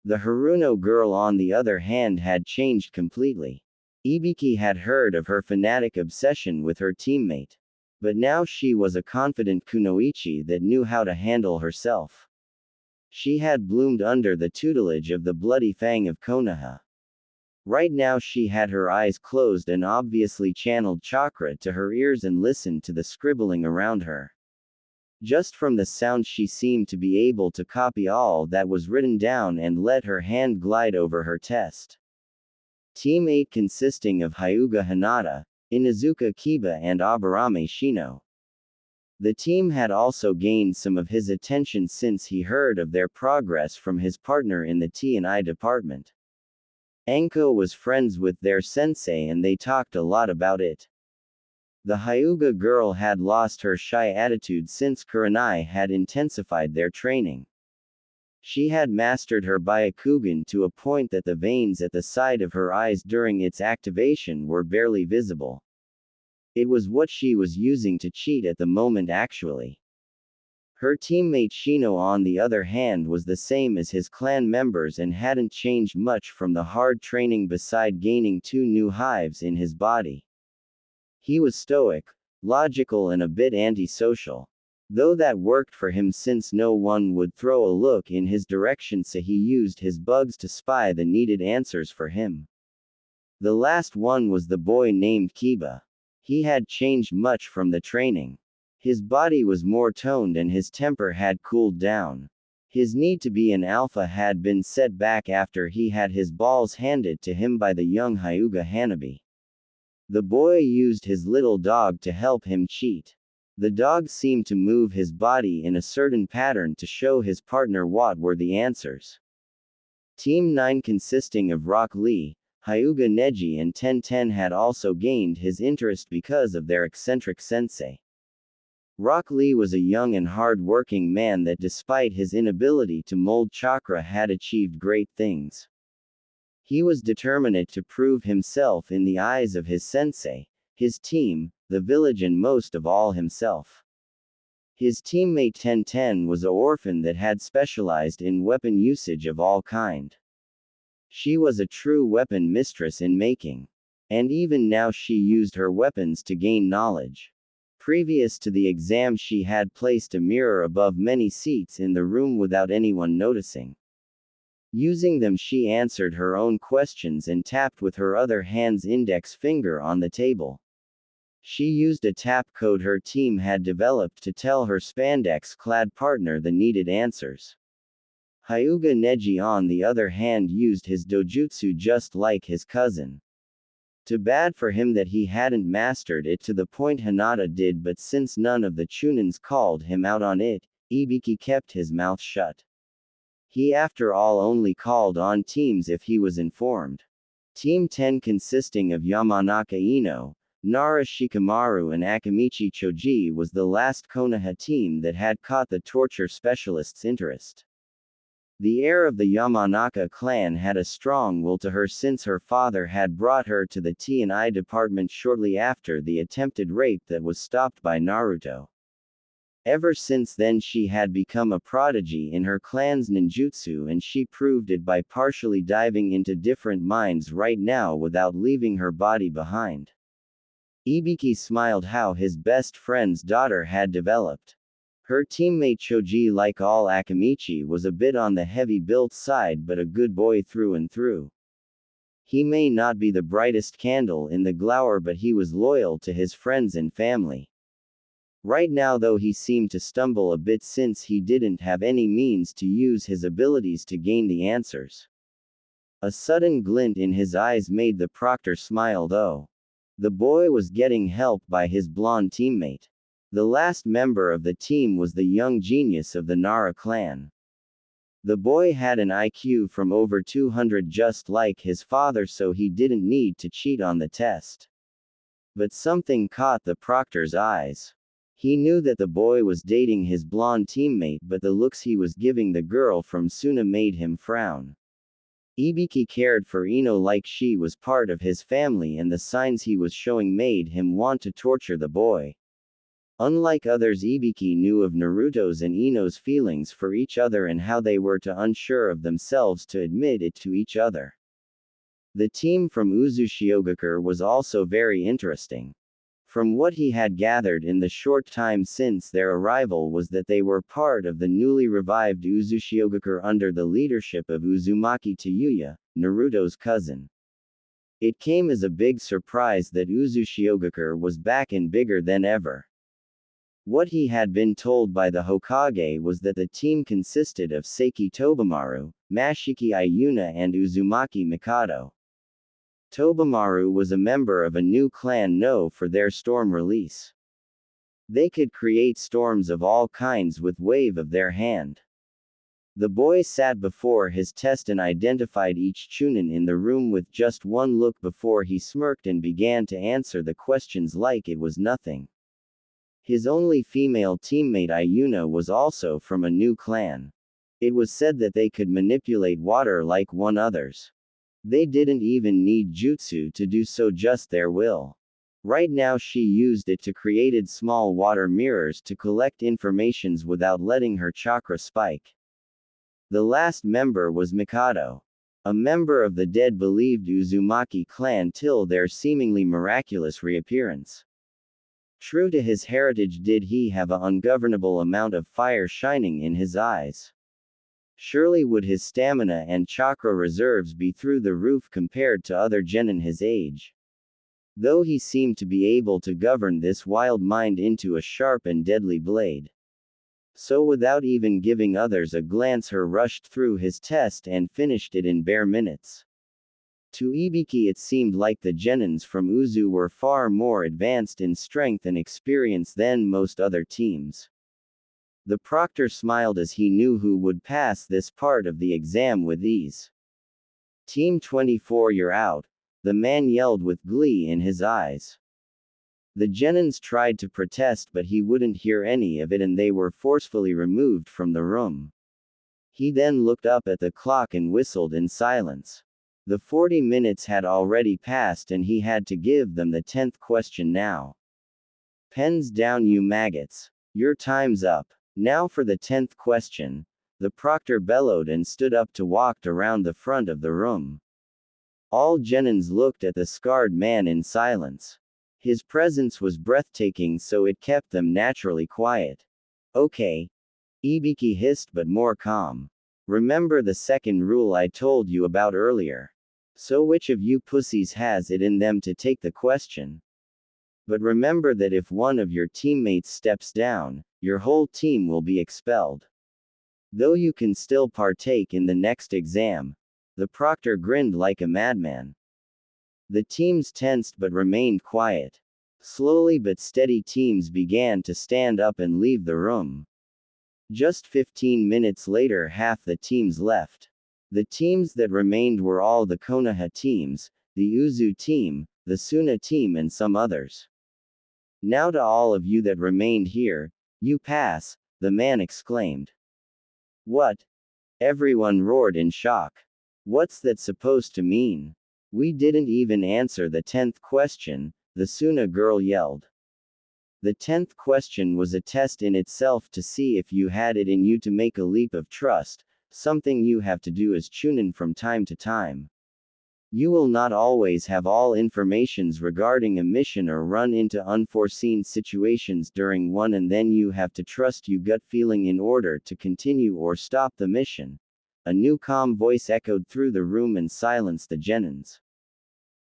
The Haruno girl on the other hand had changed completely. Ibiki had heard of her fanatic obsession with her teammate. But now she was a confident kunoichi that knew how to handle herself. She had bloomed under the tutelage of the bloody fang of Konoha. Right now she had her eyes closed and obviously channeled chakra to her ears and listened to the scribbling around her. Just from the sound she seemed to be able to copy all that was written down and let her hand glide over her test. Team 8 consisting of Hyuga Hinata, Inuzuka Kiba and Aburame Shino. The team had also gained some of his attention since he heard of their progress from his partner in the T&I department. Anko was friends with their sensei and they talked a lot about it. The Hyuga girl had lost her shy attitude since Kurenai had intensified their training. She had mastered her Byakugan to a point that the veins at the side of her eyes during its activation were barely visible. It was what she was using to cheat at the moment actually. Her teammate Shino on the other hand was the same as his clan members and hadn't changed much from the hard training beside gaining 2 new hives in his body. He was stoic, logical and a bit antisocial. Though that worked for him since no one would throw a look in his direction, so he used his bugs to spy the needed answers for him. The last one was the boy named Kiba. He had changed much from the training. His body was more toned and his temper had cooled down. His need to be an alpha had been set back after he had his balls handed to him by the young Hyuga Hanabi. The boy used his little dog to help him cheat. The dog seemed to move his body in a certain pattern to show his partner what were the answers. Team 9 consisting of Rock Lee, Hyuga Neji and Ten had also gained his interest because of their eccentric sensei. Rock Lee was a young and hard-working man that despite his inability to mold chakra had achieved great things. He was determined to prove himself in the eyes of his sensei, his team, the village and most of all himself. His teammate Ten was an orphan that had specialized in weapon usage of all kind. She was a true weapon mistress in making. And even now she used her weapons to gain knowledge. Previous to the exam she had placed a mirror above many seats in the room without anyone noticing. Using them she answered her own questions and tapped with her other hand's index finger on the table. She used a tap code her team had developed to tell her spandex-clad partner the needed answers. Hyuga Neji on the other hand used his dojutsu just like his cousin. Too bad for him that he hadn't mastered it to the point Hinata did, but since none of the Chunins called him out on it, Ibiki kept his mouth shut. He after all only called on teams if he was informed. Team 10 consisting of Yamanaka Ino, Nara Shikamaru and Akamichi Choji was the last Konoha team that had caught the torture specialist's interest. The heir of the Yamanaka clan had a strong will to her since her father had brought her to the T&I department shortly after the attempted rape that was stopped by Naruto. Ever since then she had become a prodigy in her clan's ninjutsu, and she proved it by partially diving into different minds right now without leaving her body behind. Ibiki smiled how his best friend's daughter had developed. Her teammate Choji, like all Akamichi, was a bit on the heavy-built side but a good boy through and through. He may not be the brightest candle in the glower, but he was loyal to his friends and family. Right now though he seemed to stumble a bit since he didn't have any means to use his abilities to gain the answers. A sudden glint in his eyes made the proctor smile though. The boy was getting help by his blonde teammate. The last member of the team was the young genius of the Nara clan. The boy had an IQ from over 200 just like his father, so he didn't need to cheat on the test. But something caught the proctor's eyes. He knew that the boy was dating his blonde teammate, but the looks he was giving the girl from Suna made him frown. Ibiki cared for Ino like she was part of his family, and the signs he was showing made him want to torture the boy. Unlike others, Ibiki knew of Naruto's and Ino's feelings for each other and how they were too unsure of themselves to admit it to each other. The team from Uzushiogakure was also very interesting. From what he had gathered in the short time since their arrival was that they were part of the newly revived Uzushiogakure under the leadership of Uzumaki Tayuya, Naruto's cousin. It came as a big surprise that Uzushiogakure was back and bigger than ever. What he had been told by the Hokage was that the team consisted of Seiki Tobamaru, Mashiki Ayuna and Uzumaki Mikado. Tobamaru was a member of a new clan known for their storm release. They could create storms of all kinds with wave of their hand. The boy sat before his test and identified each chunin in the room with just one look before he smirked and began to answer the questions like it was nothing. His only female teammate Ayuna was also from a new clan. It was said that they could manipulate water like one others. They didn't even need jutsu to do so, just their will. Right now she used it to created small water mirrors to collect informations without letting her chakra spike. The last member was Mikado. A member of the dead believed Uzumaki clan till their seemingly miraculous reappearance. True to his heritage, did he have an ungovernable amount of fire shining in his eyes. Surely would his stamina and chakra reserves be through the roof compared to other genin his age. Though he seemed to be able to govern this wild mind into a sharp and deadly blade. So without even giving others a glance, her rushed through his test and finished it in bare minutes. To Ibiki it seemed like the genins from Uzu were far more advanced in strength and experience than most other teams. The proctor smiled as he knew who would pass this part of the exam with ease. Team 24, you're out, the man yelled with glee in his eyes. The genins tried to protest, but he wouldn't hear any of it and they were forcefully removed from the room. He then looked up at the clock and whistled in silence. The 40 minutes had already passed and he had to give them the 10th question now. Pens down, you maggots. Your time's up. Now for the 10th question, the proctor bellowed and stood up to walk around the front of the room. All genins looked at the scarred man in silence. His presence was breathtaking, so it kept them naturally quiet. Okay. Ibiki hissed, but more calm. Remember the second rule I told you about earlier. So which of you pussies has it in them to take the question? But remember that if one of your teammates steps down, your whole team will be expelled. Though you can still partake in the next exam. The proctor grinned like a madman. The teams tensed but remained quiet. Slowly but steady teams began to stand up and leave the room. Just 15 minutes later, half the teams left. The teams that remained were all the Konoha teams, the Uzu team, the Suna team and some others. Now to all of you that remained here, you pass, the man exclaimed. What? Everyone roared in shock. What's that supposed to mean? We didn't even answer the 10th question, the Suna girl yelled. The 10th question was a test in itself to see if you had it in you to make a leap of trust, something you have to do as chunin from time to time. You will not always have all informations regarding a mission or run into unforeseen situations during one, and then you have to trust your gut feeling in order to continue or stop the mission. A new calm voice echoed through the room and silenced the genins.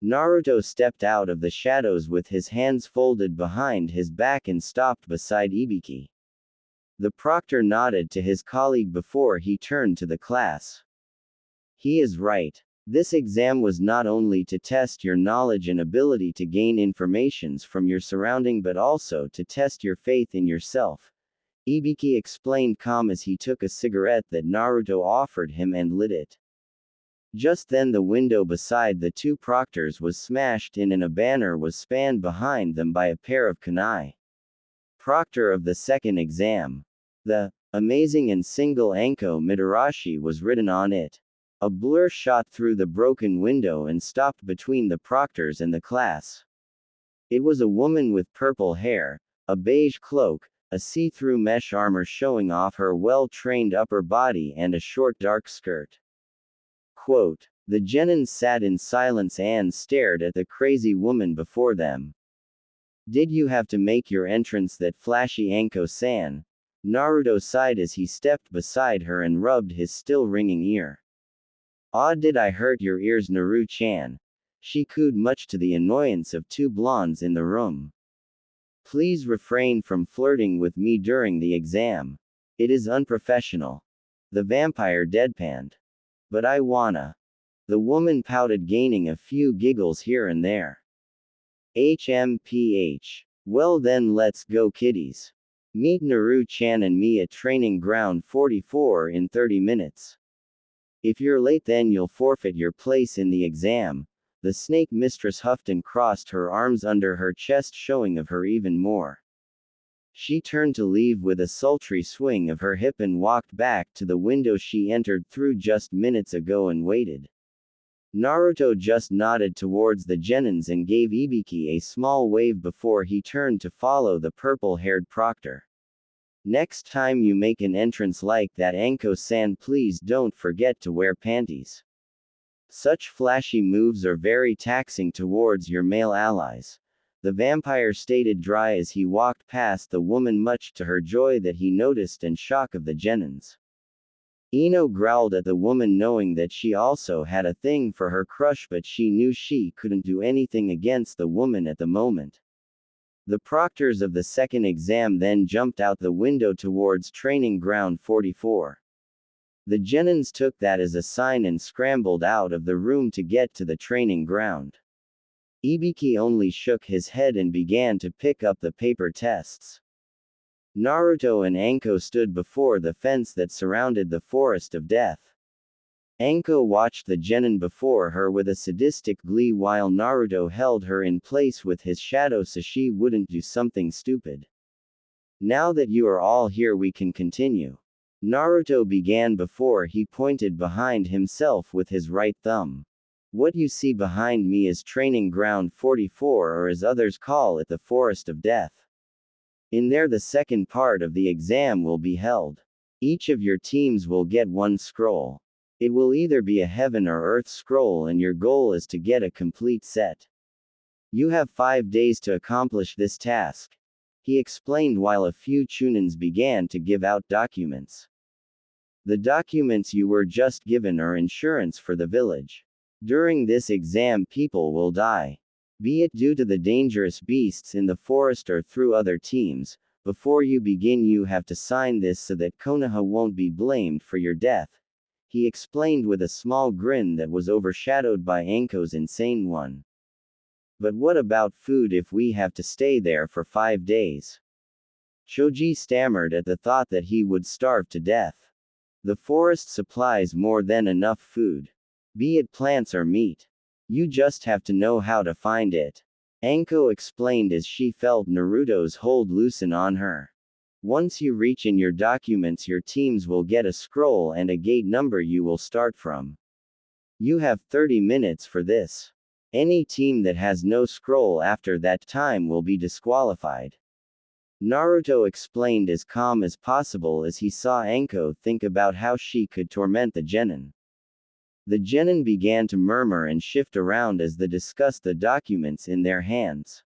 Naruto stepped out of the shadows with his hands folded behind his back and stopped beside Ibiki. The proctor nodded to his colleague before he turned to the class. He is right. This exam was not only to test your knowledge and ability to gain informations from your surrounding but also to test your faith in yourself. Ibiki explained calm as he took a cigarette that Naruto offered him and lit it. Just then the window beside the two proctors was smashed in and a banner was spanned behind them by a pair of kunai. Proctor of the second exam. The amazing and single Anko Mitarashi was written on it. A blur shot through the broken window and stopped between the proctors and the class. It was a woman with purple hair, a beige cloak, a see-through mesh armor showing off her well-trained upper body and a short dark skirt. Quote, the genins sat in silence and stared at the crazy woman before them. Did you have to make your entrance that flashy, Anko-san? Naruto sighed as he stepped beside her and rubbed his still ringing ear. Ah, did I hurt your ears, Naru-chan? She cooed, much to the annoyance of two blondes in the room. Please refrain from flirting with me during the exam. It is unprofessional. The vampire deadpanned. But I wanna. The woman pouted, gaining a few giggles here and there. HMPH. Well then, let's go, kiddies. Meet Naru-chan and me at training ground 44 in 30 minutes. If you're late, then you'll forfeit your place in the exam. The snake mistress huffed and crossed her arms under her chest, showing of her even more. She turned to leave with a sultry swing of her hip and walked back to the window she entered through just minutes ago and waited. Naruto just nodded towards the genins and gave Ibiki a small wave before he turned to follow the purple-haired proctor. Next time you make an entrance like that, Anko-san, please don't forget to wear panties. Such flashy moves are very taxing towards your male allies. The vampire stated dry as he walked past the woman, much to her joy that he noticed and shock of the genins. Ino growled at the woman, knowing that she also had a thing for her crush, but she knew she couldn't do anything against the woman at the moment. The proctors of the second exam then jumped out the window towards training ground 44. The genins took that as a sign and scrambled out of the room to get to the training ground. Ibiki only shook his head and began to pick up the paper tests. Naruto and Anko stood before the fence that surrounded the forest of death. Anko watched the genin before her with a sadistic glee while Naruto held her in place with his shadow so she wouldn't do something stupid. Now that you are all here, we can continue. Naruto began before he pointed behind himself with his right thumb. What you see behind me is training ground 44, or as others call it, the Forest of Death. In there the second part of the exam will be held. Each of your teams will get one scroll. It will either be a heaven or earth scroll, and your goal is to get a complete set. You have 5 days to accomplish this task, he explained while a few chunins began to give out documents. The documents you were just given are insurance for the village. During this exam, people will die. Be it due to the dangerous beasts in the forest or through other teams. Before you begin, you have to sign this so that Konoha won't be blamed for your death, he explained with a small grin that was overshadowed by Anko's insane one. But what about food if we have to stay there for 5 days? Choji stammered at the thought that he would starve to death. The forest supplies more than enough food. Be it plants or meat. You just have to know how to find it. Anko explained as she felt Naruto's hold loosen on her. Once you reach in your documents, your teams will get a scroll and a gate number you will start from. You have 30 minutes for this. Any team that has no scroll after that time will be disqualified. Naruto explained as calm as possible as he saw Anko think about how she could torment the genin. The genin began to murmur and shift around as they discussed the documents in their hands.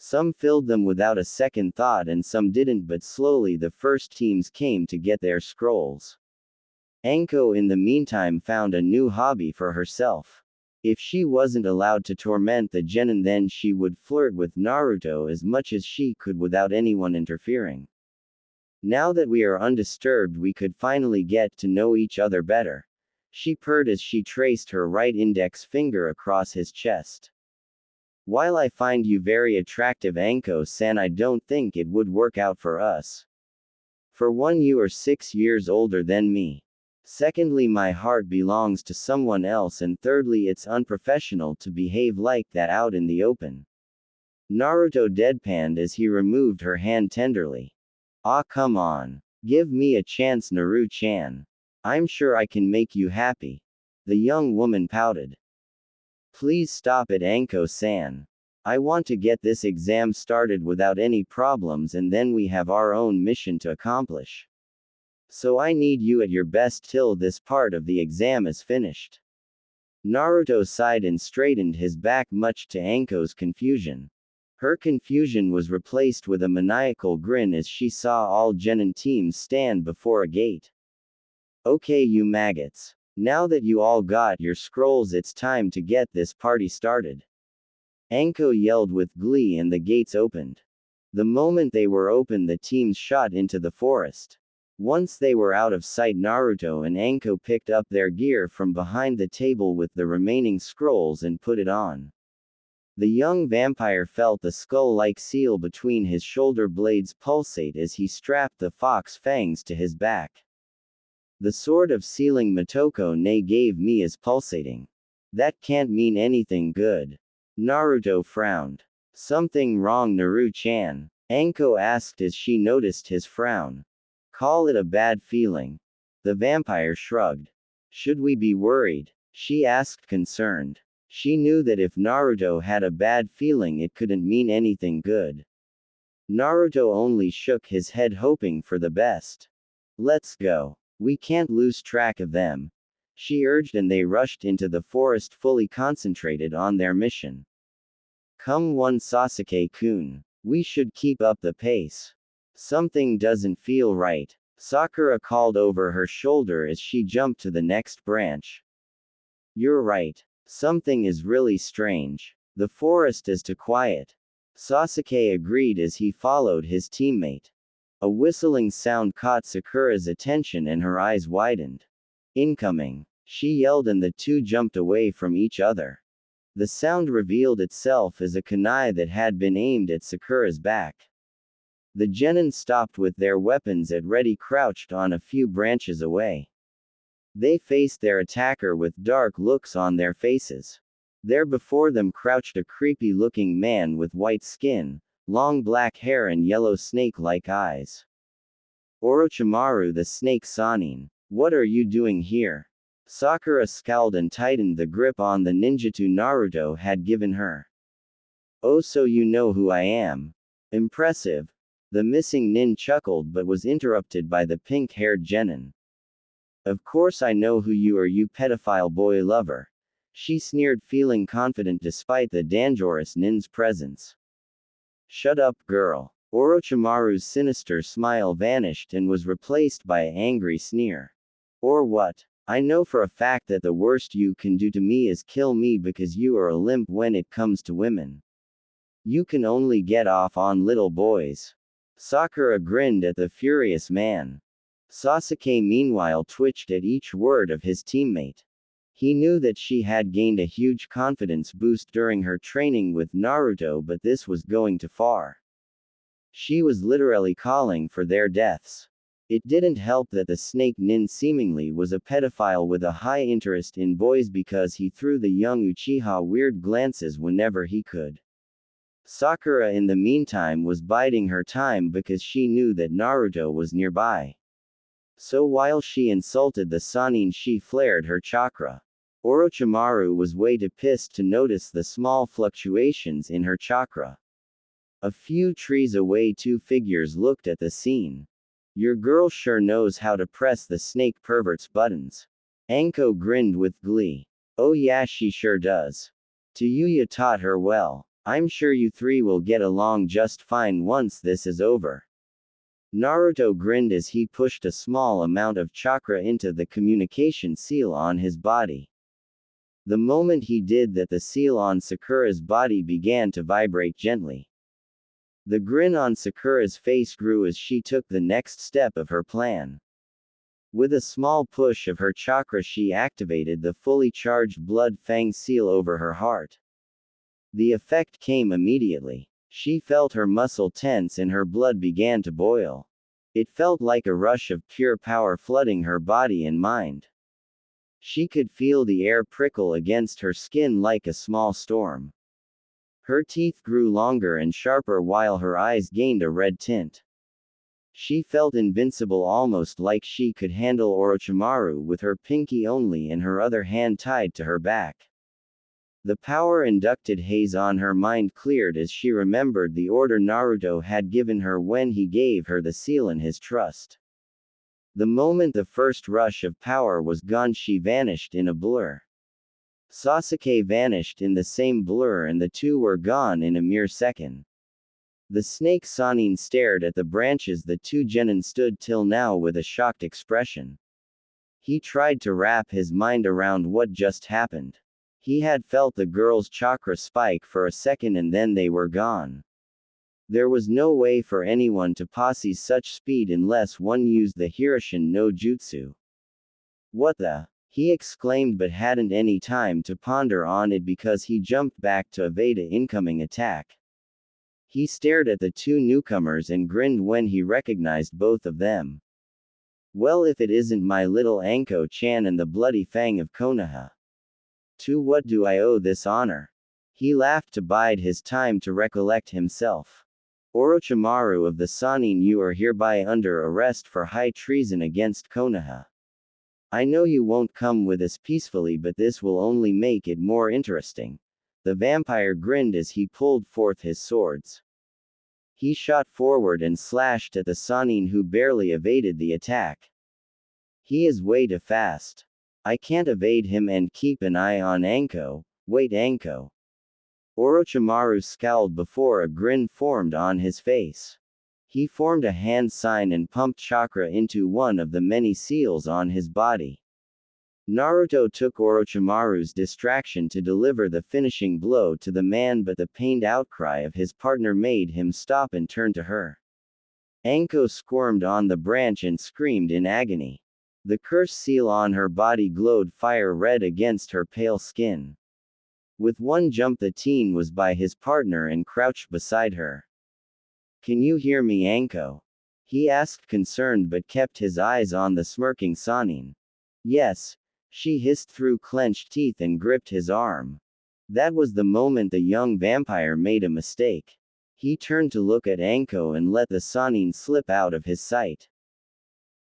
Some filled them without a second thought and some didn't, but slowly the first teams came to get their scrolls. Anko in the meantime found a new hobby for herself. If she wasn't allowed to torment the genin, then she would flirt with Naruto as much as she could without anyone interfering. Now that we are undisturbed, we could finally get to know each other better, she purred as she traced her right index finger across his chest. While I find you very attractive, Anko-san, I don't think it would work out for us. For one, you are 6 years older than me. Secondly, my heart belongs to someone else, and thirdly, it's unprofessional to behave like that out in the open. Naruto deadpanned as he removed her hand tenderly. Ah, come on. Give me a chance, Naru-chan. I'm sure I can make you happy. The young woman pouted. Please stop it, Anko-san. I want to get this exam started without any problems, and then we have our own mission to accomplish. So I need you at your best till this part of the exam is finished. Naruto sighed and straightened his back, much to Anko's confusion. Her confusion was replaced with a maniacal grin as she saw all genin teams stand before a gate. Okay, you maggots. Now that you all got your scrolls, it's time to get this party started. Anko yelled with glee and the gates opened. The moment they were open, the teams shot into the forest. Once they were out of sight, Naruto and Anko picked up their gear from behind the table with the remaining scrolls and put it on. The young vampire felt the skull-like seal between his shoulder blades pulsate as he strapped the fox fangs to his back. The sword of sealing Motoko ne gave me is pulsating. That can't mean anything good. Naruto frowned. Something wrong, Naru-chan? Anko asked as she noticed his frown. Call it a bad feeling. The vampire shrugged. Should we be worried? She asked, concerned. She knew that if Naruto had a bad feeling, it couldn't mean anything good. Naruto only shook his head, hoping for the best. Let's go. We can't lose track of them, she urged, and they rushed into the forest, fully concentrated on their mission. Come on, Sasuke-kun. We should keep up the pace. Something doesn't feel right, Sakura called over her shoulder as she jumped to the next branch. You're right. Something is really strange. The forest is too quiet. Sasuke agreed as he followed his teammate. A whistling sound caught Sakura's attention and her eyes widened. Incoming! She yelled, and the two jumped away from each other. The sound revealed itself as a kunai that had been aimed at Sakura's back. The genin stopped with their weapons at ready, crouched on a few branches away. They faced their attacker with dark looks on their faces. There before them crouched a creepy-looking man with white skin, long black hair and yellow snake-like eyes. Orochimaru the Snake Sannin. What are you doing here? Sakura scowled and tightened the grip on the ninjutsu Naruto had given her. Oh, so you know who I am. Impressive. The missing nin chuckled but was interrupted by the pink-haired genin. Of course I know who you are, you pedophile boy lover. She sneered, feeling confident despite the dangerous nin's presence. Shut up, girl. Orochimaru's sinister smile vanished and was replaced by an angry sneer. Or what? I know for a fact that the worst you can do to me is kill me because you are a limp when it comes to women. You can only get off on little boys. Sakura grinned at the furious man. Sasuke meanwhile twitched at each word of his teammate. He knew that she had gained a huge confidence boost during her training with Naruto, but this was going too far. She was literally calling for their deaths. It didn't help that the snake nin seemingly was a pedophile with a high interest in boys because he threw the young Uchiha weird glances whenever he could. Sakura in the meantime was biding her time because she knew that Naruto was nearby. So while she insulted the Sannin, she flared her chakra. Orochimaru was way too pissed to notice the small fluctuations in her chakra. A few trees away, two figures looked at the scene. Your girl sure knows how to press the snake pervert's buttons. Anko grinned with glee. Oh yeah, she sure does. Tayuya taught her well. I'm sure you three will get along just fine once this is over. Naruto grinned as he pushed a small amount of chakra into the communication seal on his body. The moment he did that, the seal on Sakura's body began to vibrate gently. The grin on Sakura's face grew as she took the next step of her plan. With a small push of her chakra, she activated the fully charged blood fang seal over her heart. The effect came immediately. She felt her muscle tense and her blood began to boil. It felt like a rush of pure power flooding her body and mind. She could feel the air prickle against her skin like a small storm. Her teeth grew longer and sharper while her eyes gained a red tint. She felt invincible, almost like she could handle Orochimaru with her pinky only and her other hand tied to her back. The power-inducted haze on her mind cleared as she remembered the order Naruto had given her when he gave her the seal in his trust. The moment the first rush of power was gone, she vanished in a blur. Sasuke vanished in the same blur, and the two were gone in a mere second. The snake Sannin stared at the branches the two genin stood till now with a shocked expression. He tried to wrap his mind around what just happened. He had felt the girl's chakra spike for a second and then they were gone. There was no way for anyone to possess such speed unless one used the Hiroshin no Jutsu. What the? He exclaimed, but hadn't any time to ponder on it because he jumped back to evade an incoming attack. He stared at the two newcomers and grinned when he recognized both of them. Well, if it isn't my little Anko-chan and the bloody fang of Konoha. To what do I owe this honor? He laughed to bide his time to recollect himself. Orochimaru of the Sannin, you are hereby under arrest for high treason against Konoha. I know you won't come with us peacefully, but this will only make it more interesting. The vampire grinned as he pulled forth his swords. He shot forward and slashed at the Sannin, who barely evaded the attack. He is way too fast. I can't evade him and keep an eye on Anko. Wait, Anko. Orochimaru scowled before a grin formed on his face. He formed a hand sign and pumped chakra into one of the many seals on his body. Naruto took Orochimaru's distraction to deliver the finishing blow to the man, but the pained outcry of his partner made him stop and turn to her. Anko squirmed on the branch and screamed in agony. The curse seal on her body glowed fire red against her pale skin. With one jump, the teen was by his partner and crouched beside her. Can you hear me, Anko? He asked, concerned, but kept his eyes on the smirking Sannin. Yes, she hissed through clenched teeth and gripped his arm. That was the moment the young vampire made a mistake. He turned to look at Anko and let the Sannin slip out of his sight.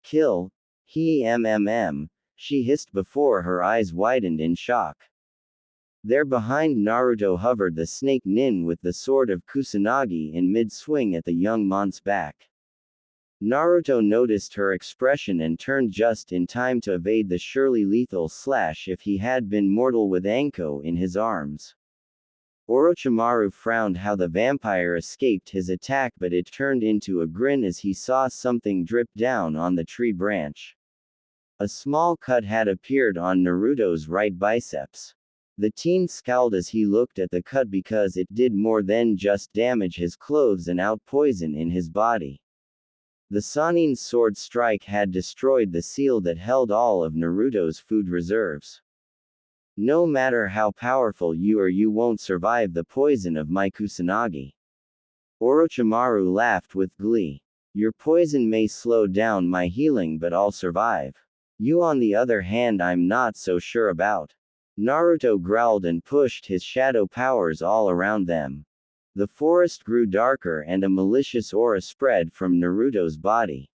Kill. She hissed before her eyes widened in shock. There behind Naruto hovered the snake nin with the sword of Kusanagi in mid-swing at the young mont's back. Naruto noticed her expression and turned just in time to evade the surely lethal slash if he had been mortal with Anko in his arms. Orochimaru frowned how the vampire escaped his attack, but it turned into a grin as he saw something drip down on the tree branch. A small cut had appeared on Naruto's right biceps. The teen scowled as he looked at the cut because it did more than just damage his clothes and out poison in his body. The Sannin's sword strike had destroyed the seal that held all of Naruto's food reserves. No matter how powerful you are, you won't survive the poison of my Kusanagi. Orochimaru laughed with glee. Your poison may slow down my healing, but I'll survive. You, on the other hand, I'm not so sure about. Naruto growled and pushed his shadow powers all around them. The forest grew darker and a malicious aura spread from Naruto's body.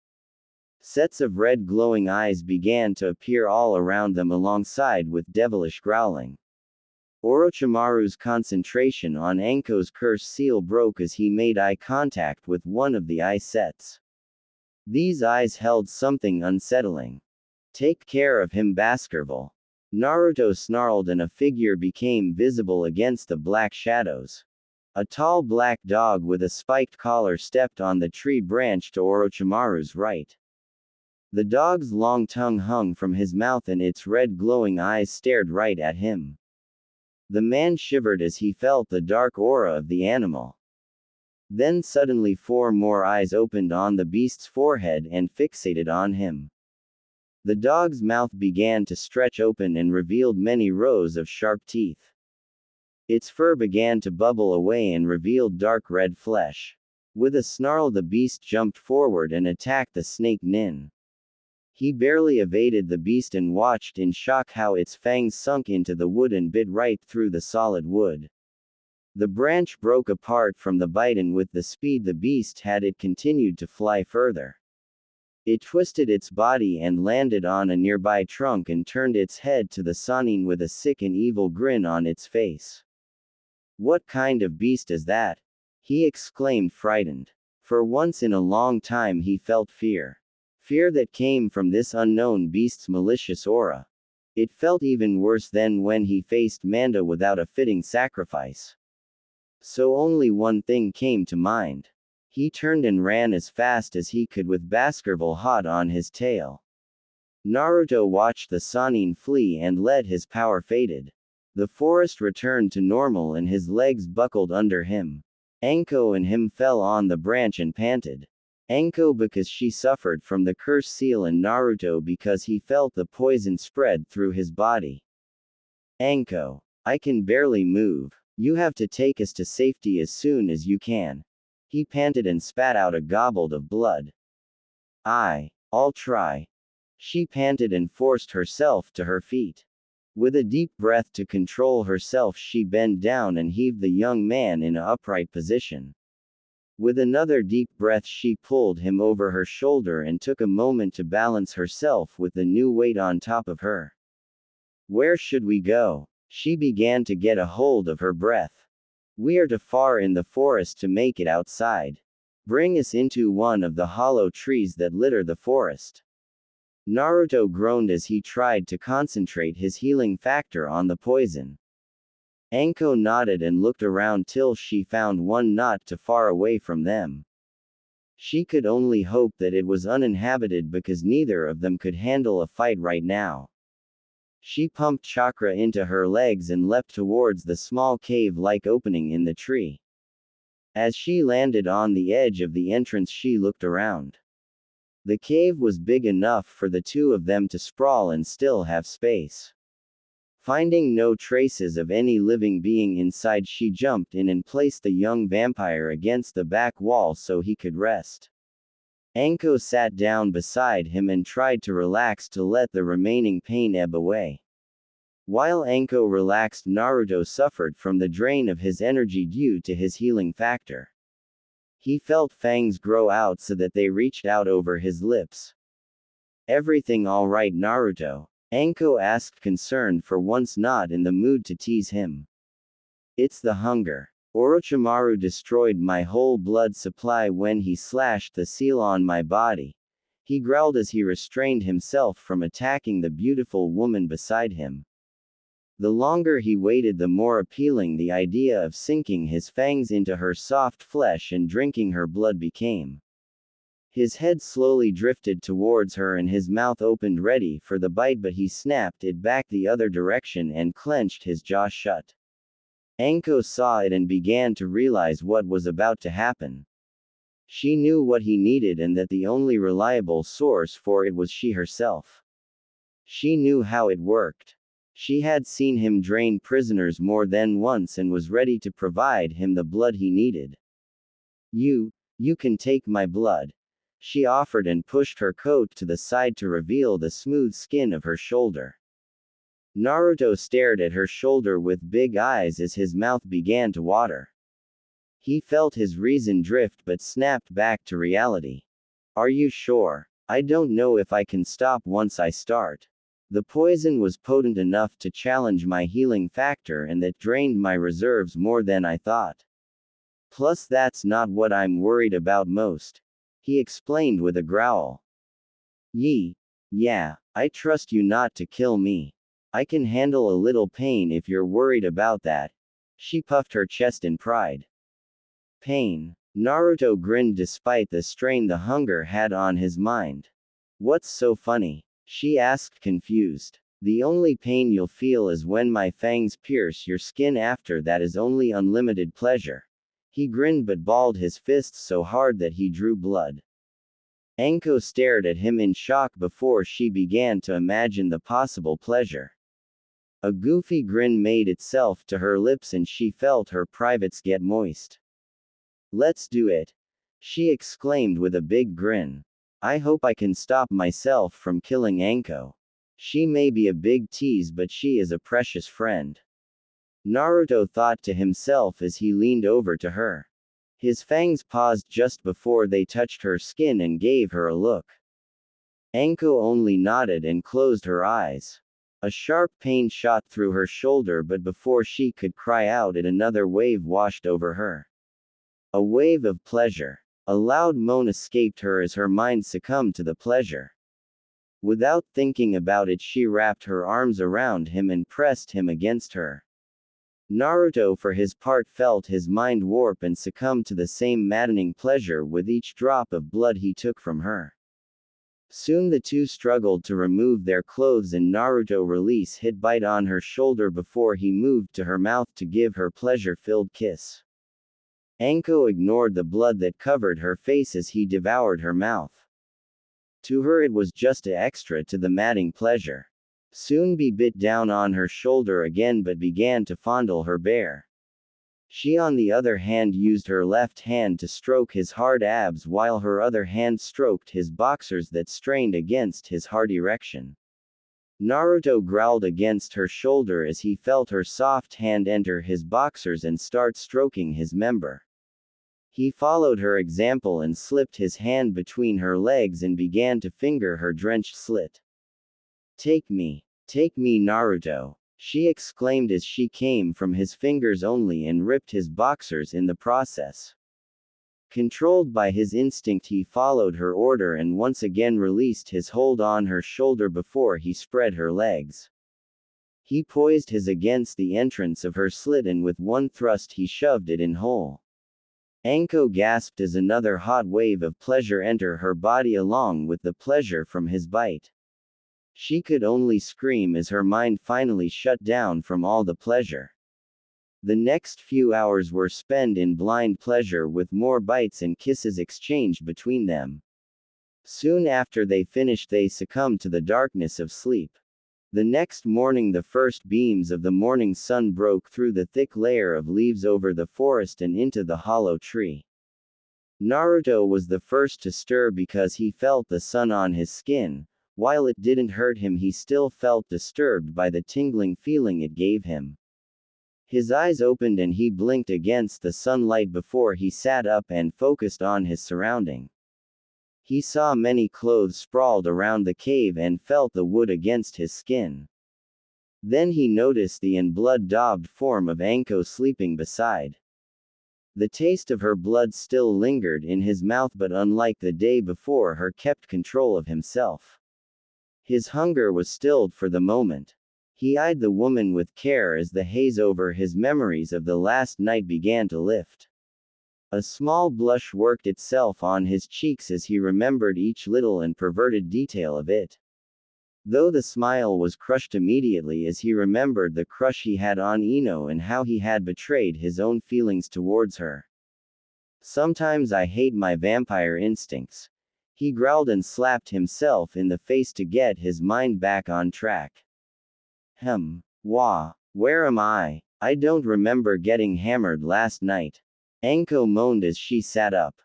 Sets of red glowing eyes began to appear all around them alongside with devilish growling. Orochimaru's concentration on Anko's curse seal broke as he made eye contact with one of the eye sets. These eyes held something unsettling. Take care of him, Baskerville. Naruto snarled and a figure became visible against the black shadows. A tall black dog with a spiked collar stepped on the tree branch to Orochimaru's right. The dog's long tongue hung from his mouth and its red glowing eyes stared right at him. The man shivered as he felt the dark aura of the animal. Then suddenly 4 more eyes opened on the beast's forehead and fixated on him. The dog's mouth began to stretch open and revealed many rows of sharp teeth. Its fur began to bubble away and revealed dark red flesh. With a snarl, the beast jumped forward and attacked the snake nin. He barely evaded the beast and watched in shock how its fangs sunk into the wood and bit right through the solid wood. The branch broke apart from the bite, and with the speed the beast had, it continued to fly further. It twisted its body and landed on a nearby trunk and turned its head to the Sannin with a sick and evil grin on its face. "What kind of beast is that?" he exclaimed, frightened. For once in a long time he felt fear. Fear that came from this unknown beast's malicious aura. It felt even worse than when he faced Manda without a fitting sacrifice. So only one thing came to mind. He turned and ran as fast as he could with Baskerville hot on his tail. Naruto watched the Sannin flee and let his power faded. The forest returned to normal and his legs buckled under him. Anko and him fell on the branch and panted. Anko because she suffered from the curse seal and Naruto because he felt the poison spread through his body. "Anko, I can barely move. You have to take us to safety as soon as you can." He panted and spat out a goblet of blood. "I'll try." She panted and forced herself to her feet. With a deep breath to control herself, she bent down and heaved the young man in an upright position. With another deep breath, she pulled him over her shoulder and took a moment to balance herself with the new weight on top of her. "Where should we go?" She began to get a hold of her breath. "We are too far in the forest to make it outside. Bring us into one of the hollow trees that litter the forest." Naruto groaned as he tried to concentrate his healing factor on the poison. Anko nodded and looked around till she found one not too far away from them. She could only hope that it was uninhabited because neither of them could handle a fight right now. She pumped chakra into her legs and leapt towards the small cave-like opening in the tree. As she landed on the edge of the entrance, she looked around. The cave was big enough for the two of them to sprawl and still have space. Finding no traces of any living being inside, she jumped in and placed the young vampire against the back wall so he could rest. Anko sat down beside him and tried to relax to let the remaining pain ebb away. While Anko relaxed, Naruto suffered from the drain of his energy due to his healing factor. He felt fangs grow out so that they reached out over his lips. "Everything all right, Naruto?" Anko asked, concerned, for once not in the mood to tease him. "It's the hunger. Orochimaru destroyed my whole blood supply when he slashed the seal on my body," he growled as he restrained himself from attacking the beautiful woman beside him. The longer he waited, the more appealing the idea of sinking his fangs into her soft flesh and drinking her blood became. His head slowly drifted towards her and his mouth opened ready for the bite, but he snapped it back the other direction and clenched his jaw shut. Anko saw it and began to realize what was about to happen. She knew what he needed and that the only reliable source for it was she herself. She knew how it worked. She had seen him drain prisoners more than once and was ready to provide him the blood he needed. You can take my blood," she offered and pushed her coat to the side to reveal the smooth skin of her shoulder. Naruto stared at her shoulder with big eyes as his mouth began to water. He felt his reason drift but snapped back to reality. "Are you sure? I don't know if I can stop once I start. The poison was potent enough to challenge my healing factor and that drained my reserves more than I thought. Plus that's not what I'm worried about most," he explained with a growl. Yeah, I trust you not to kill me. I can handle a little pain if you're worried about that." She puffed her chest in pride. "Pain?" Naruto grinned despite the strain the hunger had on his mind. "What's so funny?" she asked, confused. "The only pain you'll feel is when my fangs pierce your skin. After that is only unlimited pleasure." He grinned but balled his fists so hard that he drew blood. Anko stared at him in shock before she began to imagine the possible pleasure. A goofy grin made itself to her lips and she felt her privates get moist. "Let's do it," she exclaimed with a big grin. "I hope I can stop myself from killing Anko. She may be a big tease, but she is a precious friend." Naruto thought to himself as he leaned over to her. His fangs paused just before they touched her skin and gave her a look. Anko only nodded and closed her eyes. A sharp pain shot through her shoulder, but before she could cry out another wave washed over her. A wave of pleasure. A loud moan escaped her as her mind succumbed to the pleasure. Without thinking about it, she wrapped her arms around him and pressed him against her. Naruto for his part felt his mind warp and succumb to the same maddening pleasure with each drop of blood he took from her. Soon the two struggled to remove their clothes and Naruto released his bite on her shoulder before he moved to her mouth to give her pleasure-filled kiss. Anko ignored the blood that covered her face as he devoured her mouth. To her it was just an extra to the maddening pleasure. Soon he bit down on her shoulder again but began to fondle her bare. She on the other hand used her left hand to stroke his hard abs while her other hand stroked his boxers that strained against his hard erection. Naruto growled against her shoulder as he felt her soft hand enter his boxers and start stroking his member. He followed her example and slipped his hand between her legs and began to finger her drenched slit. Take me, Naruto, she exclaimed as she came from his fingers only and ripped his boxers in the process. Controlled by his instinct, he followed her order and once again released his hold on her shoulder before he spread her legs. He poised his against the entrance of her slit and with one thrust he shoved it in whole. Anko gasped as another hot wave of pleasure entered her body along with the pleasure from his bite. She could only scream as her mind finally shut down from all the pleasure. The next few hours were spent in blind pleasure with more bites and kisses exchanged between them. Soon after they finished they succumbed to the darkness of sleep. The next morning the first beams of the morning sun broke through the thick layer of leaves over the forest and into the hollow tree. Naruto was the first to stir because he felt the sun on his skin. While it didn't hurt him, he still felt disturbed by the tingling feeling it gave him. His eyes opened and he blinked against the sunlight before he sat up and focused on his surrounding. He saw many clothes sprawled around the cave and felt the wood against his skin. Then he noticed the blood-daubed form of Anko sleeping beside. The taste of her blood still lingered in his mouth, but unlike the day before, he kept control of himself. His hunger was stilled for the moment. He eyed the woman with care as the haze over his memories of the last night began to lift. A small blush worked itself on his cheeks as he remembered each little and perverted detail of it. Though the smile was crushed immediately as he remembered the crush he had on Ino and how he had betrayed his own feelings towards her. Sometimes I hate my vampire instincts. He growled and slapped himself in the face to get his mind back on track. Where am I? I don't remember getting hammered last night. Anko moaned as she sat up.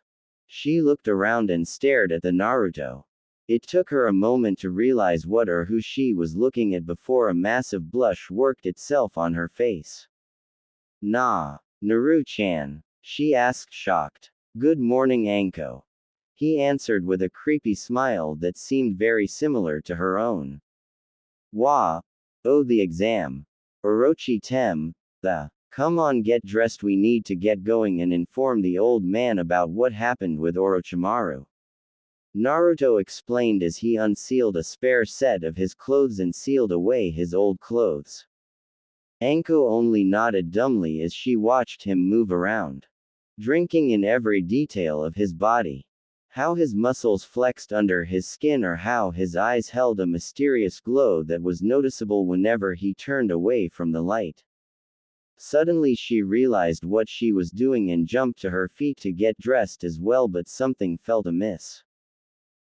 She looked around and stared at the Naruto. It took her a moment to realize what or who she was looking at before a massive blush worked itself on her face. Naru-chan, she asked shocked. Good morning, Anko. He answered with a creepy smile that seemed very similar to her own. The exam. Orochi tem, come on, get dressed, we need to get going and inform the old man about what happened with Orochimaru. Naruto explained as he unsealed a spare set of his clothes and sealed away his old clothes. Anko only nodded dumbly as she watched him move around, drinking in every detail of his body. How his muscles flexed under his skin or how his eyes held a mysterious glow that was noticeable whenever he turned away from the light. Suddenly she realized what she was doing and jumped to her feet to get dressed as well, but something felt amiss.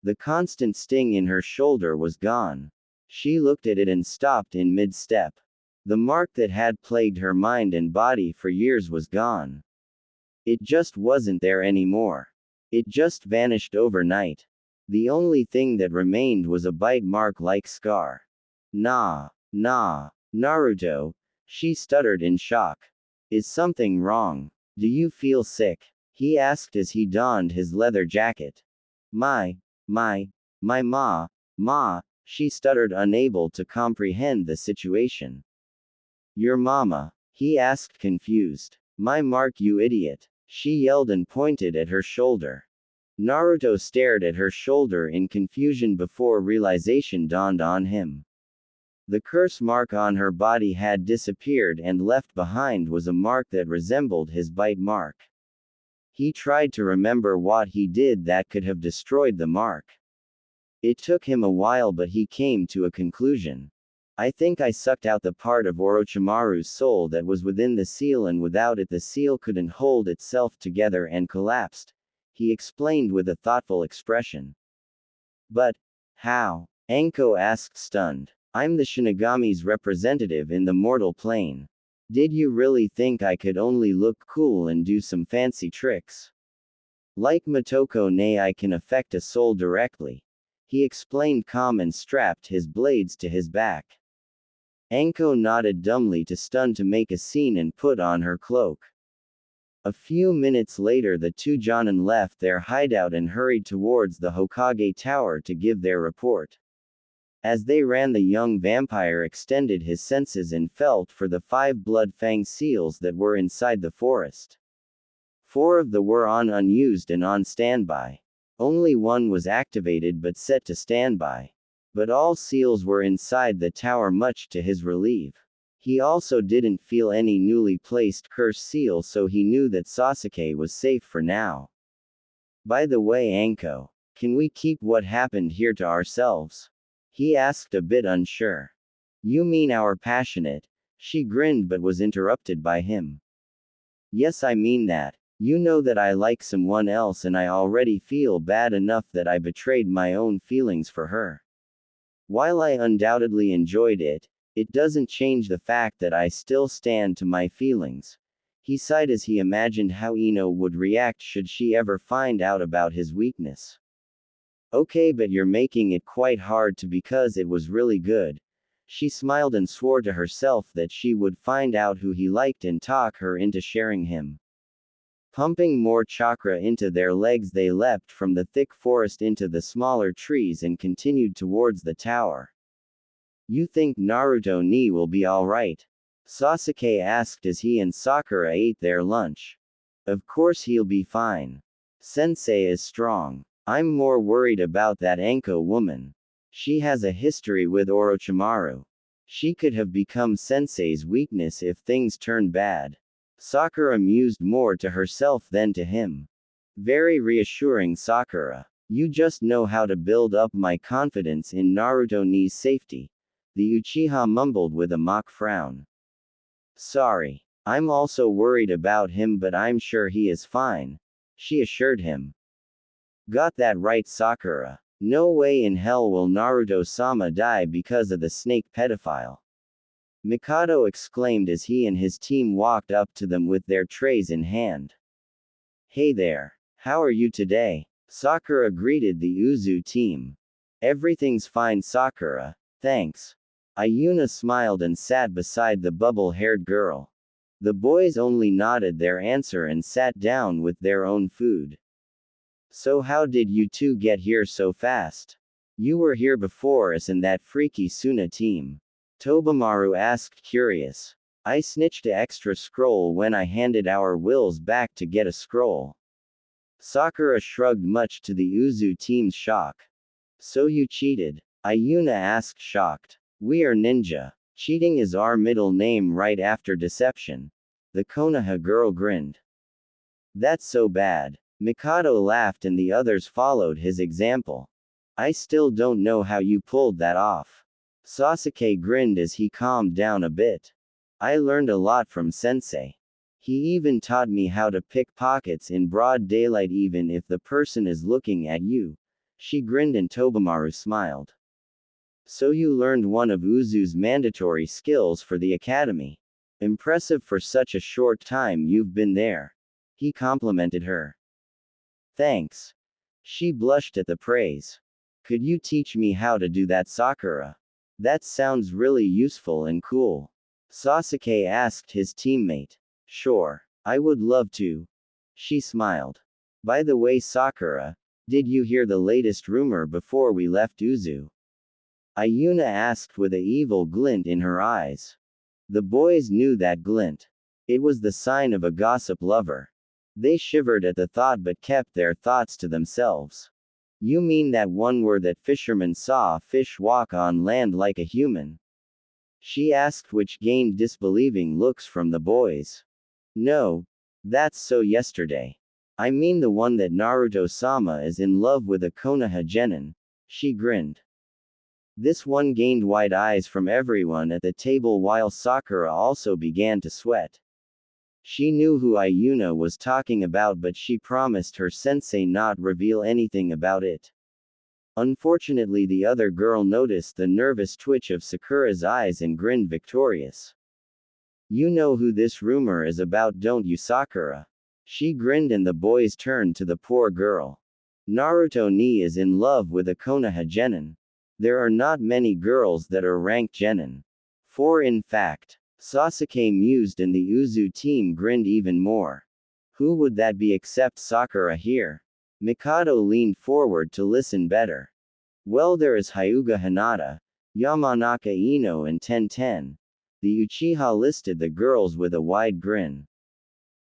The constant sting in her shoulder was gone. She looked at it and stopped in mid-step. The mark that had plagued her mind and body for years was gone. It just wasn't there anymore. It just vanished overnight. The only thing that remained was a bite mark-like scar. Naruto, she stuttered in shock. Is something wrong? Do you feel sick? He asked as he donned his leather jacket. My Ma, she stuttered, unable to comprehend the situation. Your mama? He asked, confused. My mark, you idiot! She yelled and pointed at her shoulder. Naruto stared at her shoulder in confusion before realization dawned on him. The curse mark on her body had disappeared, and left behind was a mark that resembled his bite mark. He tried to remember what he did that could have destroyed the mark. It took him a while, but he came to a conclusion. I think I sucked out the part of Orochimaru's soul that was within the seal, and without it the seal couldn't hold itself together and collapsed, he explained with a thoughtful expression. But how? Anko asked, stunned. I'm the Shinigami's representative in the mortal plane. Did you really think I could only look cool and do some fancy tricks? Like Motoko ne, I can affect a soul directly. He explained calm and strapped his blades to his back. Anko nodded dumbly, too stunned to make a scene, and put on her cloak. A few minutes later the two Jonin left their hideout and hurried towards the Hokage Tower to give their report. As they ran, the young vampire extended his senses and felt for the 5 blood-fang seals that were inside the forest. 4 of them were unused and on standby. Only one was activated but set to standby. But all seals were inside the tower, much to his relief. He also didn't feel any newly placed curse seal, so he knew that Sasuke was safe for now. By the way, Anko, can we keep what happened here to ourselves? He asked, a bit unsure. You mean our passionate? She grinned but was interrupted by him. Yes, I mean that. You know that I like someone else, and I already feel bad enough that I betrayed my own feelings for her. While I undoubtedly enjoyed it, it doesn't change the fact that I still stand to my feelings. He sighed as he imagined how Ino would react should she ever find out about his weakness. Okay, but you're making it quite hard to, because it was really good. She smiled and swore to herself that she would find out who he liked and talk her into sharing him. Pumping more chakra into their legs, they leapt from the thick forest into the smaller trees and continued towards the tower. You think Naruto ni will be alright? Sasuke asked as he and Sakura ate their lunch. Of course he'll be fine. Sensei is strong. I'm more worried about that Anko woman. She has a history with Orochimaru. She could have become Sensei's weakness if things turn bad. Sakura mused more to herself than to him. Very reassuring, Sakura. You just know how to build up my confidence in Naruto ni's safety. The Uchiha mumbled with a mock frown. Sorry. I'm also worried about him, but I'm sure he is fine, she assured him. Got that right, Sakura. No way in hell will Naruto-sama die because of the snake pedophile. Mikado exclaimed as he and his team walked up to them with their trays in hand. Hey there. How are you today? Sakura greeted the Uzu team. Everything's fine, Sakura. Thanks. Ayuna smiled and sat beside the bubble-haired girl. The boys only nodded their answer and sat down with their own food. So how did you two get here so fast? You were here before us and that freaky Suna team. Tobamaru asked, curious. I snitched an extra scroll when I handed our wills back to get a scroll. Sakura shrugged, much to the Uzu team's shock. So you cheated? Ayuna asked, shocked. We are ninja. Cheating is our middle name right after deception. The Konoha girl grinned. That's so bad. Mikado laughed and the others followed his example. I still don't know how you pulled that off. Sasuke grinned as he calmed down a bit. I learned a lot from Sensei. He even taught me how to pick pockets in broad daylight even if the person is looking at you. She grinned and Tobamaru smiled. So you learned one of Uzu's mandatory skills for the academy. Impressive for such a short time you've been there. He complimented her. Thanks. She blushed at the praise. Could you teach me how to do that, Sakura? That sounds really useful and cool. Sasuke asked his teammate. Sure. I would love to. She smiled. By the way, Sakura, did you hear the latest rumor before we left Uzu? Ayuna asked with a evil glint in her eyes. The boys knew that glint. It was the sign of a gossip lover. They shivered at the thought but kept their thoughts to themselves. You mean that one where that fisherman saw a fish walk on land like a human? She asked, which gained disbelieving looks from the boys. No. That's so yesterday. I mean the one that Naruto-sama is in love with a Konoha genin. She grinned. This one gained wide eyes from everyone at the table while Sakura also began to sweat. She knew who Ayuna was talking about but she promised her sensei not reveal anything about it. Unfortunately the other girl noticed the nervous twitch of Sakura's eyes and grinned victorious. You know who this rumor is about, don't you, Sakura? She grinned and the boys turned to the poor girl. Naruto ni is in love with a Konoha genin. There are not many girls that are ranked genin. For in fact, Sasuke mused and the Uzu team grinned even more. Who would that be except Sakura here? Mikado leaned forward to listen better. Well, there is Hyuga Hinata, Yamanaka Ino and Ten. The Uchiha listed the girls with a wide grin.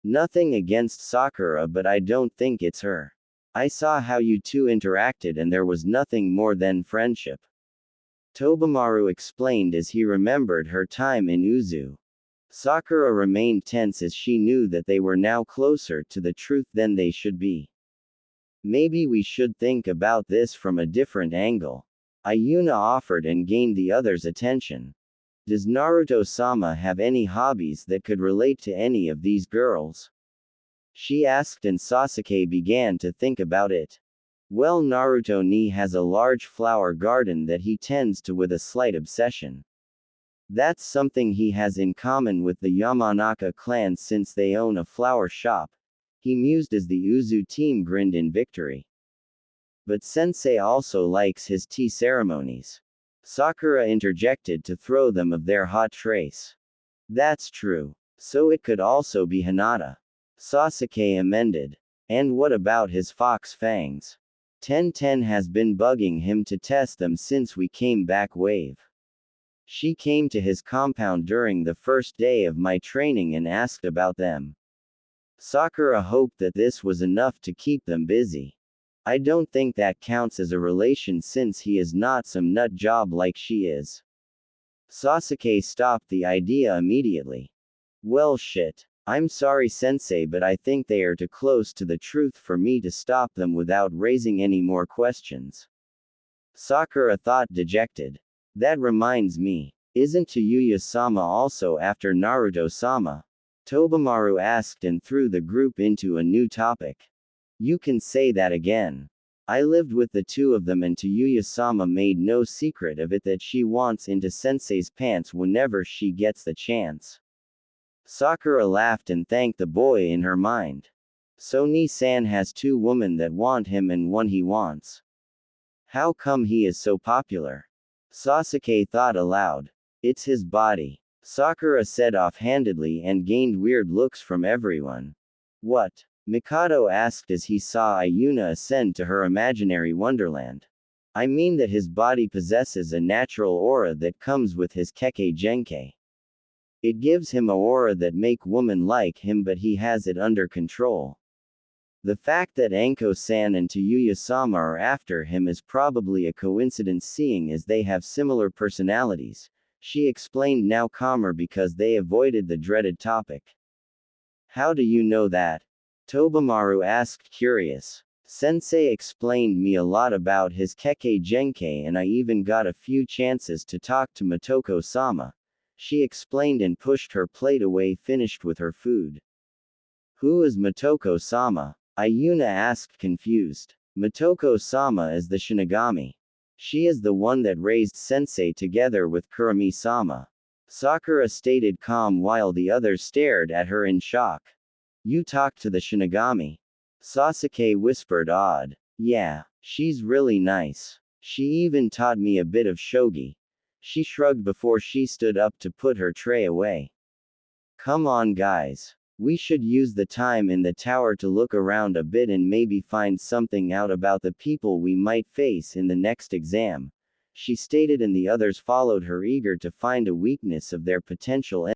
Nothing against Sakura, but I don't think it's her. I saw how you two interacted and there was nothing more than friendship. Tobamaru explained as he remembered her time in Uzu. Sakura remained tense as she knew that they were now closer to the truth than they should be. Maybe we should think about this from a different angle. Ayuna offered and gained the others' attention. Does Naruto-sama have any hobbies that could relate to any of these girls? She asked and Sasuke began to think about it. Well, Naruto ni has a large flower garden that he tends to with a slight obsession. That's something he has in common with the Yamanaka clan since they own a flower shop. He mused as the Uzu team grinned in victory. But sensei also likes his tea ceremonies. Sakura interjected to throw them of their hot trace. That's true. So it could also be Hinata. Sasuke amended. And what about his fox fangs? Ten has been bugging him to test them since we came back wave. She came to his compound during the first day of my training and asked about them. Sakura hoped that this was enough to keep them busy. I don't think that counts as a relation since he is not some nut job like she is. Sasuke stopped the idea immediately. Well, shit. I'm sorry, sensei, but I think they are too close to the truth for me to stop them without raising any more questions. Sakura thought, dejected. That reminds me. Isn't Tayuya-sama also after Naruto-sama? Tobamaru asked and threw the group into a new topic. You can say that again. I lived with the two of them and Tayuya-sama made no secret of it that she wants into sensei's pants whenever she gets the chance. Sakura laughed and thanked the boy in her mind. So Ni-san has two women that want him and one he wants. How come he is so popular? Sasuke thought aloud. It's his body. Sakura said offhandedly and gained weird looks from everyone. What? Mikado asked as he saw Ayuna ascend to her imaginary wonderland. I mean that his body possesses a natural aura that comes with his Kekkei Genkei. It gives him a aura that make women like him, but he has it under control. The fact that Anko-san and Tayuya-sama are after him is probably a coincidence seeing as they have similar personalities, she explained, now calmer because they avoided the dreaded topic. How do you know that? Tobamaru asked, curious. Sensei explained me a lot about his Kekkei Genkei and I even got a few chances to talk to Motoko-sama. She explained and pushed her plate away, finished with her food. Who is Motoko-sama? Ayuna asked, confused. Motoko-sama is the Shinigami. She is the one that raised sensei together with Kurami-sama. Sakura stated calm while the others stared at her in shock. You talked to the Shinigami? Sasuke whispered, awed. Yeah, she's really nice. She even taught me a bit of shogi. She shrugged before she stood up to put her tray away. Come on, guys. We should use the time in the tower to look around a bit and maybe find something out about the people we might face in the next exam. she stated, and the others followed her, eager to find a weakness of their potential